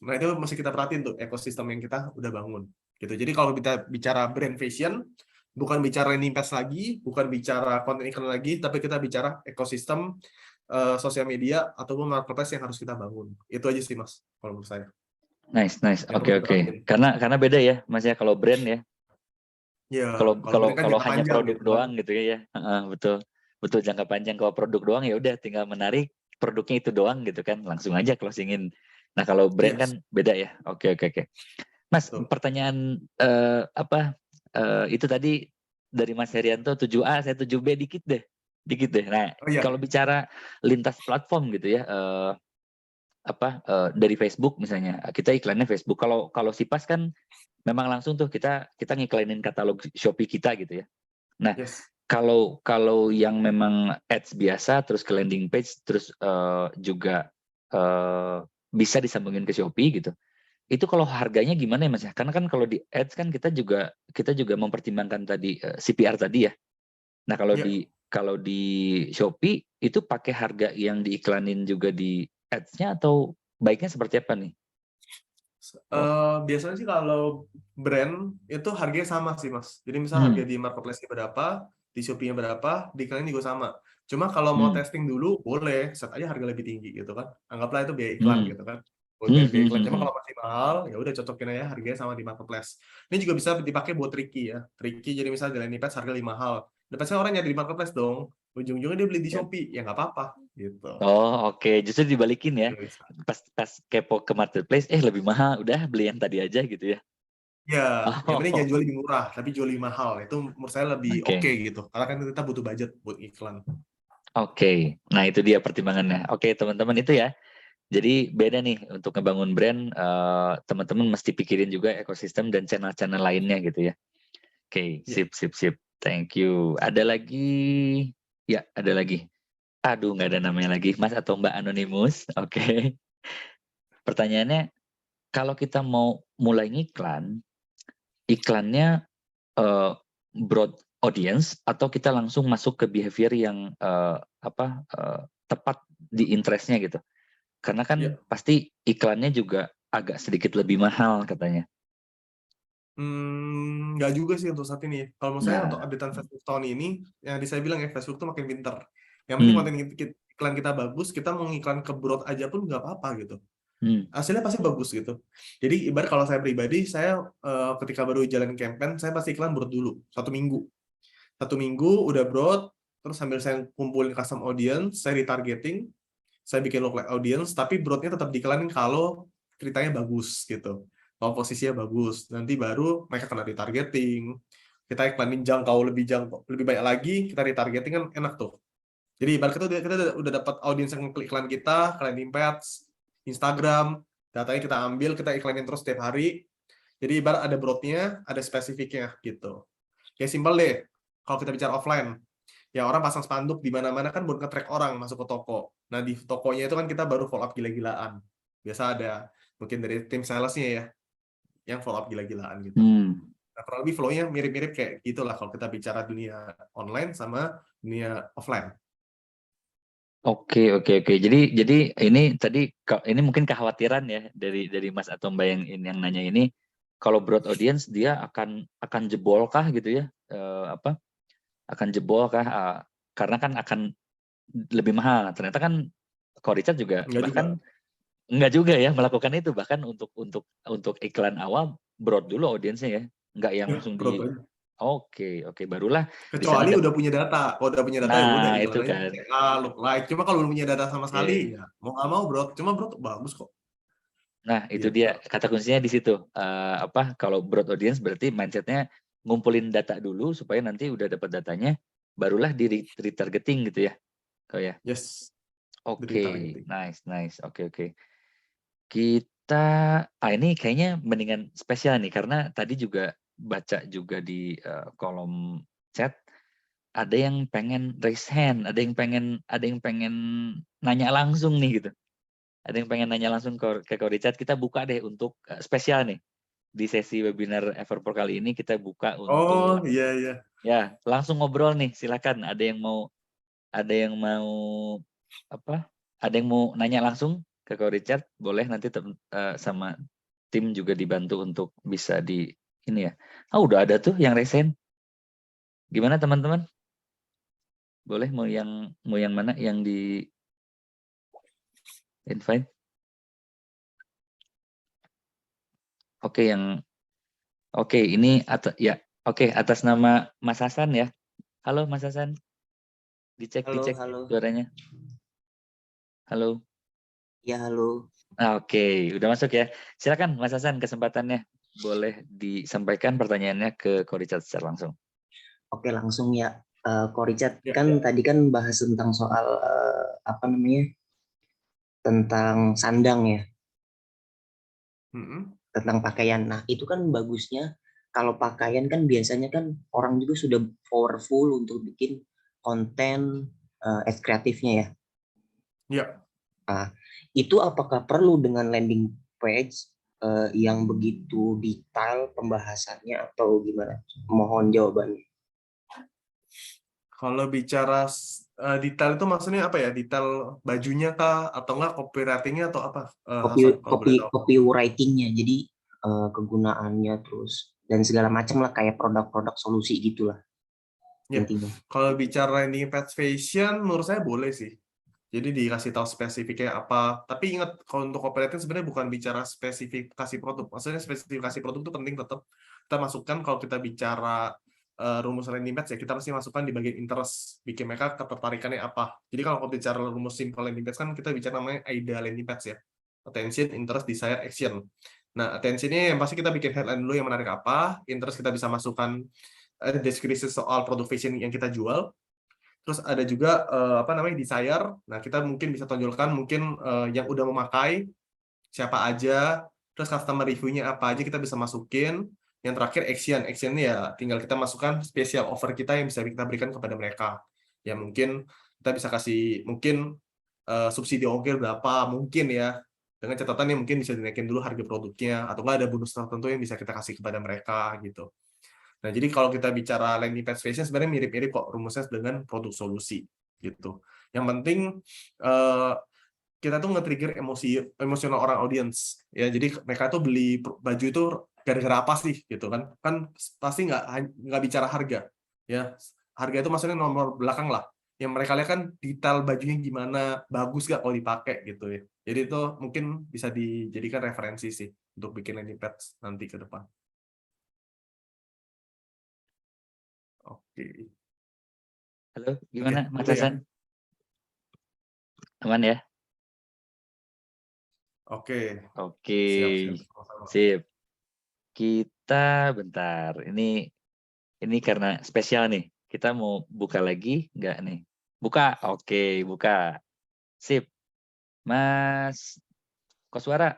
Nah, itu mesti kita perhatiin tuh ekosistem yang kita udah bangun. Gitu. Jadi kalau kita bicara brand fashion, bukan bicara landing page lagi, bukan bicara konten iklan lagi, tapi kita bicara ekosistem sosial media ataupun marketplace yang harus kita bangun. Itu aja sih, Mas, kalau menurut saya. Nice. Yang perlu Oke. diperhatiin. Karena beda ya, Mas ya kalau brand ya. Ya, Kalau brand kan jangka hanya panjang produk gitu kan. doang gitu ya. Betul jangka panjang. Kalau produk doang ya udah tinggal menarik produknya itu doang gitu kan, langsung aja closingin. Nah kalau brand kan Yes. beda ya. Oke. Mas, Betul. pertanyaan itu tadi dari Mas Herianto 7A, saya 7B dikit deh. Nah Oh iya. kalau bicara lintas platform gitu ya, dari Facebook misalnya, kita iklannya Facebook. Kalau Sipas kan memang langsung tuh kita ngiklainin katalog Shopee kita gitu ya. Nah, Yes. kalau yang memang ads biasa terus ke landing page terus juga bisa disambungin ke Shopee gitu. Itu kalau harganya gimana ya Mas ya? Karena kan kalau di ads kan kita juga mempertimbangkan tadi CPR tadi ya. Nah, Ya. kalau di Shopee itu pakai harga yang diiklanin juga di ads-nya atau baiknya seperti apa nih? Biasanya sih kalau brand itu harganya sama sih Mas. Jadi misal harga Hmm, di marketplace-nya berapa, di Shopee-nya berapa, di iklan juga sama. Cuma kalau mau hmm, testing dulu boleh set aja harga lebih tinggi gitu kan. Anggaplah itu biaya iklan hmm, gitu kan. Buat hmm, bayar biaya hmm, iklan. hmm, Cuma hmm. kalau masih mahal ya udah cocokin aja harganya sama di marketplace. Ini juga bisa dipakai buat tricky ya. Tricky jadi misal di landing page harga lebih mahal. Dan pasti orang nyari di marketplace dong. Ujung-ujungnya dia beli di Ya. Shopee. Ya nggak apa-apa gitu. Oh, oke. Justru dibalikin ya. Juga bisa. Pas kepo ke marketplace, lebih mahal. Udah beli yang tadi aja gitu ya. Ya, yang penting jangan Oh, jual lebih murah, tapi jual lebih mahal. Itu menurut saya lebih oke. oke gitu. Karena kan kita butuh budget buat iklan. Oke. Nah, itu dia pertimbangannya. Oke, teman-teman itu ya. Jadi beda nih untuk ngebangun brand, teman-teman mesti pikirin juga ekosistem dan channel-channel lainnya gitu ya. Oke, Ya. sip, sip, sip. Thank you. Ada lagi? Ya, ada lagi. Aduh, nggak ada namanya lagi. Mas atau Mbak Anonymous. Oke. Pertanyaannya, kalau kita mau mulai ngiklan, iklannya broad audience atau kita langsung masuk ke behavior yang tepat di interest-nya gitu. Karena kan Ya. pasti iklannya juga agak sedikit lebih mahal katanya. Nggak juga sih untuk saat ini. Kalau menurut saya untuk Nah, updatean Facebook tahun ini, yang tadi saya bilang ya, Facebook tuh makin pinter. Yang penting hmm, konten iklan kita bagus, kita mau ngiklan ke broad aja pun nggak apa-apa gitu. hmm, Hasilnya pasti bagus gitu. Jadi ibarat kalau saya pribadi, saya ketika baru jalan campaign, saya pasti iklan broad dulu, 1 minggu. 1 minggu udah broad, terus sambil saya kumpulin custom audience, saya retargeting, saya bikin lookalike audience, tapi broadnya tetap diiklanin kalau ceritanya bagus gitu. Kalau posisinya bagus, nanti baru mereka kena retargeting. Kita iklanin jangkau lebih banyak lagi, kita retargeting kan enak tuh. Jadi ibarat kita udah dapat audiens yang klik iklan kita, landing page, Instagram, datanya kita ambil, kita iklanin terus setiap hari. Jadi ibarat ada broadnya, ada spesifiknya gitu. Kayak simpel deh, kalau kita bicara offline, ya orang pasang spanduk di mana-mana kan buat nge-track orang masuk ke toko. Nah di tokonya itu kan kita baru follow up gila-gilaan. Biasa ada mungkin dari tim salesnya ya, yang follow up gila-gilaan gitu. hmm. Nah kurang lebih flow-nya mirip-mirip kayak gitulah kalau kita bicara dunia online sama dunia offline. Oke, oke, oke. Jadi ini tadi ini mungkin kekhawatiran ya dari Mas atau Mbak yang nanya ini, kalau broad audience dia akan jebol kah gitu ya? Akan jebol kah? Karena kan akan lebih mahal. Ternyata kan kalau Richard juga Enggak juga. bahkan enggak juga ya melakukan itu, bahkan untuk iklan awal broad dulu audiensnya ya, enggak yang Ya, langsung broad di. aja. Oke, barulah di sana Kecuali udah punya data. Kalau udah punya data ya udah nah itu iklan aja kan. CA, look like. Cuma kalau belum punya data sama sekali, Oke. ya mau nggak mau broad. Cuma broad bagus kok. Nah, itu Gitu. dia kata kuncinya di situ. Kalau broad audience berarti mindsetnya ngumpulin data dulu supaya nanti udah dapat datanya, barulah di retargeting gitu ya. Oh ya. Yes, dari Oke, targeting. nice. Oke. Kita ini kayaknya mendingan spesial nih karena tadi juga baca juga di kolom chat ada yang pengen raise hand, ada yang pengen nanya langsung nih gitu. Ada yang pengen nanya langsung ke Ko Richard, kita buka deh untuk spesial nih. Di sesi webinar Everpro kali ini kita buka Oh untuk iya. ya langsung ngobrol nih. Silakan ada yang mau apa? Ada yang mau nanya langsung ke Ko Richard, boleh nanti sama tim juga dibantu untuk bisa di ini ya. Udah ada tuh yang resen. Gimana teman-teman? Boleh mau yang mana yang di invite? Oke, ini atas nama Mas Hasan ya. Halo Mas Hasan, dicek Halo. suaranya. Halo. Ya, halo. Oke, udah masuk ya. Silakan Mas Hasan, kesempatannya boleh disampaikan pertanyaannya ke Ko Richard secara langsung. Oke, langsung ya. Ko Richard, Ya. kan tadi kan bahas tentang soal tentang sandang ya, Mm-mm. tentang pakaian. Nah, itu kan bagusnya kalau pakaian kan biasanya kan orang juga sudah powerful untuk bikin konten kreatifnya ya. Ya, Nah, itu apakah perlu dengan landing page yang begitu detail pembahasannya atau gimana? Mohon jawabannya. kalau bicara detail itu maksudnya apa ya? Detail bajunya kah? Atau enggak copywriting-nya atau apa? Hasan, kalau boleh tahu. Copywriting-nya, jadi kegunaannya terus dan segala macam lah kayak produk-produk solusi gitulah Ya, intinya. kalau bicara ini fast fashion, menurut saya boleh sih. Jadi dikasih tahu spesifiknya apa. Tapi ingat, kalau untuk copywriting sebenarnya bukan bicara spesifikasi produk. Maksudnya spesifikasi produk itu penting tetap. Kita masukkan kalau kita bicara rumus landing page ya, kita mesti masukkan di bagian interest. Bikin mereka ketertarikannya apa. Jadi kalau bicara rumus simple landing page kan kita bicara namanya AIDA landing page ya. Attention, interest, desire, action. Nah, attention-nya yang pasti kita bikin headline dulu yang menarik apa. Interest kita bisa masukkan deskripsi soal produk fashion yang kita jual. Terus ada juga apa namanya desire. Nah, kita mungkin bisa tonjolkan mungkin yang udah memakai siapa aja, terus customer review-nya apa aja kita bisa masukin. Yang terakhir action. Action-nya ya tinggal kita masukkan special offer kita yang bisa kita berikan kepada mereka. Ya mungkin kita bisa kasih mungkin subsidi ongkir berapa mungkin ya. Dengan catatan yang mungkin bisa dinaikin dulu harga produknya atau nggak ada bonus tertentu yang bisa kita kasih kepada mereka gitu. Nah, jadi kalau kita bicara landing page fashion sebenarnya mirip-mirip kok rumusnya dengan produk solusi gitu. Yang penting kita tuh nge-trigger emosional orang audience ya. Jadi mereka tuh beli baju itu gara-gara apa sih gitu kan? Kan pasti nggak bicara harga ya. Harga itu maksudnya nomor belakang lah. Yang mereka lihat kan detail bajunya gimana, bagus nggak kalau dipakai gitu ya. Jadi itu mungkin bisa dijadikan referensi sih untuk bikin landing page nanti ke depan. Oke. Halo, Oke, gimana Mas itu ya. Hasan? Aman ya? Oke, Oke, siap. Sama-sama. sip. Kita bentar. Ini karena spesial nih. Kita mau buka lagi nggak nih? Buka. Oke, buka. Sip. Mas Koswara.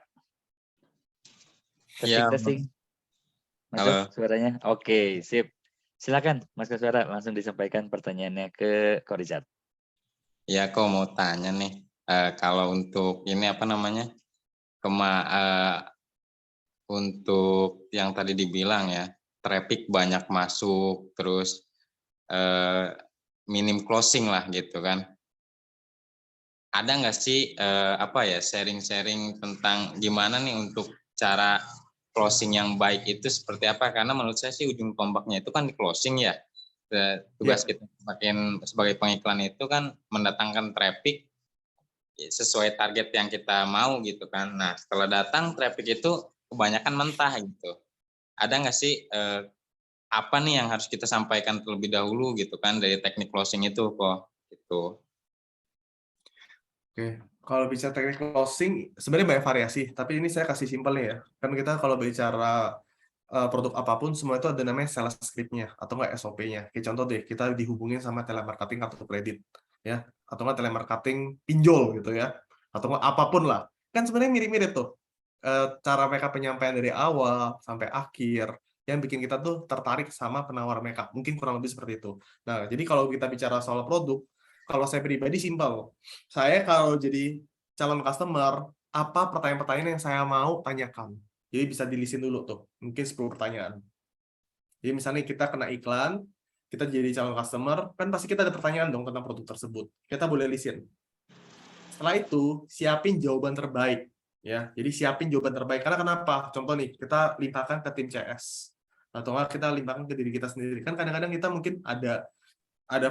Ya, Testing. Masuk halo. suaranya? Oke, sip. Silakan Mas Koswara langsung disampaikan pertanyaannya ke Korizat. Ya, kok mau tanya nih, kalau untuk ini apa namanya, untuk yang tadi dibilang ya, traffic banyak masuk, terus minim closing lah gitu kan. Ada nggak sih apa ya sharing-sharing tentang gimana nih untuk cara closing yang baik itu seperti apa? Karena menurut saya sih ujung tombaknya itu kan di closing ya. Tugas kita sebagai pengiklan itu kan mendatangkan traffic sesuai target yang kita mau gitu kan. Nah, setelah datang traffic itu kebanyakan mentah gitu. Ada nggak sih apa nih yang harus kita sampaikan terlebih dahulu gitu kan dari teknik closing itu kok gitu. Oke, kalau bicara teknik closing sebenarnya banyak variasi, tapi ini saya kasih simpelnya ya. Kan kita kalau bicara produk apapun semua itu ada namanya sales script-nya atau enggak SOP-nya. Kayak contoh deh, kita dihubungin sama telemarketing kartu kredit ya, atau enggak telemarketing pinjol gitu ya, atau enggak apapun lah. Kan sebenarnya mirip-mirip tuh. Cara mereka penyampaian dari awal sampai akhir yang bikin kita tuh tertarik sama penawar mereka. Mungkin kurang lebih seperti itu. Nah, jadi kalau kita bicara soal produk, kalau saya pribadi simpel. Saya kalau jadi calon customer, apa pertanyaan-pertanyaan yang saya mau tanyakan. Jadi bisa di-listin dulu tuh, mungkin 10 pertanyaan. Jadi misalnya kita kena iklan, kita jadi calon customer, kan pasti kita ada pertanyaan dong tentang produk tersebut. Kita boleh listin. Setelah itu, siapin jawaban terbaik. Ya, jadi siapin jawaban terbaik. Karena kenapa? Contoh nih, kita limpahkan ke tim CS. Atau enggak kita limpahkan ke diri kita sendiri. Kan kadang-kadang kita mungkin ada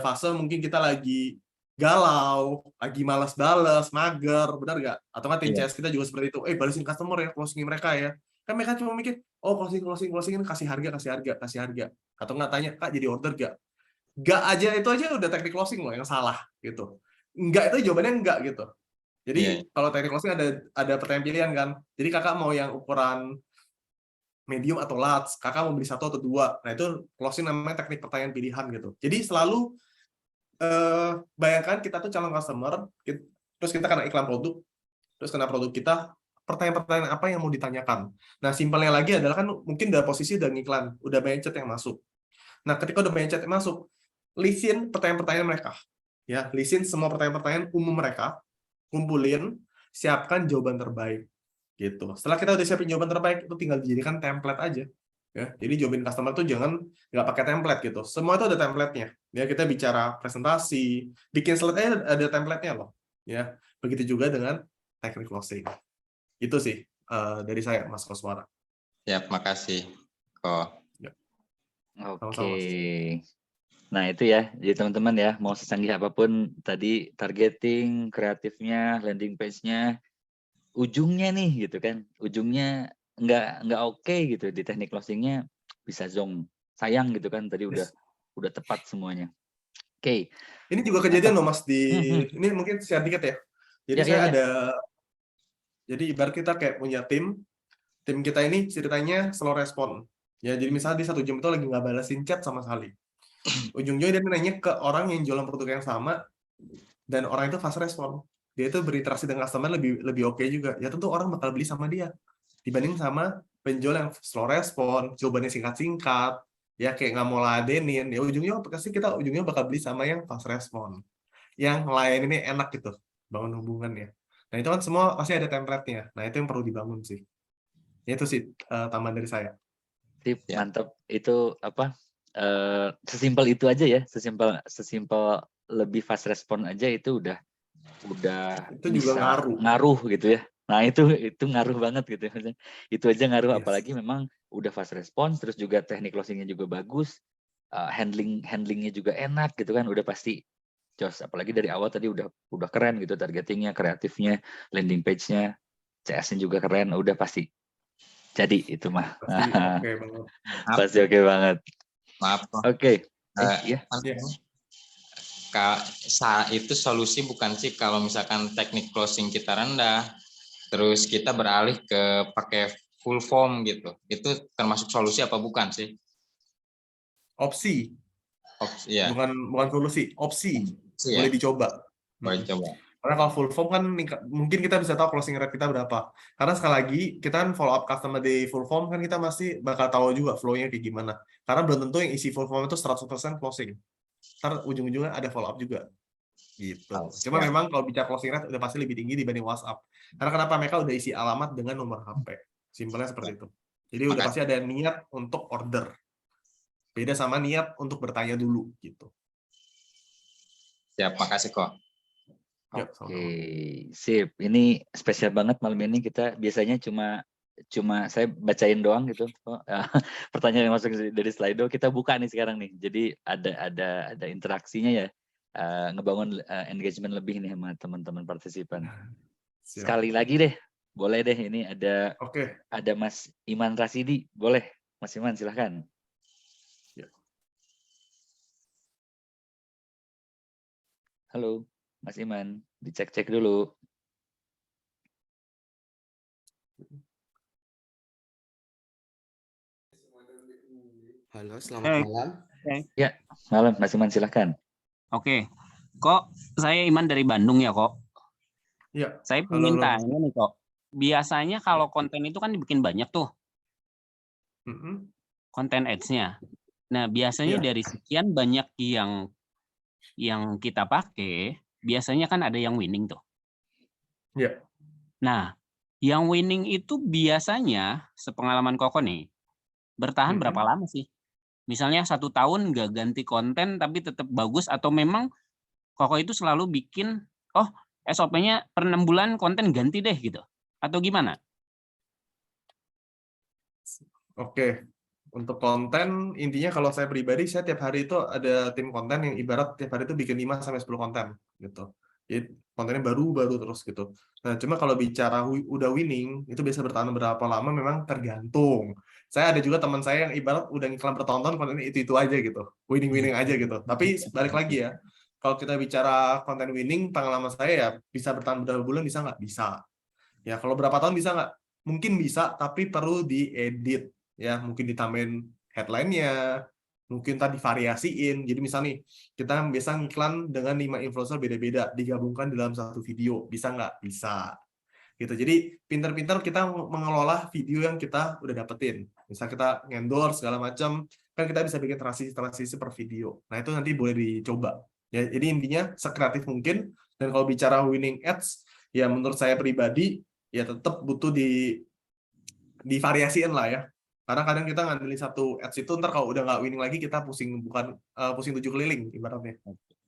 fase mungkin kita lagi galau, lagi malas bales, mager, benar nggak? Atau nggak tim CS kita juga seperti itu, balesin customer ya, closing mereka ya. Kan mereka cuma mikir, oh closing, kasih harga. Atau nggak tanya, Kak jadi order nggak? Nggak aja, itu aja udah teknik closing loh yang salah, gitu. Nggak itu jawabannya nggak, gitu. Jadi kalau teknik closing ada pertanyaan pilihan kan, jadi kakak mau yang ukuran medium atau large, kakak mau beli 1 atau 2. Nah itu closing namanya teknik pertanyaan pilihan gitu. Jadi selalu bayangkan kita tuh calon customer, terus kita kena iklan produk, terus kena produk kita, pertanyaan-pertanyaan apa yang mau ditanyakan. Nah, simpelnya lagi adalah kan mungkin udah posisi udah ngiklan, udah banyak chat yang masuk. Nah, ketika udah banyak chat yang masuk, lisin pertanyaan-pertanyaan mereka. Ya, lisin semua pertanyaan-pertanyaan umum mereka, kumpulin, siapkan jawaban terbaik. Gitu. Setelah kita udah siapin jawaban terbaik, itu tinggal dijadikan template aja. Ya, jadi jawabin customer tuh jangan nggak pakai template gitu. Semua itu ada template-nya. Ya, kita bicara presentasi, bikin slide-nya ada template-nya loh. Ya, begitu juga dengan teknik closing. Itu sih dari saya, Mas Koswara. Ya, makasih kok. Oke. Nah, itu ya. Jadi teman-teman ya, mau secanggih apapun tadi targeting, kreatifnya, landing page-nya, ujungnya nih gitu kan. Ujungnya nggak oke gitu di teknik closingnya bisa zonk. Sayang gitu kan tadi udah tepat semuanya. Oke. Ini juga kejadian loh Mas ini mungkin share dikit ya. Jadi Ya, saya ya. ada jadi ibarat kita kayak punya tim kita ini ceritanya slow respon. Ya, jadi misalnya di 1 jam itu lagi nggak balasin chat sama sekali. Ujung-ujungnya dia nanya ke orang yang jualan produk yang sama dan orang itu fast respon. Dia itu berinteraksi dengan customer lebih oke juga. Ya tentu orang bakal beli sama dia dibanding sama penjual yang slow respon, jawabannya singkat-singkat, ya kayak nggak mau ladenin. Ya ujungnya pasti kita bakal beli sama yang fast respon. Yang lain ini enak gitu bangun hubungannya. Nah, itu kan semua pasti ada template-nya. Nah, itu yang perlu dibangun sih. Itu sih tambahan dari saya. Tip, Ya. mantap. Itu apa? Sesimpel itu aja ya, sesimpel lebih fast respon aja itu udah Itu juga bisa ngaruh gitu ya. Nah, itu ngaruh banget gitu. Itu aja ngaruh, Yes. apalagi memang udah fast respon, terus juga teknik closingnya juga bagus, handlingnya juga enak gitu kan, udah pasti jos. Apalagi dari awal tadi udah keren gitu, targetingnya, kreatifnya, landing page-nya, CS-nya juga keren, udah pasti jadi itu mah. Pasti oke banget. Pasti oke banget. Maaf kok. Oke. Iya. Itu solusi bukan sih kalau misalkan teknik closing kita rendah, terus kita beralih ke pakai full form gitu. Itu termasuk solusi apa bukan sih? Opsi. Ya. Bukan solusi, opsi. Boleh Ya. dicoba. Boleh coba. Karena kalau full form kan mungkin kita bisa tahu closing rate kita berapa. Karena sekali lagi kita kan follow up customer di full form kan kita masih bakal tahu juga flow-nya kayak gimana. Karena belum tentu yang isi full form itu 100% closing. Ntar ujung-ujungnya ada follow up juga. Gitu. Cuma memang kalau bicara closing rate udah pasti lebih tinggi dibanding WhatsApp. Karena kenapa mereka udah isi alamat dengan nomor HP. Simpelnya seperti itu. Jadi udah pasti ada niat untuk order. Beda sama niat untuk bertanya dulu gitu. Siap, makasih kok. Oke, sip. Ini spesial banget malam ini, kita biasanya cuma saya bacain doang gitu. Pertanyaan yang masuk dari Slido kita buka nih sekarang nih. Jadi ada interaksinya ya. Ngebangun engagement lebih nih sama teman-teman partisipan. Siap. Sekali lagi deh, boleh deh, ini ada Mas Iman Rasidi. Boleh, Mas Iman silahkan. Halo, Mas Iman, dicek-cek dulu. Halo, selamat malam. Ya, malam, Mas Iman silahkan. Oke, kok saya Iman dari Bandung ya kok. Iya. Saya ingin tanya nih kok. Biasanya kalau konten itu kan dibikin banyak tuh. Konten ads-nya. Nah, biasanya dari sekian banyak yang kita pakai, biasanya kan ada yang winning tuh. Iya. Nah, yang winning itu biasanya, sepengalaman Koko nih, bertahan berapa lama sih? Misalnya 1 tahun nggak ganti konten tapi tetap bagus, atau memang Koko itu selalu bikin, SOP-nya per 6 bulan konten ganti deh gitu, atau gimana? Oke, untuk konten intinya kalau saya pribadi, saya tiap hari itu ada tim konten yang ibarat tiap hari itu bikin 5-10 konten gitu. Jadi kontennya baru terus gitu. Nah, cuma kalau bicara udah winning, itu bisa bertahan berapa lama memang tergantung. Saya ada juga teman saya yang ibarat udah ngiklan bertonton kontennya itu aja gitu. Winning aja gitu. Tapi balik lagi ya, kalau kita bicara konten winning, pengalaman saya ya bisa bertahan berapa bulan, bisa nggak? Bisa. Ya, kalau berapa tahun bisa nggak? Mungkin bisa, tapi perlu diedit. Ya, mungkin ditambahin headline-nya, mungkin tadi variasiin. Jadi misalnya nih, kita biasa ngiklan dengan 5 influencer beda-beda, digabungkan dalam satu video. Bisa nggak? Bisa. gitu. Jadi pinter-pinter kita mengelola video yang kita udah dapetin. Misal kita endorse segala macam, kan kita bisa bikin transisi per video. Nah, itu nanti boleh dicoba. Ya, jadi intinya sekreatif mungkin. Dan kalau bicara winning ads, ya menurut saya pribadi ya tetap butuh divariasiin lah ya. Karena kadang kita ngandelin satu ads itu, ntar kalau udah nggak winning lagi kita pusing pusing 7 keliling ibaratnya.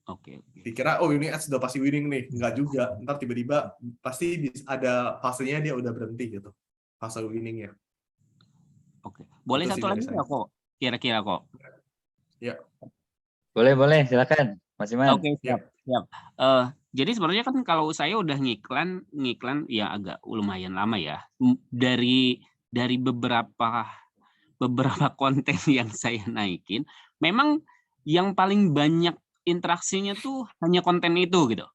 Oke. Dikira oh ini ads udah pasti winning nih, nggak juga. Ntar tiba-tiba pasti ada fasenya dia udah berhenti gitu, fase winningnya. Oke. Boleh Itu sih satu dari lagi saya. nggak kok? Kira-kira kok. Ya, Boleh, silakan, Mas Iman. Oke, siap. Jadi sebenarnya kan kalau saya udah ngiklan ya agak lumayan lama ya. Dari beberapa konten yang saya naikin, memang yang paling banyak interaksinya tuh hanya konten itu gitu.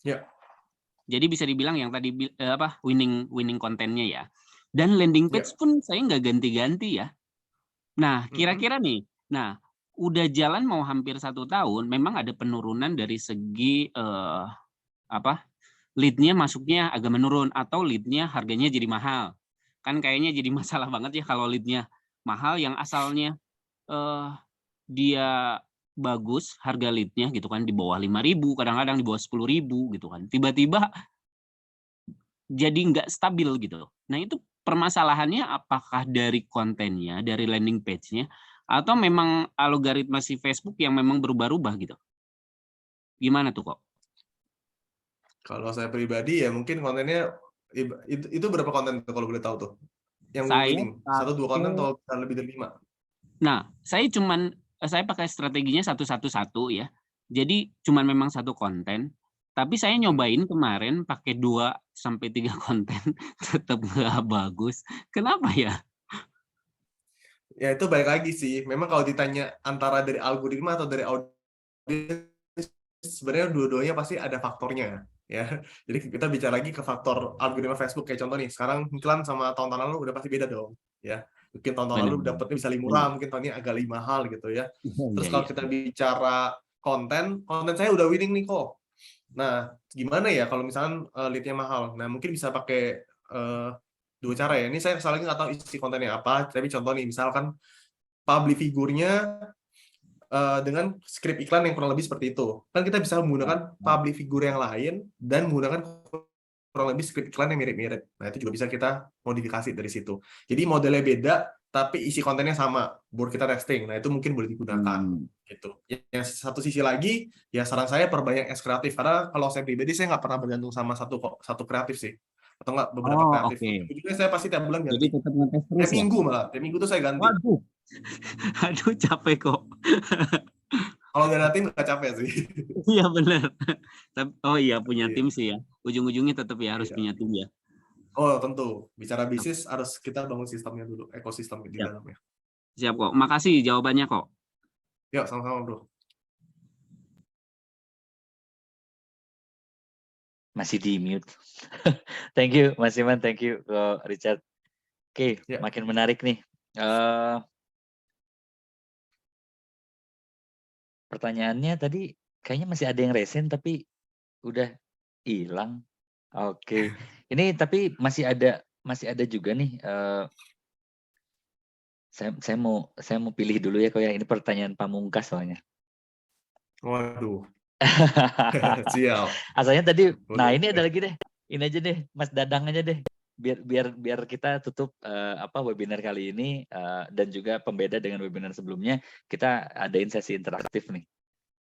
ya. Jadi bisa dibilang yang tadi winning kontennya ya. Dan landing page pun saya nggak ganti-ganti ya. Nah, kira-kira nih, udah jalan mau hampir 1 tahun, memang ada penurunan dari segi lead-nya masuknya agak menurun atau lead-nya harganya jadi mahal. Kan kayaknya jadi masalah banget ya kalau lead-nya mahal yang asalnya dia bagus harga lead-nya gitu kan di bawah 5.000, kadang-kadang di bawah 10.000 gitu kan. Tiba-tiba jadi nggak stabil gitu. Nah, itu permasalahannya apakah dari kontennya, dari landing page-nya, atau memang algoritma si Facebook yang memang berubah-ubah gitu? Gimana tuh kok? Kalau saya pribadi ya mungkin kontennya itu berapa konten tuh kalau boleh tahu tuh? Yang winning 1-2 konten atau lebih dari 5? Nah, saya pakai strateginya 1-1-1 ya. Jadi cuman memang 1 konten, tapi saya nyobain kemarin pakai 2-3 konten tetap nggak bagus. Kenapa ya? Ya itu balik lagi sih. Memang kalau ditanya antara dari algoritma atau dari audiens, sebenarnya dua-duanya pasti ada faktornya ya. Jadi kita bicara lagi ke faktor algoritma Facebook kayak contoh nih, sekarang iklan sama tahun-tahun lalu udah pasti beda dong ya. Mungkin tahun-tahun lalu dapatnya bisa lebih murah, mungkin tahun ini agak lebih mahal gitu ya. Terus kalau kita bicara konten saya udah winning nih kok. Nah, gimana ya kalau misalkan lead-nya mahal? Nah, mungkin bisa pakai 2 cara ya. Ini saya lagi nggak tahu isi kontennya apa, tapi contoh nih, misalkan public figurnya dengan skrip iklan yang kurang lebih seperti itu. Kan kita bisa menggunakan public figure yang lain dan menggunakan kurang lebih skrip iklan yang mirip-mirip. Nah, itu juga bisa kita modifikasi dari situ. Jadi modelnya beda, tapi isi kontennya sama. Baru kita testing. Nah, itu mungkin boleh digunakan. Gitu. Yang satu sisi lagi, ya saran saya perbanyak ads kreatif. Karena kalau saya pribadi, saya nggak pernah bergantung sama satu kreatif sih. Atau nggak beberapa kreatif. Ujungnya saya pasti tiap bulan ganti. Jadi tetap ngetes terus ya? Minggu malah. Tiap minggu tuh saya ganti. Aduh capek kok. Kalau nggak ada tim nggak capek sih. Iya benar. Oh iya punya tim sih ya. Ujung-ujungnya tetap ya harus punya tim ya. Oh tentu. Bicara bisnis harus kita bangun sistemnya dulu, ekosistem di dalamnya. Siap kok. Makasih jawabannya kok. Yuk sama-sama bro. Masih di mute. Thank you Mas Iman, thank you Richard. Oke, makin menarik nih. Pertanyaannya tadi kayaknya masih ada yang resen tapi udah hilang. Oke. Ini tapi masih ada juga nih. Saya mau pilih dulu ya kok ya, ini pertanyaan pamungkas soalnya. Waduh. Siap. Asalnya tadi, nah ini ada lagi deh. Ini aja deh, Mas Dadang aja deh. Biar kita tutup webinar kali ini dan juga pembeda dengan webinar sebelumnya, kita adain sesi interaktif nih.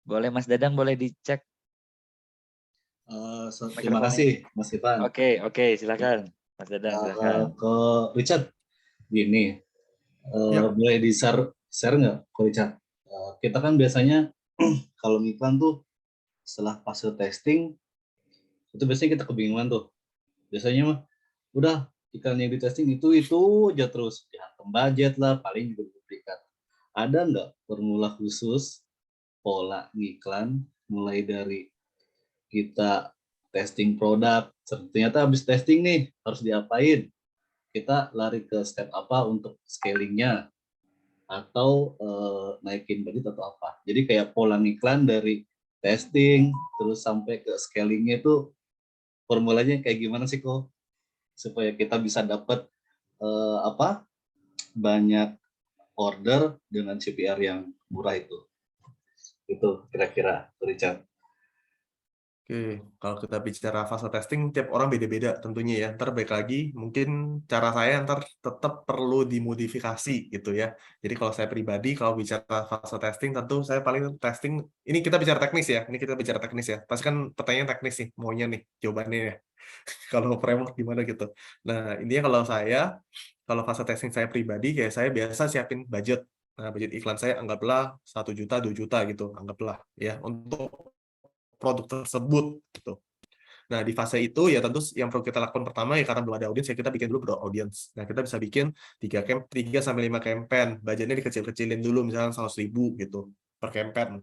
Boleh Mas Dadang, boleh dicek. Terima kasih Mas Ivan. Oke, silakan Mas Dadang, silakan. Ke Richard, gini, boleh di-share nggak ke Richard? Kita kan biasanya kalau iklan tuh setelah fase testing itu biasanya kita kebingungan tuh. Biasanya mah udah iklan yang di testing itu aja terus dihantam budget lah, paling juga duplikat. Ada nggak formula khusus pola ngiklan mulai dari kita testing produk, ternyata habis testing nih harus diapain? Kita lari ke step apa untuk scalingnya atau naikin budget atau apa? Jadi kayak pola ngiklan dari testing terus sampai ke scalingnya itu formulanya kayak gimana sih kok supaya kita bisa dapat banyak order dengan CPR yang murah itu kira-kira Richard. Oke, kalau kita bicara fase testing, tiap orang beda-beda tentunya ya. Ntar baik lagi, mungkin cara saya ntar tetap perlu dimodifikasi gitu ya. Jadi kalau saya pribadi, kalau bicara fase testing, tentu saya paling testing, ini kita bicara teknis ya, Pasti kan pertanyaan teknis nih, maunya nih, jawabannya ya. Kalau framework gimana gitu. Nah, intinya kalau fase testing saya pribadi, kayak saya biasa siapin budget. Nah, budget iklan saya anggaplah 1 juta, 2 juta gitu, anggaplah ya, untuk produk tersebut gitu. Nah, di fase itu ya tentu yang perlu kita lakukan pertama ya karena belum ada audiens ya kita bikin dulu audience. Nah, kita bisa bikin 3 sampai 5 campaign. Budgetnya dikecil-kecilin dulu misalnya 100.000 gitu per campaign.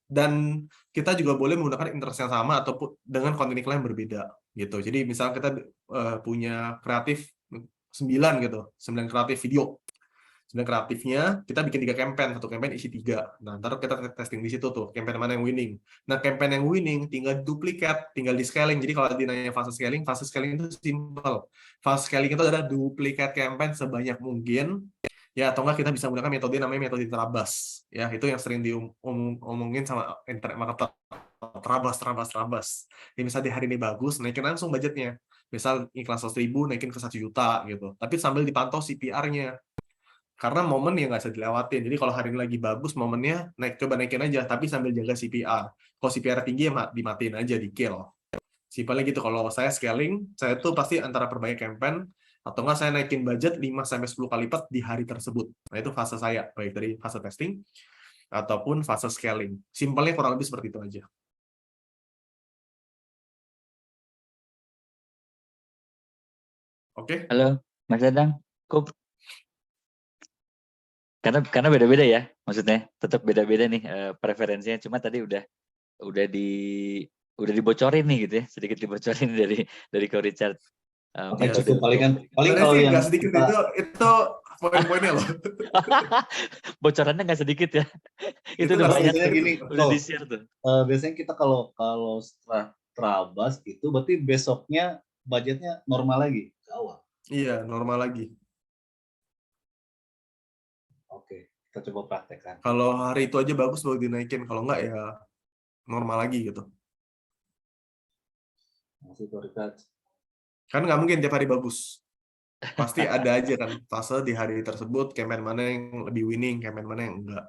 Dan kita juga boleh menggunakan interest yang sama ataupun dengan konten iklan yang berbeda gitu. Jadi misalnya kita punya kreatif 9 gitu, 9 kreatif video. Dan kreatifnya kita bikin 3 campaign, satu campaign isi 3. Nah, ntar kita testing di situ tuh, campaign mana yang winning. Nah, campaign yang winning tinggal duplikat, tinggal di scaling. Jadi kalau dinanya fase scaling itu simple. Fase scaling itu adalah duplikat campaign sebanyak mungkin, ya atau enggak kita bisa menggunakan metode namanya metode terabas. Ya, itu yang sering diomongin sama internet marketer. Terabas. Jadi misal di hari ini bagus, naikin langsung budgetnya. Misal iklan 100.000 naikin ke 1 juta gitu. Tapi sambil dipantau CPR-nya. Karena momen yang nggak bisa dilewatin. Jadi kalau hari ini lagi bagus momennya, coba naikin aja, tapi sambil jaga CPR. Kalau CPR tinggi ya dimatiin aja, di kill. Simpelnya gitu, kalau saya scaling, saya tuh pasti antara perbanyak campaign, atau nggak saya naikin budget 5-10 kali lipat di hari tersebut. Nah itu fase saya, baik dari fase testing, ataupun fase scaling. Simpelnya kurang lebih seperti itu aja. Oke? Halo, Mas Dadang. Karena beda-beda ya, maksudnya tetap beda-beda nih preferensinya. Cuma tadi udah dibocorin nih gitu ya, sedikit dibocorin dari Ko Richard. Oke, cukup paling kalau yang nggak sedikit itu poin-poinnya loh. Bocorannya nggak sedikit ya. Itu udah banyak tuh, gini, udah di-share tuh. Biasanya kita kalau setelah terabas itu berarti besoknya budgetnya normal lagi ke awal. Iya, normal lagi. Oke, kita coba praktekkan. Kalau hari itu aja bagus baru dinaikin, kalau enggak ya normal lagi gitu. Masih Richard. Kan nggak mungkin tiap hari bagus. Pasti ada aja kan fase di hari tersebut, campaign mana yang lebih winning, campaign mana yang enggak.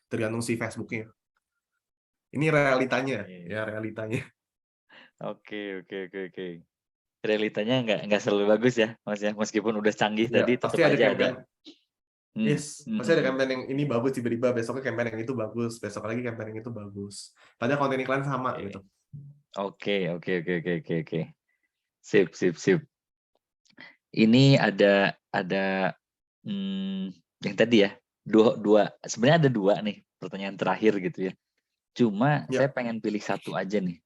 Tergantung si Facebooknya. Ini realitanya, ya realitanya. Oke. Realitanya nggak selalu bagus ya, Mas ya. Meskipun udah canggih Ya, tadi, tetap pasti ada aja campaign. Yes. Pasti ada campaign yang ini bagus, tiba-tiba besoknya campaign yang itu bagus, besok lagi campaign yang itu bagus. Padahal konten iklan sama gitu. Oke. Sip. Ini ada yang tadi ya, dua sebenarnya ada 2 nih pertanyaan terakhir gitu ya. Cuma saya pengen pilih satu aja nih.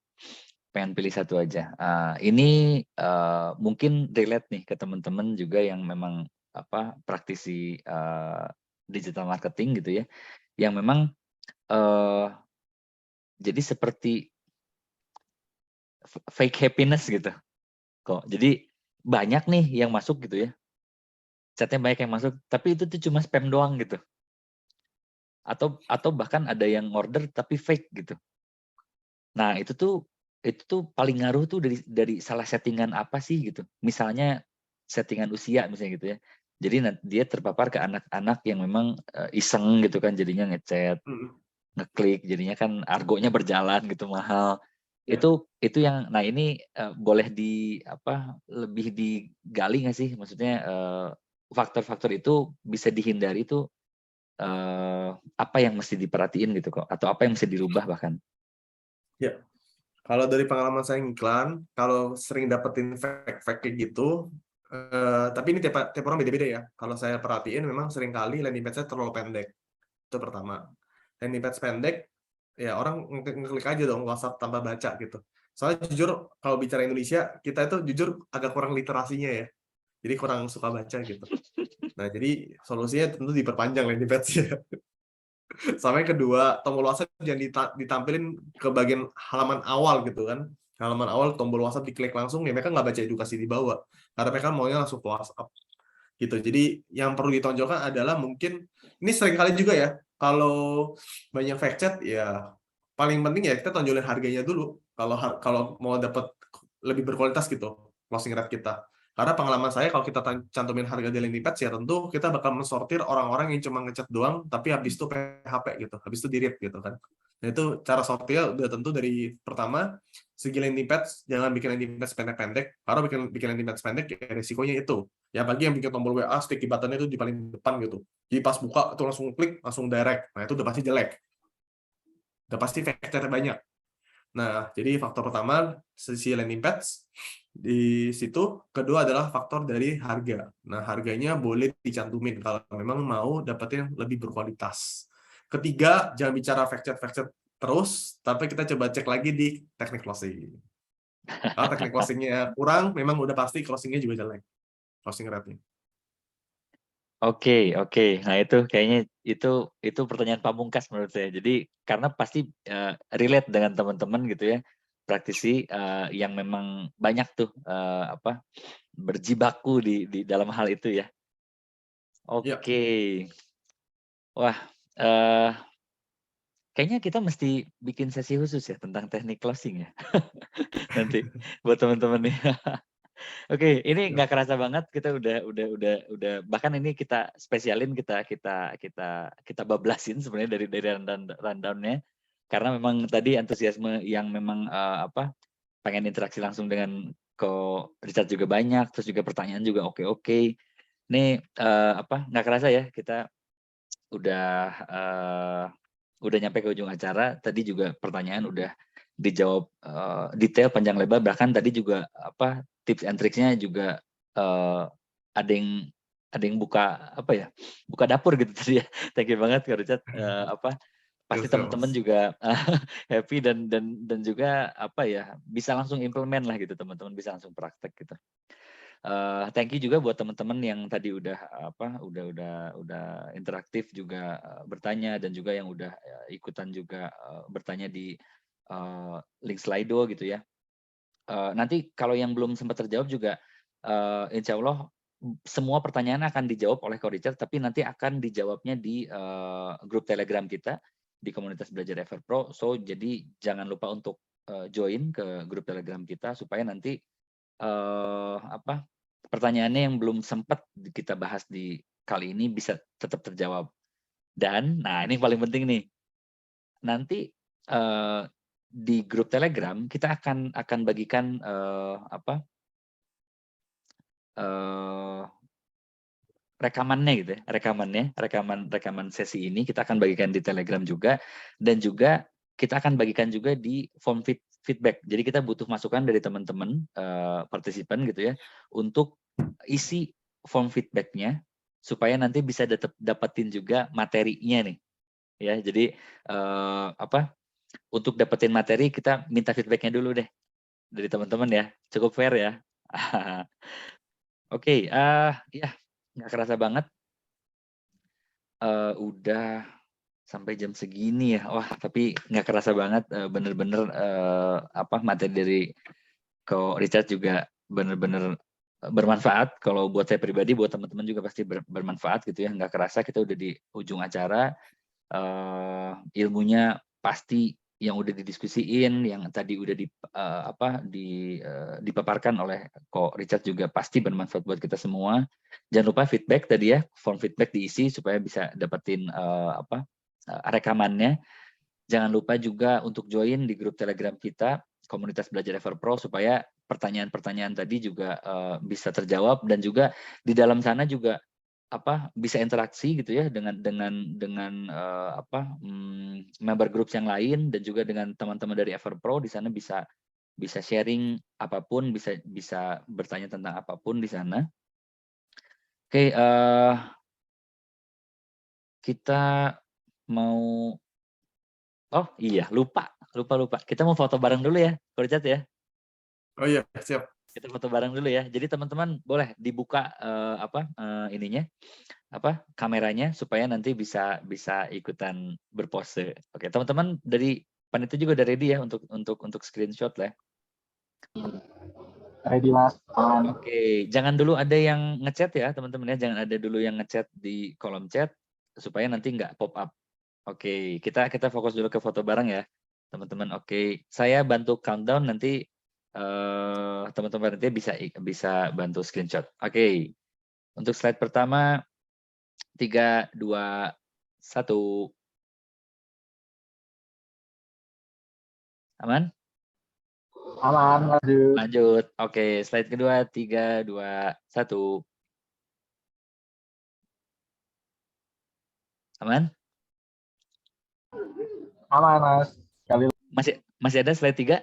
Ini mungkin relate nih ke teman-teman juga yang memang praktisi digital marketing gitu ya, yang memang jadi seperti fake happiness gitu kok. Jadi banyak nih yang masuk gitu ya, chatnya banyak yang masuk, tapi itu tuh cuma spam doang gitu, atau bahkan ada yang order tapi fake gitu. Nah itu tuh paling ngaruh tuh dari salah settingan apa sih gitu. Misalnya settingan usia misalnya gitu ya. Jadi dia terpapar ke anak-anak yang memang iseng gitu kan, jadinya ngechat, ngeklik, jadinya kan argonya berjalan gitu mahal. Itu yang, nah ini boleh lebih digali nggak sih? Maksudnya faktor-faktor itu bisa dihindari tuh apa yang mesti diperhatiin gitu kok? Atau apa yang mesti dirubah bahkan? Ya. Kalau dari pengalaman saya ngiklan, kalau sering dapetin fake kayak gitu, tapi ini tiap orang beda-beda ya. Kalau saya perhatiin memang sering kali landing page-nya terlalu pendek. Itu pertama. Landing page pendek, ya orang ngeklik aja dong WhatsApp tanpa baca gitu. Soalnya jujur kalau bicara Indonesia, kita itu jujur agak kurang literasinya ya. Jadi kurang suka baca gitu. Nah, jadi solusinya tentu diperpanjang landing page-nya. Sama yang kedua, tombol WhatsApp jangan ditampilin ke bagian halaman awal gitu kan. halaman awal tombol WhatsApp diklik langsung, ya mereka nggak baca edukasi di bawah, karena mereka maunya langsung ke WhatsApp gitu. Jadi yang perlu ditonjolkan adalah mungkin ini sering kali juga ya, kalau banyak fake chat ya paling penting ya kita tonjolin harganya dulu kalau mau dapat lebih berkualitas gitu closing rate kita. Karena pengalaman saya kalau kita cantumin harga di landing page ya tentu kita bakal mensortir orang-orang yang cuma ngechat doang tapi habis itu PHP gitu, habis itu di-read gitu kan. Nah itu cara sortir udah tentu dari pertama segi landing page, jangan bikin landing page pendek-pendek. Karena bikin landing page pendek ya risikonya itu. Ya bagi yang bikin tombol WA sticky button itu di paling depan gitu. Jadi pas buka itu langsung klik, langsung direct. Nah itu udah pasti jelek. Udah pasti fake chat banyak. Nah, jadi faktor pertama sisi landing page di situ, kedua adalah faktor dari harga. Nah, harganya boleh dicantumin kalau memang mau dapetin lebih berkualitas. Ketiga, jangan bicara fake chat terus, tapi kita coba cek lagi di teknik closing. Kalau teknik closingnya kurang, memang udah pasti closingnya juga jelek. Closing rate-nya. Oke. Nah itu kayaknya itu pertanyaan pamungkas menurut saya. Jadi karena pasti relate dengan teman-teman gitu ya, praktisi yang memang banyak tuh berjibaku di dalam hal itu ya. Oke. Wah, kayaknya kita mesti bikin sesi khusus ya tentang teknik closing ya. Nanti buat teman-teman nih. Oke, ini nggak kerasa banget kita udah bahkan ini kita spesialin kita bablasin sebenarnya dari rundown-nya karena memang tadi antusiasme yang memang pengen interaksi langsung dengan Ko Richard juga banyak, terus juga pertanyaan juga oke. Ini nggak kerasa ya kita udah nyampe ke ujung acara. Tadi juga pertanyaan udah dijawab detail panjang lebar, bahkan tadi juga tips and tricksnya juga ada yang buka buka dapur gitu tadi ya. Thank you banget Kak Richard. Pasti teman-teman juga happy dan juga bisa langsung implement lah gitu, teman-teman bisa langsung praktek gitu. Thank you juga buat teman-teman yang tadi udah interaktif juga bertanya, dan juga yang udah ikutan juga bertanya di link Slido gitu ya. Nanti kalau yang belum sempat terjawab juga insya Allah semua pertanyaan akan dijawab oleh Ko Richard, tapi nanti akan dijawabnya di grup Telegram kita di komunitas belajar Everpro. So jadi jangan lupa untuk join ke grup Telegram kita supaya nanti pertanyaannya yang belum sempat kita bahas di kali ini bisa tetap terjawab. Dan nah ini paling penting nih, nanti di grup Telegram kita akan bagikan rekamannya gitu ya, rekaman sesi ini kita akan bagikan di Telegram juga, dan juga kita akan bagikan juga di form feedback. Jadi kita butuh masukan dari teman-teman partisipan gitu ya untuk isi form feedbacknya supaya nanti bisa dapetin juga materinya nih ya. Jadi untuk dapetin materi kita minta feedbacknya dulu deh dari teman-teman ya, cukup fair ya. Oke, ya nggak kerasa banget udah sampai jam segini ya. Wah, tapi nggak kerasa banget bener-bener materi dari Ko Richard juga bener-bener bermanfaat. Kalau buat saya pribadi, buat teman-teman juga pasti bermanfaat gitu ya. Nggak kerasa kita udah di ujung acara. Ilmunya pasti yang udah didiskusiin, yang tadi udah dipaparkan oleh Ko Richard juga pasti bermanfaat buat kita semua. Jangan lupa feedback tadi ya, form feedback diisi supaya bisa dapetin rekamannya. Jangan lupa juga untuk join di grup Telegram kita, komunitas belajar Everpro, supaya pertanyaan-pertanyaan tadi juga bisa terjawab, dan juga di dalam sana juga bisa interaksi gitu ya dengan member group yang lain, dan juga dengan teman-teman dari Everpro. Di sana bisa sharing apapun, bisa bertanya tentang apapun di sana. Oke, kita mau lupa. Kita mau foto bareng dulu ya, Ko Richard ya. Oh iya, siap. Kita foto bareng dulu ya. Jadi teman-teman boleh dibuka kameranya supaya nanti bisa ikutan berpose. Oke, teman-teman dari panitia juga udah ready ya untuk screenshot lah. Ready Mas. Oke, jangan dulu ada yang ngechat ya teman-teman ya, jangan ada dulu yang ngechat di kolom chat supaya nanti nggak pop up. Oke, kita fokus dulu ke foto bareng ya teman-teman. Oke, saya bantu countdown nanti teman-teman nanti bisa bantu screenshot. Oke, untuk slide pertama 3, 2, 1. Aman? Aman, lanjut. Lanjut. Oke, slide kedua 3, 2, 1. Aman? Aman Mas. Sekali Masih ada slide 3?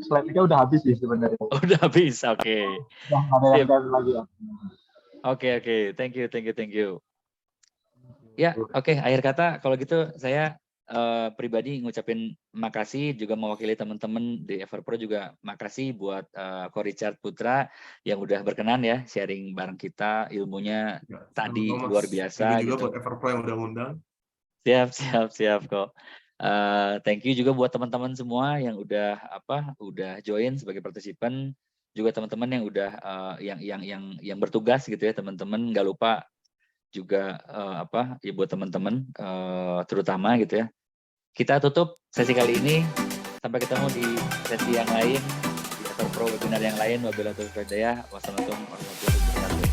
slide-nya udah habis sih sebenarnya. Udah habis. Oke. Udah nggak ada yang Sip. cari lagi ya. Oke. Thank you. Ya, oke. Akhir kata kalau gitu saya pribadi ngucapin makasih, juga mewakili teman-teman di Everpro juga makasih buat Ko Richard Putra yang udah berkenan ya sharing bareng kita, ilmunya Ya, tadi sama-sama, Mas. luar Thank biasa you juga gitu. buat Everpro yang udah ngundang. Siap kok. Thank you juga buat teman-teman semua yang udah join sebagai partisipan, juga teman-teman yang udah yang bertugas gitu ya teman-teman. Nggak lupa juga ya buat teman-teman terutama gitu ya. Kita tutup sesi kali ini, sampai ketemu di sesi yang lain, di Everpro webinar yang lain. Wabillahi taufiq wal hidayah. Wassalamualaikum warahmatullahi wabarakatuh.